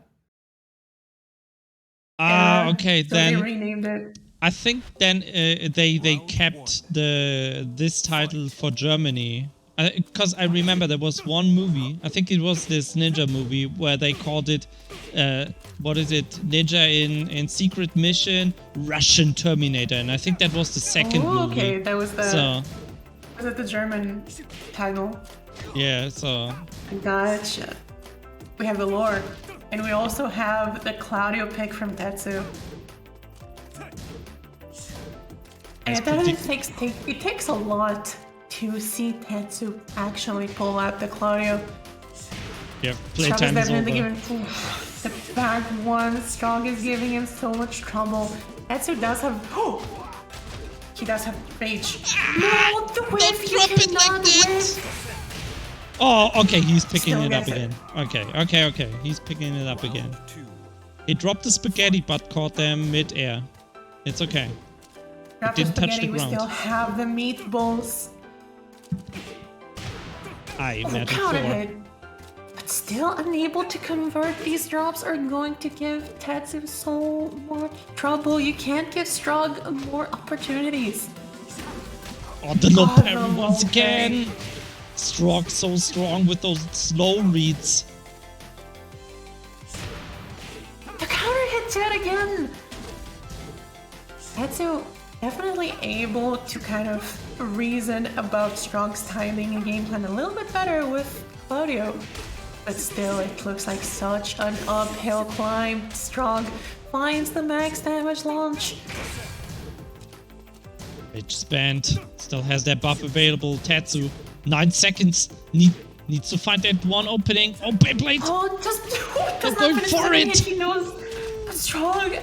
so then they renamed it. I think then they kept this title for Germany, because I remember there was one movie. I think it was this ninja movie where they called it what is it? Ninja in Secret Mission Russian Terminator, and I think that was the second movie. Okay, that was the. So, was it the German title? yeah, so. Gotcha. We have the lore, and we also have the Claudio pick from Tetsu. And it takes a lot to see Tetsu actually pull out the Claudio. Yeah, playtime is over. The back one, Strong is giving him so much trouble. Tetsu does have. He does have rage. No, the whiff! You cannot whiff! Oh, okay, he's picking Still it up gets again. Okay. He's picking it up again. He dropped the spaghetti but caught them mid-air. It's okay. Not It didn't touch the we ground. still have the meatballs. I imagine Counter 4. hit. But still unable to convert. These drops are going to give Tetsu so much trouble. You can't give Strog more opportunities. Oh, the low parry the low once again. parry. Strog so strong with those slow reads. The counter hits yet again. Tetsu definitely able to kind of reason about Strog's timing and game plan a little bit better with Claudio. But still, it looks like such an uphill climb. Strog finds the max damage launch. Rage spent. Still has that buff available. Tetsu. 9 seconds. Need Needs to find that one opening. Oh, Beyblade! Oh, just does going not finish for doing it. He knows. Strong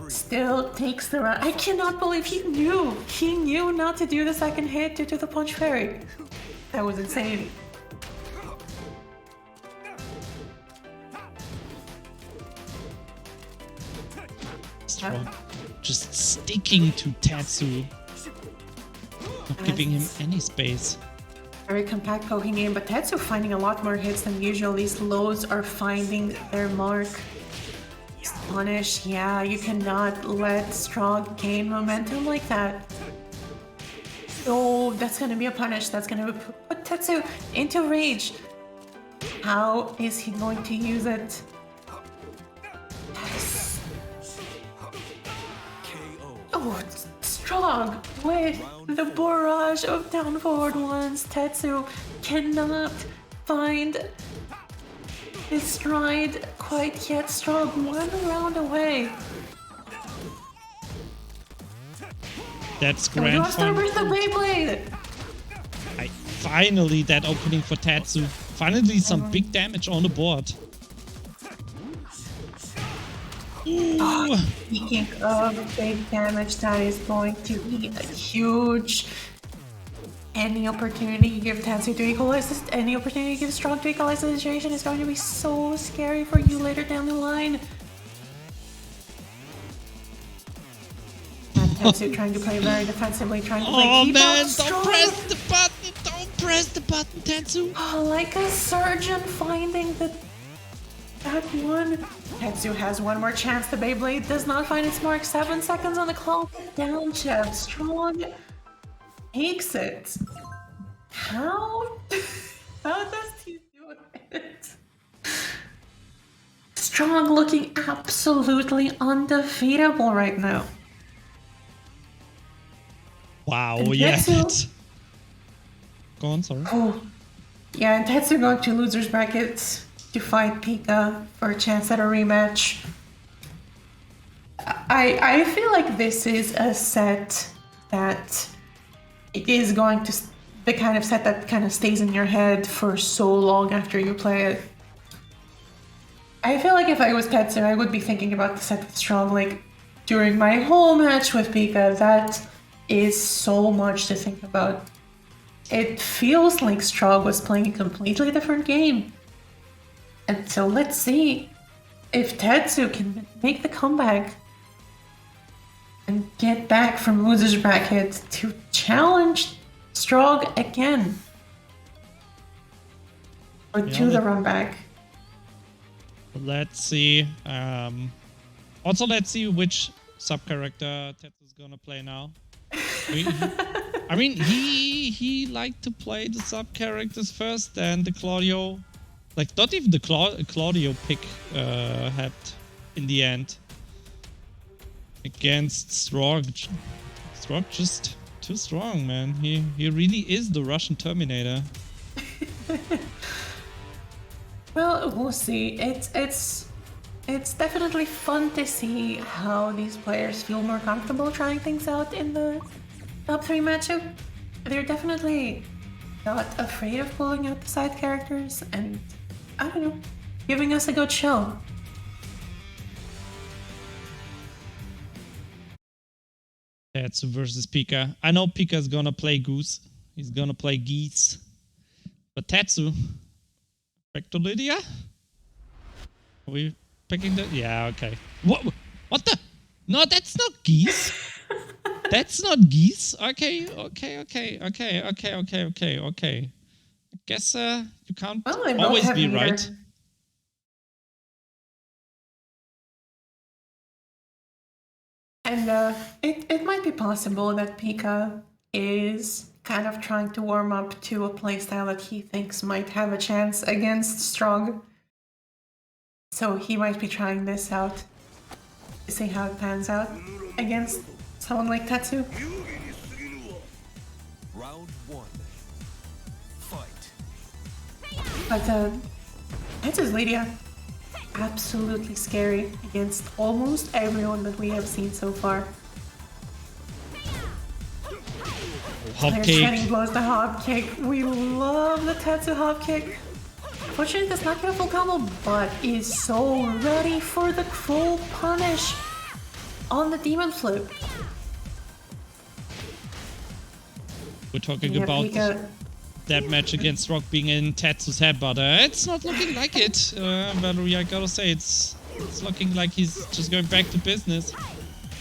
still takes the round. I cannot believe he knew. He knew not to do the second hit due to the punch fairy. That was insane. Strong. Just sticking to Tatsu. Not giving him any space. Very compact poking game, but Tetsu finding a lot more hits than usual. These lows are finding their mark. Punish, yeah, you cannot let Strong gain momentum like that. Oh, that's gonna be a punish. That's gonna put Tetsu into rage. How is he going to use it? Yes. Oh, Strong with the barrage of down forward ones. Tetsu cannot find his stride quite yet. Strong, one round away. That's We grand lost our fun. with the Beyblade. Finally, that opening for Tatsu. Finally, some big damage on the board. Ooh. Speaking of big damage, that is going to be a huge. Any opportunity you give Tatsu to equalize this, any opportunity you give Strong to equalize the situation is going to be so scary for you later down the line. And Tatsu trying to play very defensively, trying to play Oh keep man, out Strong. don't press the button! Don't press the button, Tatsu! Oh, like a surgeon finding that one. Tetsu has one more chance. The Beyblade does not find its mark. 7 seconds on the clock. Down jab. Strong takes it. How? How does he do it? Strong looking absolutely undefeatable right now. Wow, And yeah. Tetsu- Go on, sorry. Oh, yeah, and Tetsu going to losers brackets to fight Pika for a chance at a rematch. I feel like this is a set that it is going to the kind of set that kind of stays in your head for so long after you play it. I feel like if I was Tetsu, I would be thinking about the set with Strong like during my whole match with Pika. That is so much to think about. It feels like Strong was playing a completely different game. And so let's see if Tetsu can make the comeback and get back from losers bracket to challenge Strong again. Or do the run back. Let's see. Also, let's see which sub-character Tetsu's gonna play now. I mean, he liked to play the sub-characters first, and the Claudio... Like, not even the Claudio pick had in the end. Against Strong. Strong just too strong, man. He really is the Russian Terminator. Well, we'll see. It's definitely fun to see how these players feel more comfortable trying things out in the top 3 matchup. They're definitely not afraid of pulling out the side characters and, I don't know, giving us a good show. Tetsu versus Pika. I know Pika's gonna play Goose. He's gonna play Geese. But Tetsu... Back to Lydia? Are we picking the... Yeah, okay. What the... No, that's not Geese. That's not Geese. Okay. I guess you can't always be right. And it might be possible that Pika is kind of trying to warm up to a playstyle that he thinks might have a chance against Strong. So he might be trying this out to see how it pans out against someone like Tetsu. Round 1. Fight. But Tetsu's Lydia, absolutely scary against almost everyone that we have seen so far. Hop There's kick. Shiny blows the hop kick. We love the Tetsu hop kick. Fortunately, does not get a full combo, but is so ready for the full punish on the demon flip. We're talking Yeah, about Pika. that match against Rock being in Tetsu's head, but it's not looking like it. Valerie, I gotta say, it's looking like he's just going back to business.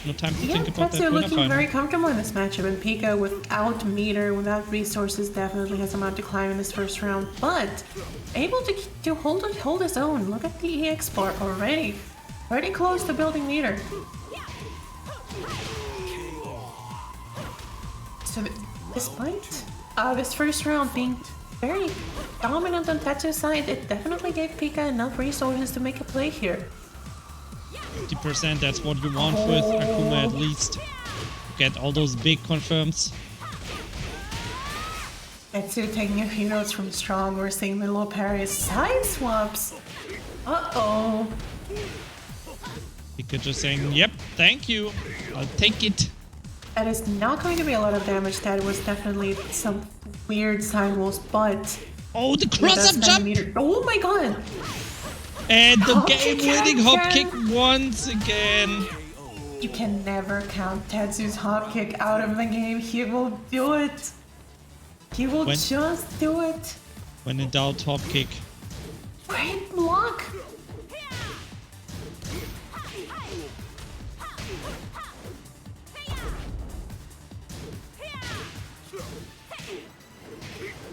No time to Yeah, think about that Tetsu winner looking final. very comfortable in this matchup, and Pika without meter, without resources, definitely has a amount to climb in this first round, but able to hold his own. Look at the EX bar already. Pretty close to building meter. So despite this first round being very dominant on Tetsu's side, it definitely gave Pika enough resources to make a play here. 50%, that's what you want with Akuma at least. Get all those big confirms. Tetsu taking a few notes from Strong. We're seeing little parries. Side swaps! Uh-oh. Pika just saying, yep, thank you, I'll take it. That is not going to be a lot of damage. That was definitely some weird side walls, but... Oh, the it does cross-up have jump! meter. Oh my god! And the Hop kick game-winning hop again. kick once again. You can never count Tetsu's hop kick out of the game. He will do it. He will When- just do it. When in doubt, hop kick. Great block.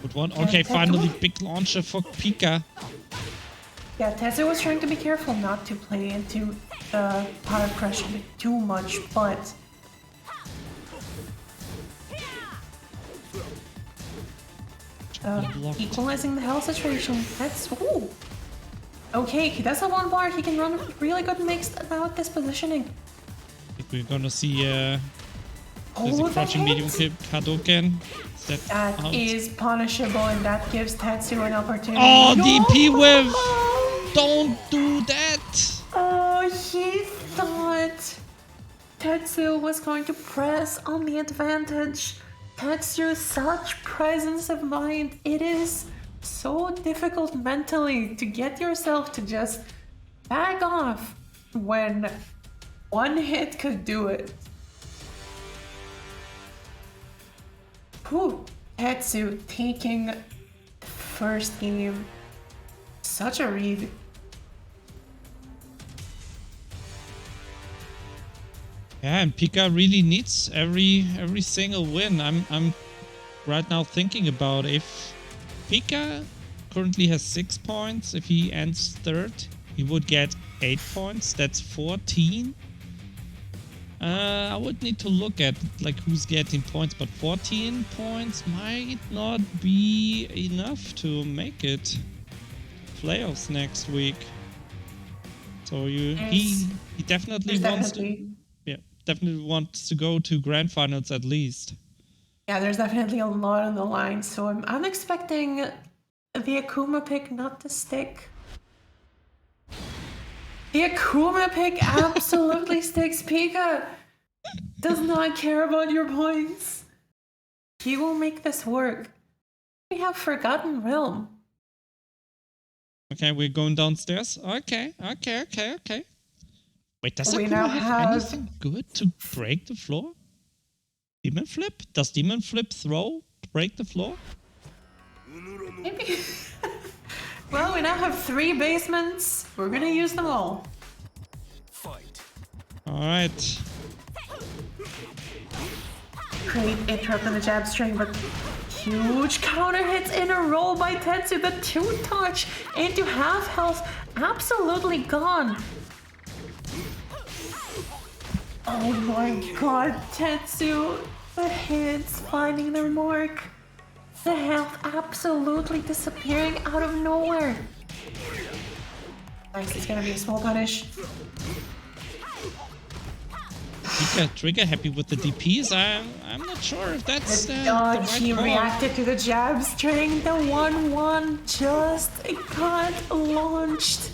Good one. Okay, finally big launcher for Pika. Yeah, Tetsu was trying to be careful not to play into the power crush a bit too much, but Blocked. equalizing the health situation. That's ooh. Okay, he does have one bar. He can run really good mixed about this positioning. I think we're gonna see there's Oh, a that crouching medium hits. kick Hadouken. Is that That out? is punishable, and that gives Tetsu an opportunity. Oh, No! DP whiff! Don't do that! Oh, he thought Tetsu was going to press on the advantage. Tetsu, such presence of mind. It is so difficult mentally to get yourself to just back off when one hit could do it. Whew. Tetsu taking first game. Such a read. Yeah, and Pika really needs every single win. I'm right now thinking about if Pika currently has 6 points. If he ends third, he would get 8 points. That's 14. I would need to look at like who's getting points, but 14 points might not be enough to make it playoffs next week. So he definitely wants to. Definitely wants to go to grand finals at least. Yeah, there's definitely a lot on the line, so I'm expecting the Akuma pick not to stick. The Akuma pick absolutely sticks. Pika does not care about your points. He will make this work. We have Forgotten Realm. Okay, we're going downstairs. Okay. Wait, does We Akuma now have have- anything good to break the floor? Demon Flip? Does Demon Flip throw to break the floor? Maybe. Well, we now have 3 basements. We're gonna use them all. Fight. Alright. Great interrupt on the jab string, but huge counter hits in a row by Tetsu. The 2-touch into half health, absolutely gone. Oh my god, Tetsu. The hits finding their mark. The health absolutely disappearing out of nowhere. Nice, it's gonna be a small punish. Pika trigger happy with the DPs. I'm not sure if that's The the dodge, right he call. reacted to the jab string. The 1-1 just got launched.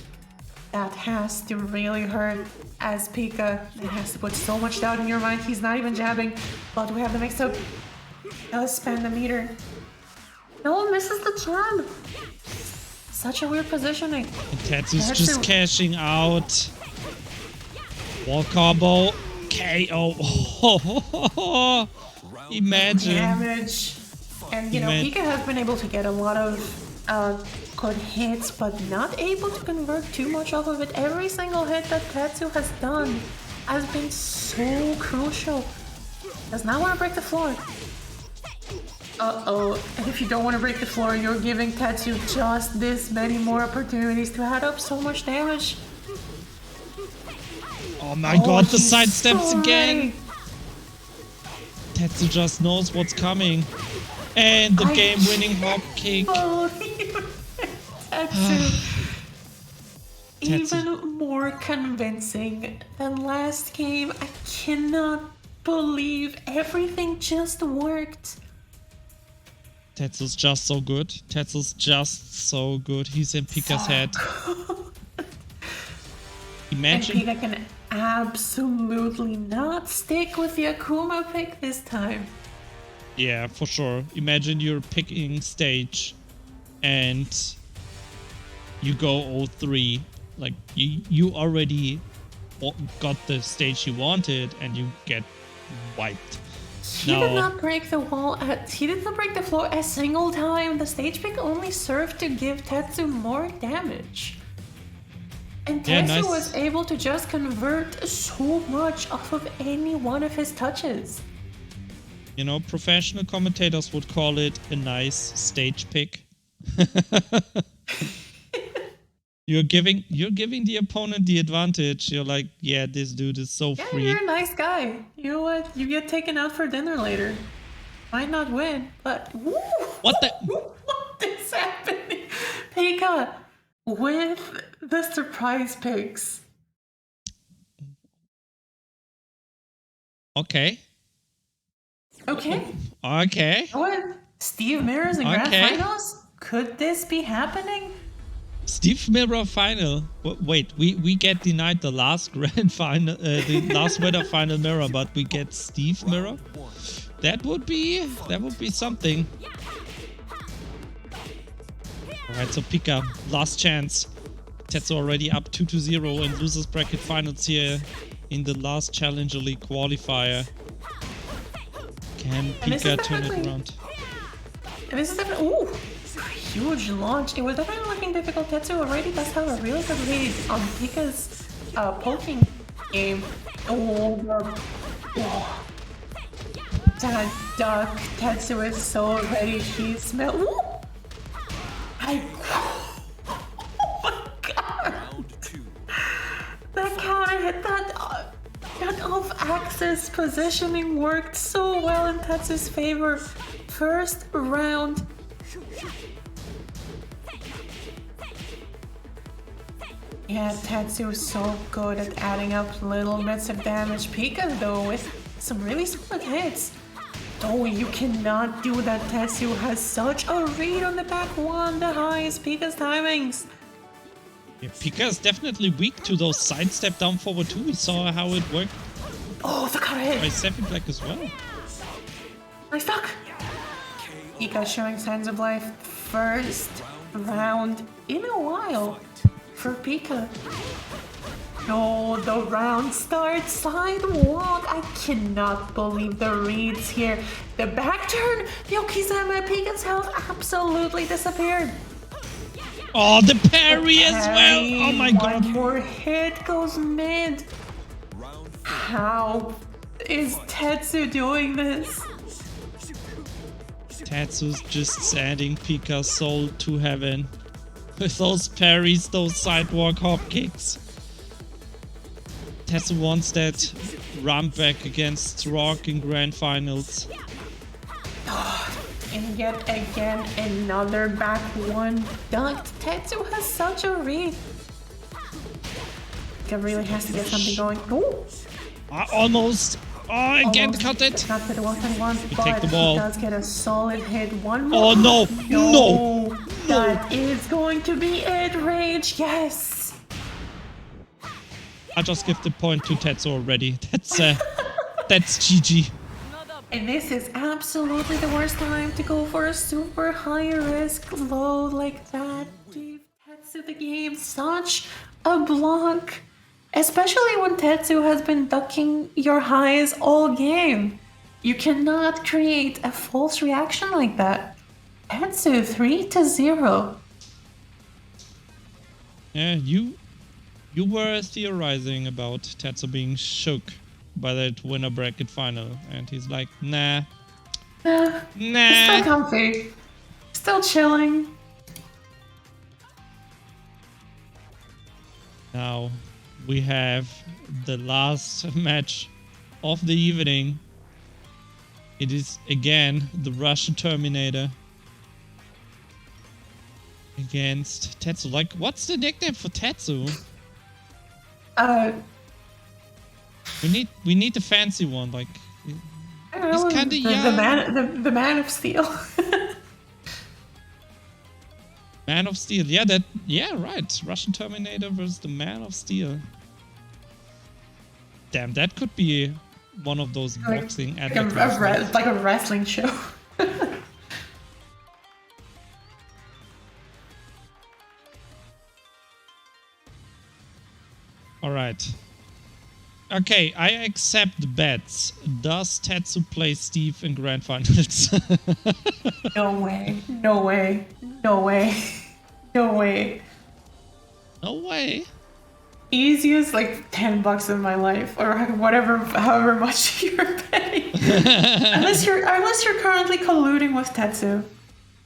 That has to really hurt as Pika. It has to put so much doubt in your mind. He's not even jabbing, but we have the mix up. Does spend the meter. No, misses the jab. Such a weird positioning. And Tetsu's just cashing out. Wall combo. KO. Imagine. Damage. And you know, Pika has been able to get a lot of good hits, but not able to convert too much off of it. Every single hit that Tetsu has done has been so crucial. Does not want to break the floor. Uh-oh. And if you don't want to break the floor, you're giving Tetsu just this many more opportunities to add up so much damage. Oh my god, the side steps so again. ready. Tetsu just knows what's coming. And the game-winning hop kick. Tetsu. Even more convincing than last game. I cannot believe everything just worked. Tetsu's just so good. Tetsu's just so good. He's in Pika's head. Imagine. And Pika can absolutely not stick with the Akuma pick this time. Yeah, for sure. Imagine you're picking stage and you go 0-3. Like, you already got the stage you wanted and you get wiped. He did not break the wall. He did not break the floor a single time. The stage pick only served to give Tetsu more damage. And Tetsu was able to just convert so much off of any one of his touches. You know, professional commentators would call it a nice stage pick. You're giving the opponent the advantage. You're like, yeah, this dude is so free. Yeah, you're a nice guy. You know what? You get taken out for dinner later. Might not win, but woo, what the? What is happening? Pika with the surprise picks. Okay. Okay. What? Steve Mirrors in Grand Finals? Could this be happening? Steve Mirror final. Wait, we get denied the last grand final, the last winner final mirror, but we get Steve Mirror. That would be something. All right, so Pika, last chance. Tetsu already up 2-0 in losers bracket finals here in the last Challenger League qualifier. Can Pika turn it around? And this is definitely huge launch. It was definitely looking difficult. Tetsu already does have a really good lead on Pika's poking game. That duck. Tetsu is so ready. He smells. Oh my god! That counter hit, that off-axis positioning worked so well in Tetsu's favor. First round. Yeah, Tetsu is so good at adding up little bits of damage. Pika, though, with some really solid hits. Oh, you cannot do that. Tetsu has such a read on the back one, the highest Pika's timings. Yeah, Pika is definitely weak to those sidestep down forward too. We saw how it worked. Oh, the counter hit. By 7 Black as well. Nice duck. Pika showing signs of life. First round in a while for Pika. No, the round starts sidewalk. I cannot believe the reads here. The back turn. Yokizama, Pika's health absolutely disappeared. Oh, the parry as well. Oh my god. One more hit goes mid. How is Tetsu doing this? Tetsu's just sending Pika's soul to heaven. With those parries, those sidewalk hop kicks. Tetsu wants that run back against Rock in Grand Finals. And yet again, another back one dunked. Tetsu has such a read. Pika really has to get something going. Ooh. Almost. Oh, again cut it. Not for the 1-on-1, We but take the ball. he does get a solid hit. One more. Oh no, no. That is going to be it. Rage, yes. I just give the point to Tetsu already. That's GG. And this is absolutely the worst time to go for a super high risk load like that. Give Tetsu the game such a block. Especially when Tetsu has been ducking your highs all game. You cannot create a false reaction like that. Tetsu 3-0. Yeah, you were theorizing about Tetsu being shook by that winner bracket final, and he's like, nah. He's still comfy. Still chilling. Now we have the last match of the evening. It is again the Russian Terminator against Tetsu. Like, what's the nickname for Tetsu? We need a fancy one. Like, he's kind of young. The man of steel. Man of Steel. Yeah, right. Russian Terminator versus the Man of Steel. Damn, that could be one of those boxing like a wrestling show. All right. Okay, I accept bets. Does Tetsu play Steve in Grand Finals? No way. No way. No way. No way. No way. Easiest like $10 in my life, or whatever, however much you're paying. unless you're currently colluding with Tetsu.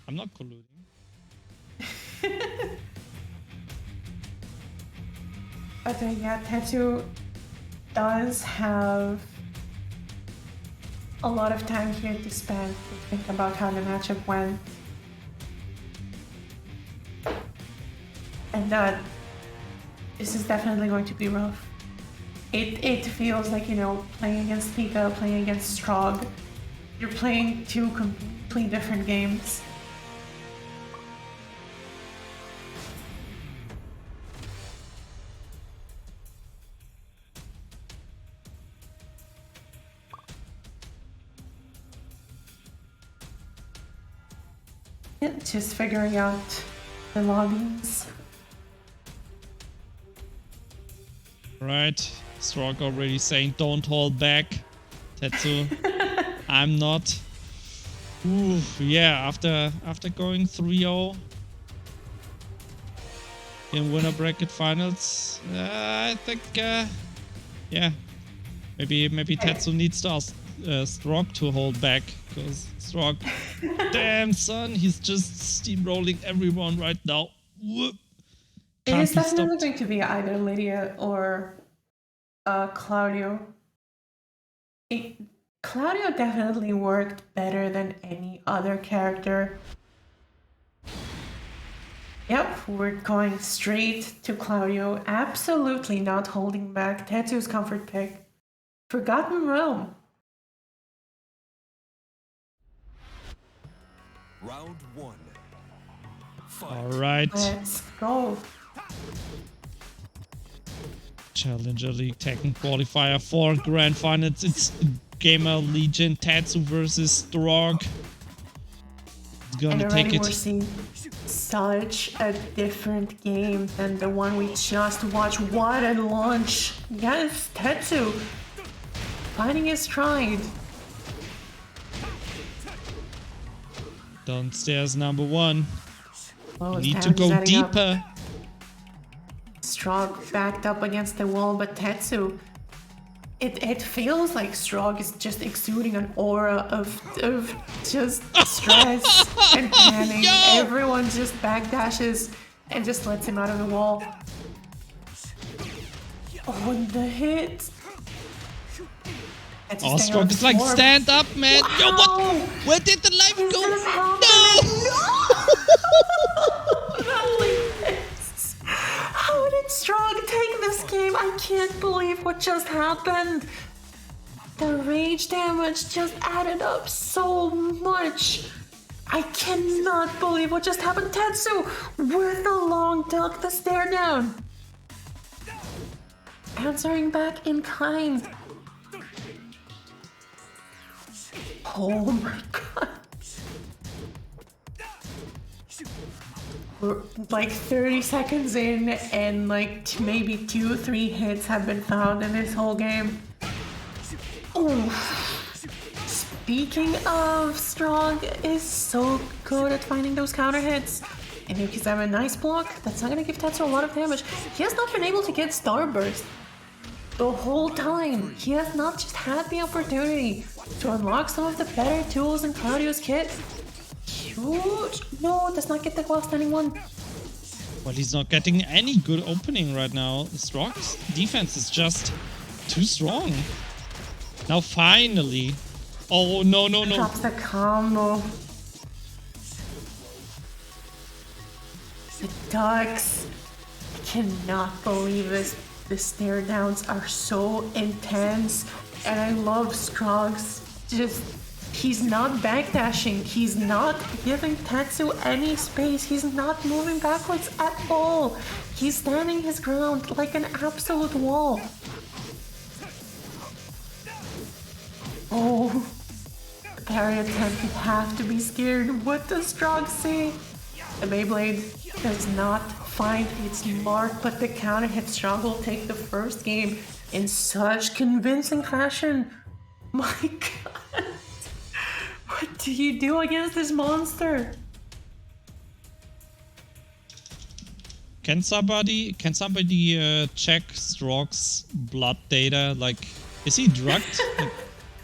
I'm not colluding. But yeah, Tetsu does have a lot of time here to spend to think about how the matchup went. And this is definitely going to be rough. It feels like, you know, playing against Pika, playing against Strog. You're playing two completely different games. Yeah, just figuring out the lobbies. Right. Strog already saying don't hold back. Tetsu. I'm not. Ooh, yeah, after going 3-0 in winner bracket finals, I think yeah, maybe Tetsu needs to ask Strog to hold back, because Strog, damn son, he's just steamrolling everyone right now. Whoop. It is definitely going to be either Lydia or Claudio. Claudio definitely worked better than any other character. Yep, we're going straight to Claudio. Absolutely not holding back. Tetsu's comfort pick. Forgotten Realm. Round 1. Fight. All right. Let's go. Challenger League Tekken qualifier for Grand Finals. It's Gamer Legion Tetsu versus Strog. He's gonna take it. We're seeing such a different game than the one we just watched. What a launch! Yes, Tetsu finding his stride. Downstairs number 1. Oh, You need to go deeper. Strog backed up against the wall, but Tetsu, it feels like Strog is just exuding an aura of just stress and panic. Yo! Everyone just backdashes and just lets him out of the wall. Oh, the hit. Oh, Strog is like, stand up, man. Wow. Yo, what? Where did the life go? How did Strog take this game? I can't believe what just happened. The rage damage just added up so much. I cannot believe what just happened. Tetsu with a long duck, the stare down. Answering back in kind. Oh my god. We're like 30 seconds in and like maybe 2-3 hits have been found in this whole game. Ooh. Speaking of, Strong is so good at finding those counter hits. And if he's having a nice block, that's not gonna give Tetsu a lot of damage. He has not been able to get Starburst the whole time. He has not just had the opportunity to unlock some of the better tools in Claudio's kit. Huge! No, does not get the glass anyone. Well, he's not getting any good opening right now. Strong's defense is just too strong. Now finally. Oh, no, no, no. Drops the combo. The Ducks. I cannot believe this. The stare downs are so intense. And I love Strong's just... He's not backdashing. He's not giving Tetsu any space. He's not moving backwards at all. He's standing his ground like an absolute wall. Oh, parry attempt. You have to be scared. What does Strong say? The Beyblade does not find its mark, but the counter hit Strong will take the first game in such convincing fashion. My god. What do you do against this monster? Can somebody check Strong's blood data? Like, is he drugged? Like,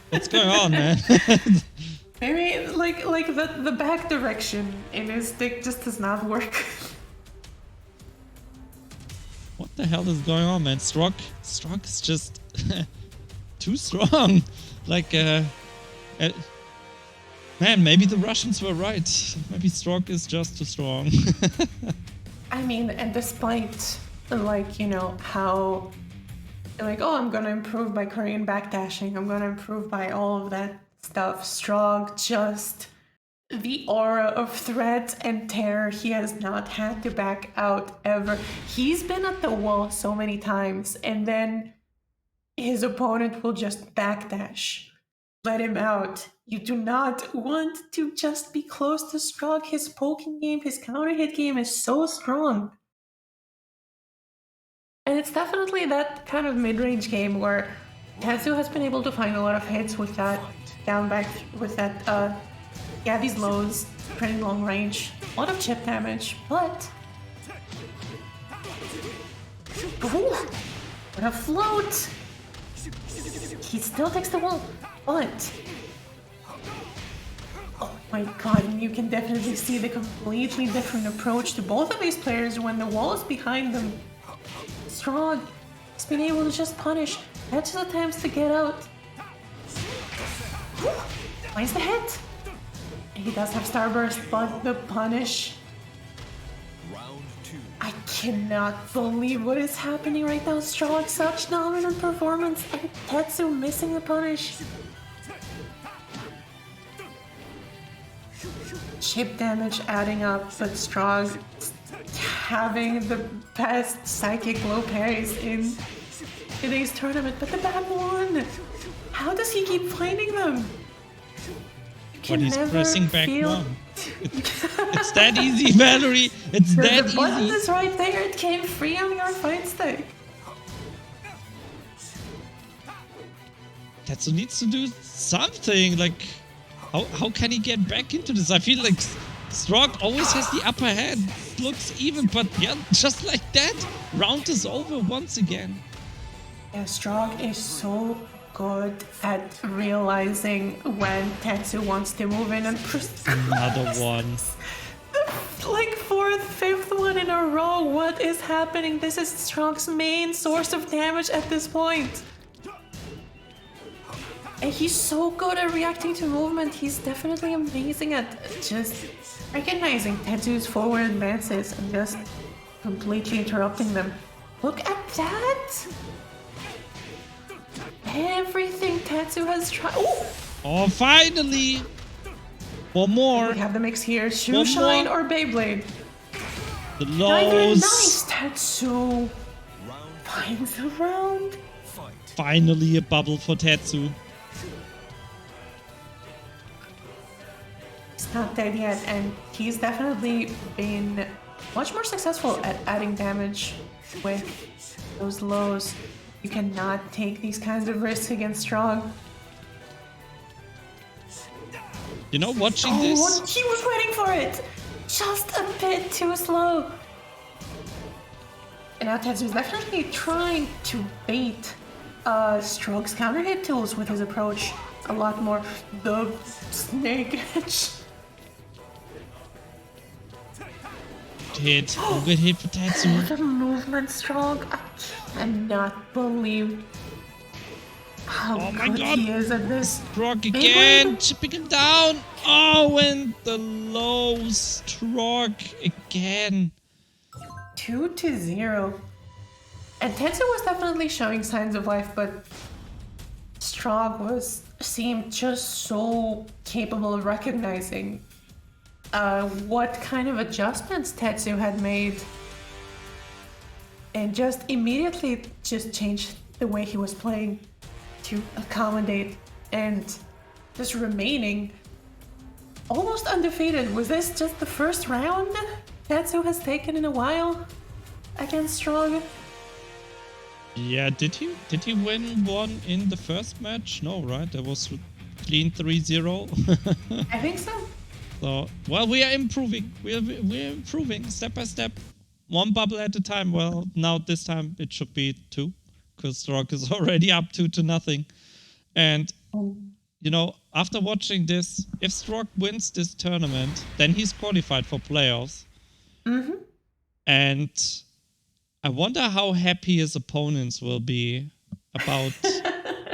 what's going on, man? Maybe like the back direction in his stick just does not work. What the hell is going on, man? Strong is just too strong. Like, man, maybe the Russians were right. Maybe Strong is just too strong. I mean, and despite, like, you know, how, like, oh, I'm gonna improve by Korean backdashing, I'm gonna improve by all of that stuff, Strong just, the aura of threat and terror, he has not had to back out ever. He's been at the wall so many times, and then his opponent will just backdash. Let him out. You do not want to just be close to Strong. His poking game, his counter hit game is so strong. And it's definitely that kind of mid-range game where Tetsu has been able to find a lot of hits with that down back, with that, yeah, these lows, pretty long range, a lot of chip damage, but... Ooh, what a float! He still takes the wall, but... Oh my god, and you can definitely see the completely different approach to both of these players when the wall is behind them. Strong has been able to just punish. That's the attempts to get out. Finds the hit. And he does have Starburst, but the punish. I cannot believe what is happening right now. Strong, such dominant performance, and Tetsu missing the punish. Chip damage adding up, but Strong having the best psychic low parries in today's tournament, but the bad one! How does he keep finding them? But he's pressing back one. It's that easy, Valerie! It's that easy! The button is right there, it came free on your fight stick. Tetsu needs to do something, like... How can he get back into this? I feel like Strong always has the upper hand. Looks even, but yeah, just like that, round is over once again. Yeah, Strong is so good at realizing when Tetsu wants to move in and another one. Like 4th, 5th one in a row. What is happening? This is Strong's main source of damage at this point. And he's so good at reacting to movement. He's definitely amazing at just recognizing Tetsu's forward advances and just completely interrupting them. Look at that! Everything Tetsu has tried. Oh, finally! One more. We have the mix here. Shoe Shine or Beyblade? The lows. Nice, Tetsu. Finds a round. Finally a bubble for Tetsu. It's not dead yet, and he's definitely been much more successful at adding damage with those lows. You cannot take these kinds of risks against Strong. You know, watching this... He was waiting for it! Just a bit too slow. And now Tetsu's definitely trying to bait Strong's counter hit tools with his approach a lot more. The snake edge. Hit. Good hit for Tetsu. The movement Strong. I cannot believe how good he is at this. Strong again, chipping him down. Oh, and the low Strong again. 2-0. And Tetsu was definitely showing signs of life, but Strong seemed just so capable of recognizing what kind of adjustments Tetsu had made, and just immediately just changed the way he was playing to accommodate, and just remaining almost undefeated. Was this just the first round Tetsu has taken in a while against Strong? Yeah, did he win one in the first match? No, right? That was clean 3-0. I think so. So, well, we are improving. We're improving step by step. One bubble at a time. Well, now this time it should be 2, because Strong is already up 2-0. And, you know, after watching this, if Strong wins this tournament, then he's qualified for playoffs. Mm-hmm. And I wonder how happy his opponents will be about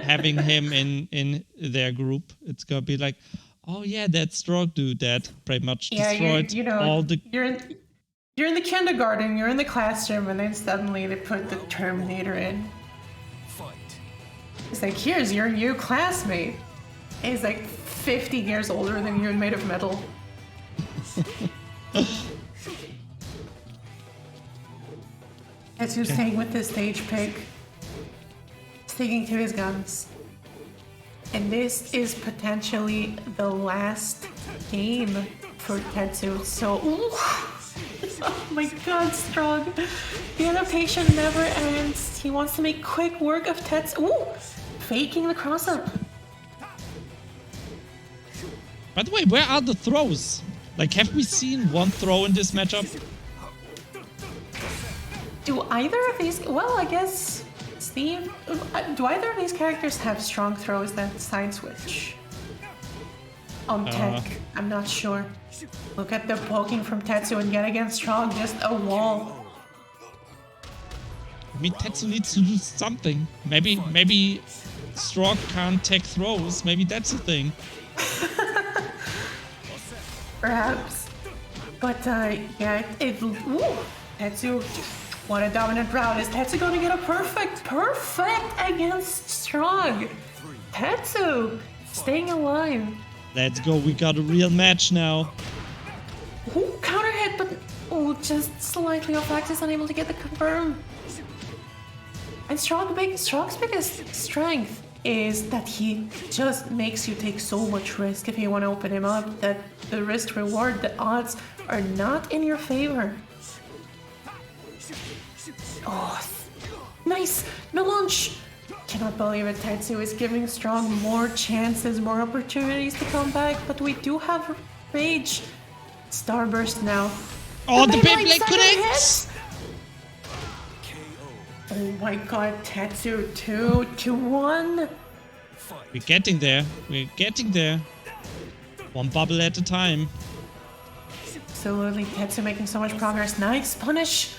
having him in their group. It's gonna be like, oh yeah, that Strong dude that pretty much destroyed all the... You're in the kindergarten, you're in the classroom, and then suddenly they put the Terminator in. It's like, here's your new classmate. And he's like 50 years older than you and made of metal. Tetsu's staying with the stage pick, sticking to his guns. And this is potentially the last game for Tetsu, so... Oh my god, Strong. The adaptation never ends. He wants to make quick work of Tetsu. Ooh! Faking the cross-up. By the way, where are the throws? Like, have we seen one throw in this matchup? Do either of these... Well, I guess... Steve... Do either of these characters have strong throws that side switch? On tech, I'm not sure. Look at the poking from Tetsu and yet again Strong, just a wall. I mean, Tetsu needs to do something. Maybe Strong can't take throws. Maybe that's the thing. Perhaps. But, yeah, ooh, Tetsu, what a dominant round. Is Tetsu going to get a perfect against Strong? Tetsu, staying alive. Let's go, we got a real match now. Ooh, counter hit, but, just slightly off axis, unable to get the confirm. And Strong's biggest strength is that he just makes you take so much risk if you want to open him up, that the risk reward, the odds are not in your favor. Oh, nice! No launch! Cannot believe it. Tetsu is giving Strong more chances, more opportunities to come back, but we do have Rage. Starburst now. Oh, the Beyblade connects! Oh my god, Tetsu 2-1. We're getting there. We're getting there. One bubble at a time. Absolutely, Tetsu making so much progress. Nice punish.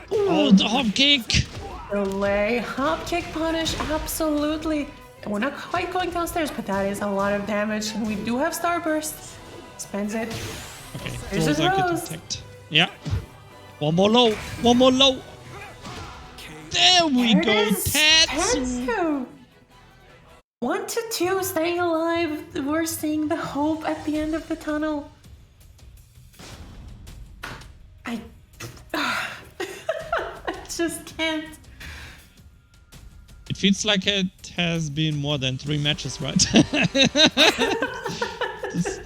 Oh, the hop kick! Delay, hop kick punish, absolutely. We're not quite going downstairs, but that is a lot of damage, and we do have Starburst. Spends it. Okay, There's his those are rose. getting attacked. Yeah. One more low. One more low. There we There go, it is. Tetsu! Tetsu! 1-2, staying alive. We're seeing the hope at the end of the tunnel. I just can't. It It feels like it has been more than 3 matches, right? Just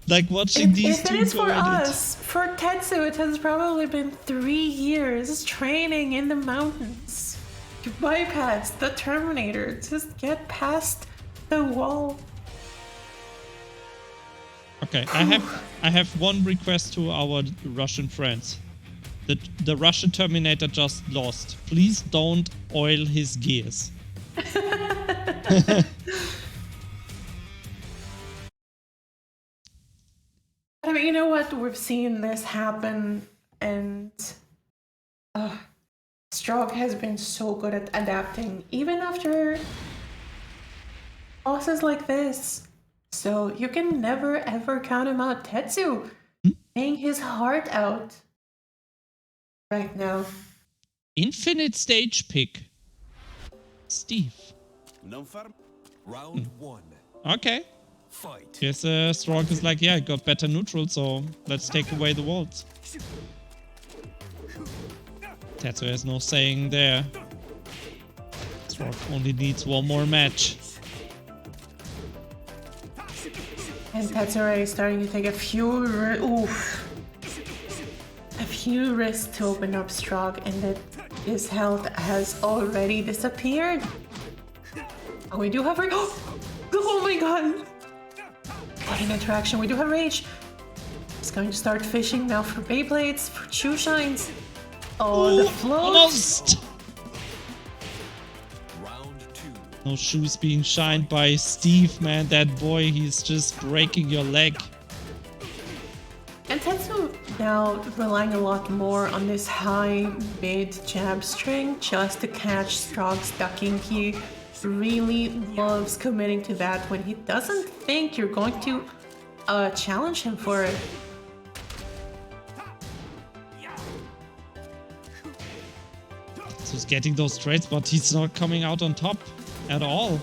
like watching these if two it is go for at it. us, for Tetsu, it has probably been 3 years training in the mountains to bypass the Terminator, just get past the wall. Okay, I have one request to our Russian friends. The Russian Terminator just lost. Please don't oil his gears. I mean, you know what? We've seen this happen, and Strog has been so good at adapting, even after losses like this. So you can never ever count him out. Tetsu playing his heart out right now. Infinite stage pick. Steve. Round 1. Okay. Fight. Guess Strong is like, yeah, I got better neutral, so let's take away the walls. Tetsu has no saying there. Strong only needs one more match. And Tetsuya is starting to take a few risks to open up Strog, and that his health has already disappeared. Oh, we do have rage. Oh my god! What an interaction. We do have rage. He's going to start fishing now for Beyblades, for Shoe Shines. Oh, the float! Almost! Round 2. No shoes being shined by Steve, man. That boy, he's just breaking your leg. And Tetsu now relying a lot more on this high mid jab string just to catch Strog's ducking. He really loves committing to that when he doesn't think you're going to challenge him for it. So he's getting those trades, but he's not coming out on top at all.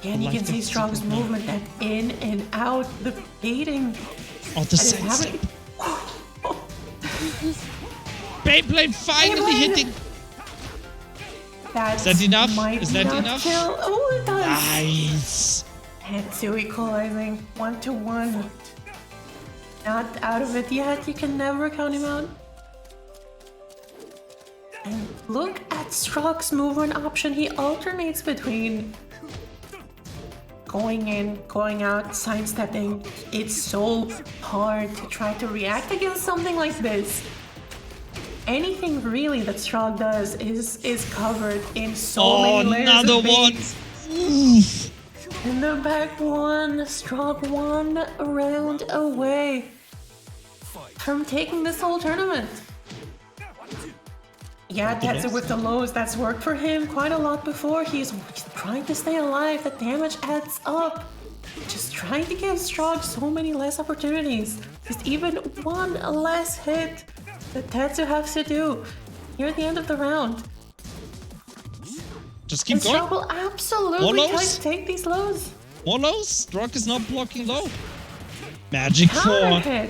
And you can see Strog's movement, that in and out, the baiting. Oh, the side step. Beyblade finally hitting. Is that enough? Is that enough? Kill. Oh, it does. Nice. Tetsu equalizing 1-1. Not out of it yet. You can never count him out. And look at Strog's movement option. He alternates between going in, going out, sidestepping. It's so hard to try to react against something like this. Anything really that Strog does is covered in so many layers another of one. bait. Oof. In the back one, Strog 1 round away from taking this whole tournament. Yeah, Tetsu with the lows, that's worked for him quite a lot before. He's trying to stay alive, the damage adds up. Just trying to give Strog so many less opportunities. Just even one less hit that Tetsu has to do here at the end of the round. Just keep going. Strog will absolutely try to take these lows. More lows? Strog is not blocking low. Magic 4. Counter hit.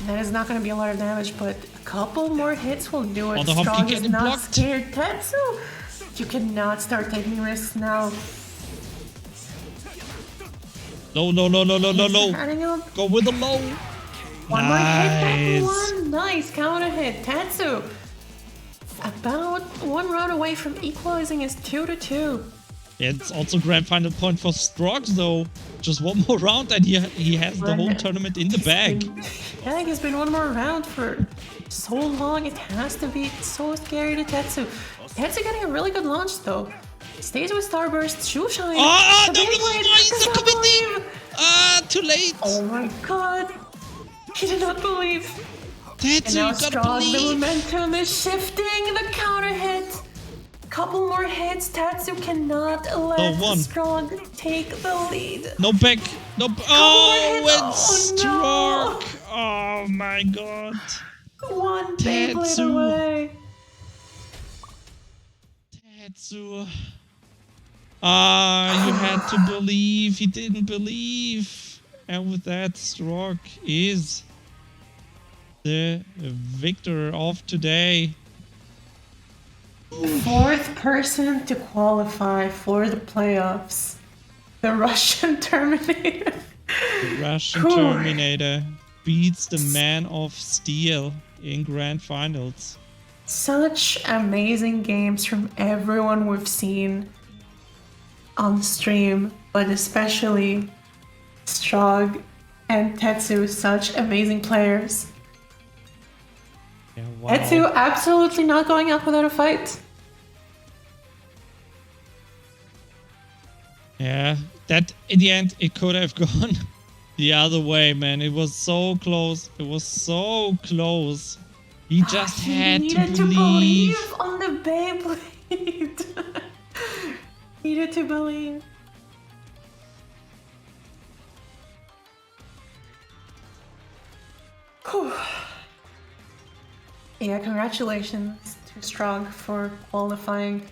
That is not going to be a lot of damage, but a couple more hits will do it. Oh, the hop Strog keep is getting not blocked. scared. Tetsu, you cannot start taking risks now. No, no, no, no, no, no, no. Starting up. Go with the low. One more hit, Nice. back one. Nice counter hit. Tetsu, about one round away from equalizing his 2-2. Yeah, it's also grand final point for Strog, though. Just one more round and he has the whole tournament in the bag. Yeah, I think it's been one more round for so long. It has to be so scary to Tetsu. Tetsu getting a really good launch though. Stays with Starburst, Shoe Shine. Oh, the no, Beyblade, he's does not not committing. believe. Too late. Oh my god. He did not believe. And Tetsu, now you gotta Strog, the believe. momentum is shifting. The counter hit. Couple more hits. Tetsu cannot let one. Strog take the lead. No back. No. Oh, more it's hits. Oh, Strog. Oh my god. One Beyblade Tetsu. away. Tetsu. You had to believe. He didn't believe. And with that, Strog is the victor of today. Fourth person to qualify for the playoffs. The Russian Terminator. The Russian Whew. Terminator beats the Man of Steel in grand finals. Such amazing games from everyone we've seen on stream, but especially Strog and Tetsu, such amazing players. Yeah, wow. Tetsu absolutely not going out without a fight. Yeah, that in the end it could have gone the other way, man. It was so close. It was so close. He just had He to needed believe. to believe on the Beyblade. Needed to believe. Whew. Yeah, congratulations to Strong for qualifying.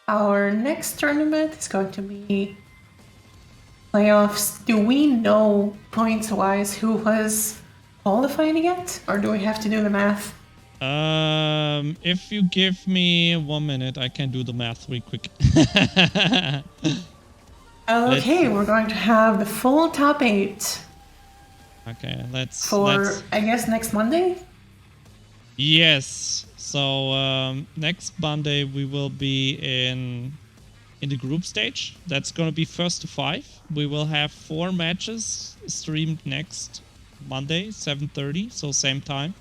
Our next tournament is going to be playoffs. Do we know points-wise who was qualifying yet? Or do we have to do the math? If you give me 1 minute, I can do the math real quick. Okay, we're going to have the full top 8 Okay, let's. I guess, next Monday? Yes. So next Monday we will be in the group stage. That's gonna be first to 5. We will have 4 matches streamed next Monday, 7:30, so same time.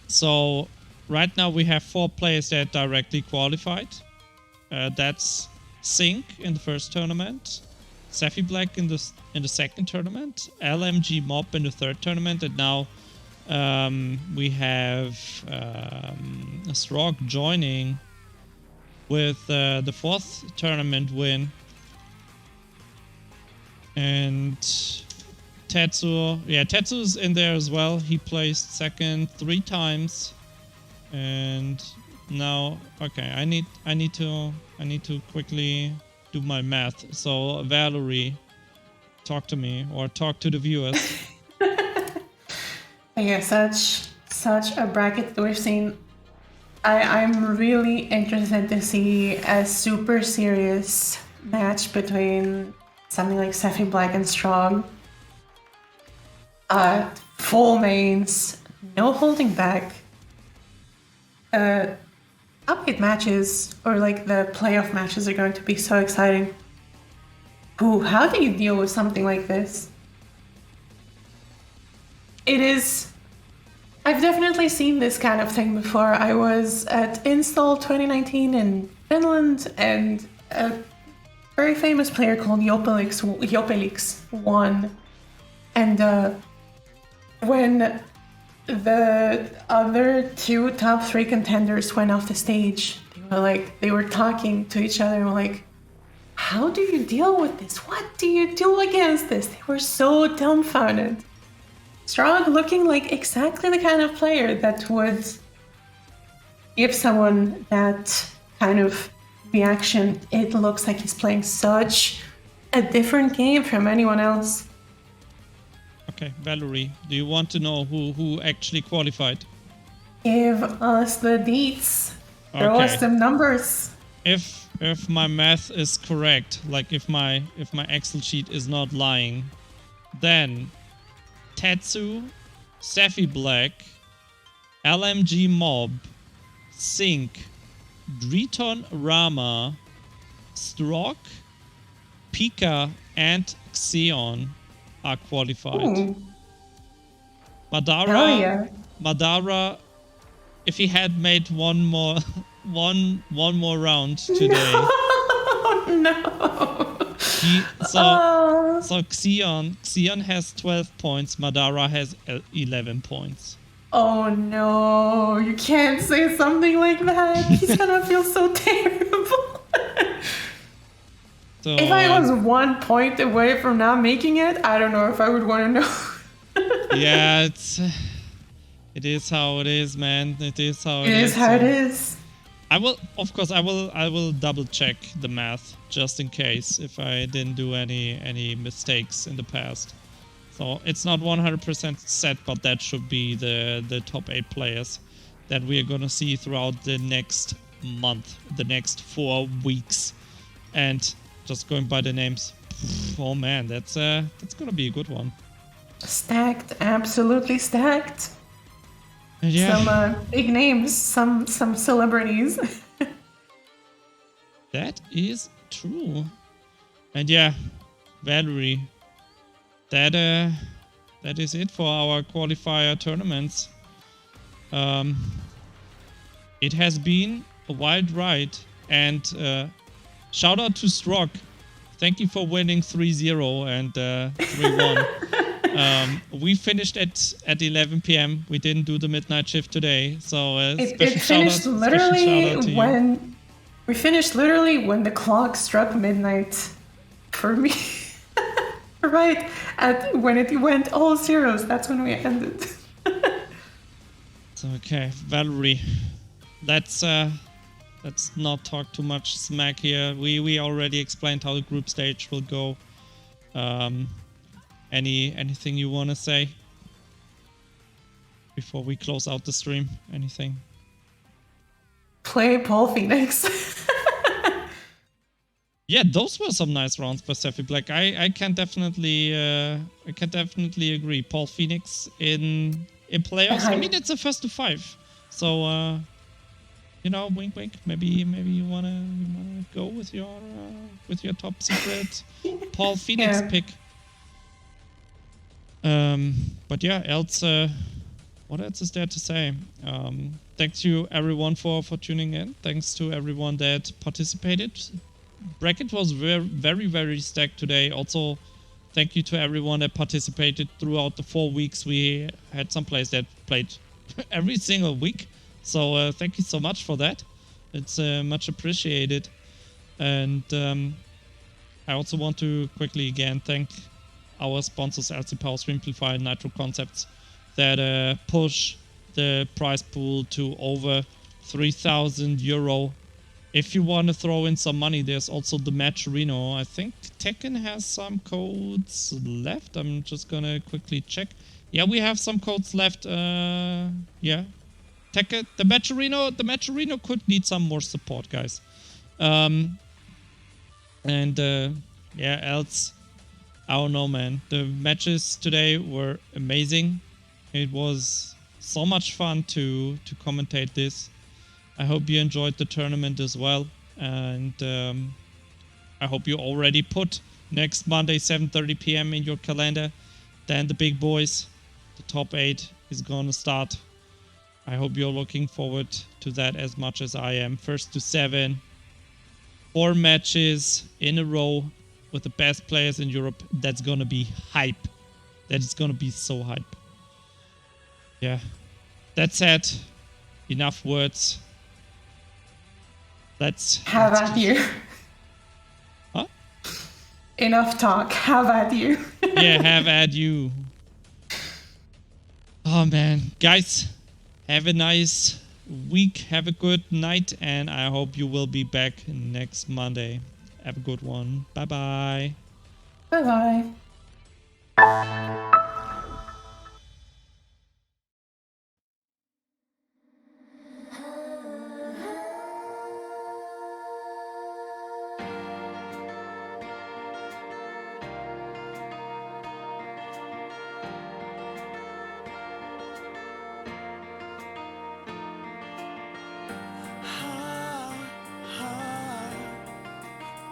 So right now we have 4 players that directly qualified. That's Sync in the first tournament, Safi Black in the second tournament, LMG Mob in the third tournament, and now we have Strog joining with the 4th tournament win, and Tetsu. Yeah, Tetsu's in there as well. He placed second 3 times, and now okay. I need to quickly do my math. So Valerie, talk to me or talk to the viewers. Yeah, such a bracket that we've seen. I'm really interested to see a super serious match between something like Safi Black and Strong. Full mains, no holding back. Update matches or like the playoff matches are going to be so exciting. Ooh, how do you deal with something like this? It is. I've definitely seen this kind of thing before. I was at Install 2019 in Finland, and a very famous player called Jopelix won. And when the other 2 top 3 contenders went off the stage, they were talking to each other and were like, how do you deal with this? What do you do against this? They were so dumbfounded. Strong looking like exactly the kind of player that would give someone that kind of reaction. It looks like he's playing such a different game from anyone else. Okay, Valerie, do you want to know who actually qualified? Give us the deets. Throw us some numbers. If my math is correct, like if my Excel sheet is not lying, then Tetsu, Safi Black, LMG Mob, Sync, Driton Rama, Strok, Pika, and Xeon are qualified. Ooh. Madara, Hell yeah. Madara, if he had made one more round today. No. So Xeon has 12 points, Madara has 11 points. Oh no, you can't say something like that. He's gonna feel so terrible. So, if I was 1 point away from not making it, I don't know if I would want to know. yeah, it is how it is, man. It is how it is. It is how it is. I will double check the math just in case if I didn't do any mistakes in the past. So it's not 100% set, but that should be the top 8 players. that we are gonna see throughout the next month, the next 4 weeks. And just going by the names, oh man, that's gonna be a good one. Stacked, absolutely stacked. And yeah, Some big names, some celebrities. that is true. And yeah, Valerie, that is it for our qualifier tournaments. It has been a wild ride, and shout out to Strock. Thank you for winning 3-0 and 3-1. We finished at 11 p.m. We didn't do the midnight shift today, so It finished literally when we finished literally when the clock struck midnight for me. Right at when it went all zeros, that's when we ended. So okay, Valerie, let's not talk too much smack here. We already explained how the group stage will go. Anything you want to say before we close out the stream? Anything? Play Paul Phoenix. Yeah, those were some nice rounds by Sephi Black. I can definitely agree. Paul Phoenix in playoffs. I mean, it's a first to 5, so you know, wink wink. Maybe you wanna go with your top secret Paul Phoenix pick. But yeah, else what else is there to say? Thanks to everyone for tuning in. Thanks to everyone that participated. Bracket was very stacked today. Also, thank you to everyone that participated throughout the 4 weeks. We had some players that played every single week. So thank you so much for that. It's much appreciated. And I also want to quickly again thank our sponsors, LC Power, Streamplify, and Nitro Concepts, that push the prize pool to over 3,000 euro. If you want to throw in some money, there's also the Matcherino. I think Tekken has some codes left. I'm just gonna quickly check. Yeah, we have some codes left. Yeah, Tekken, the Matcherino could need some more support, guys. Yeah, else, I don't know, man. The matches today were amazing. It was so much fun to commentate this. I hope you enjoyed the tournament as well, and I hope you already put next Monday 7:30 p.m. in your calendar. Then the big boys, the top 8 is gonna start. I hope you're looking forward to that as much as I am. 1st to 7, 4 matches in a row with the best players in Europe. That's gonna be hype. That is gonna be so hype. Yeah, that said, enough words. Let's have at you. Huh? Enough talk. Have at you. Yeah, have at you. Oh man, guys, have a nice week. Have a good night, and I hope you will be back next Monday. Have a good one. Bye bye. Bye bye.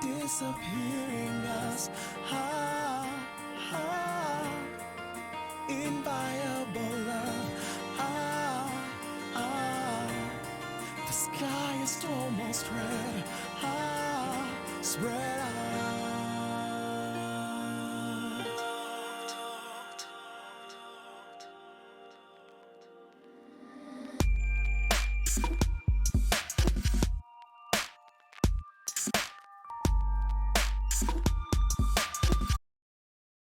Disappearing us, inviolable love, the sky is almost red, spread out.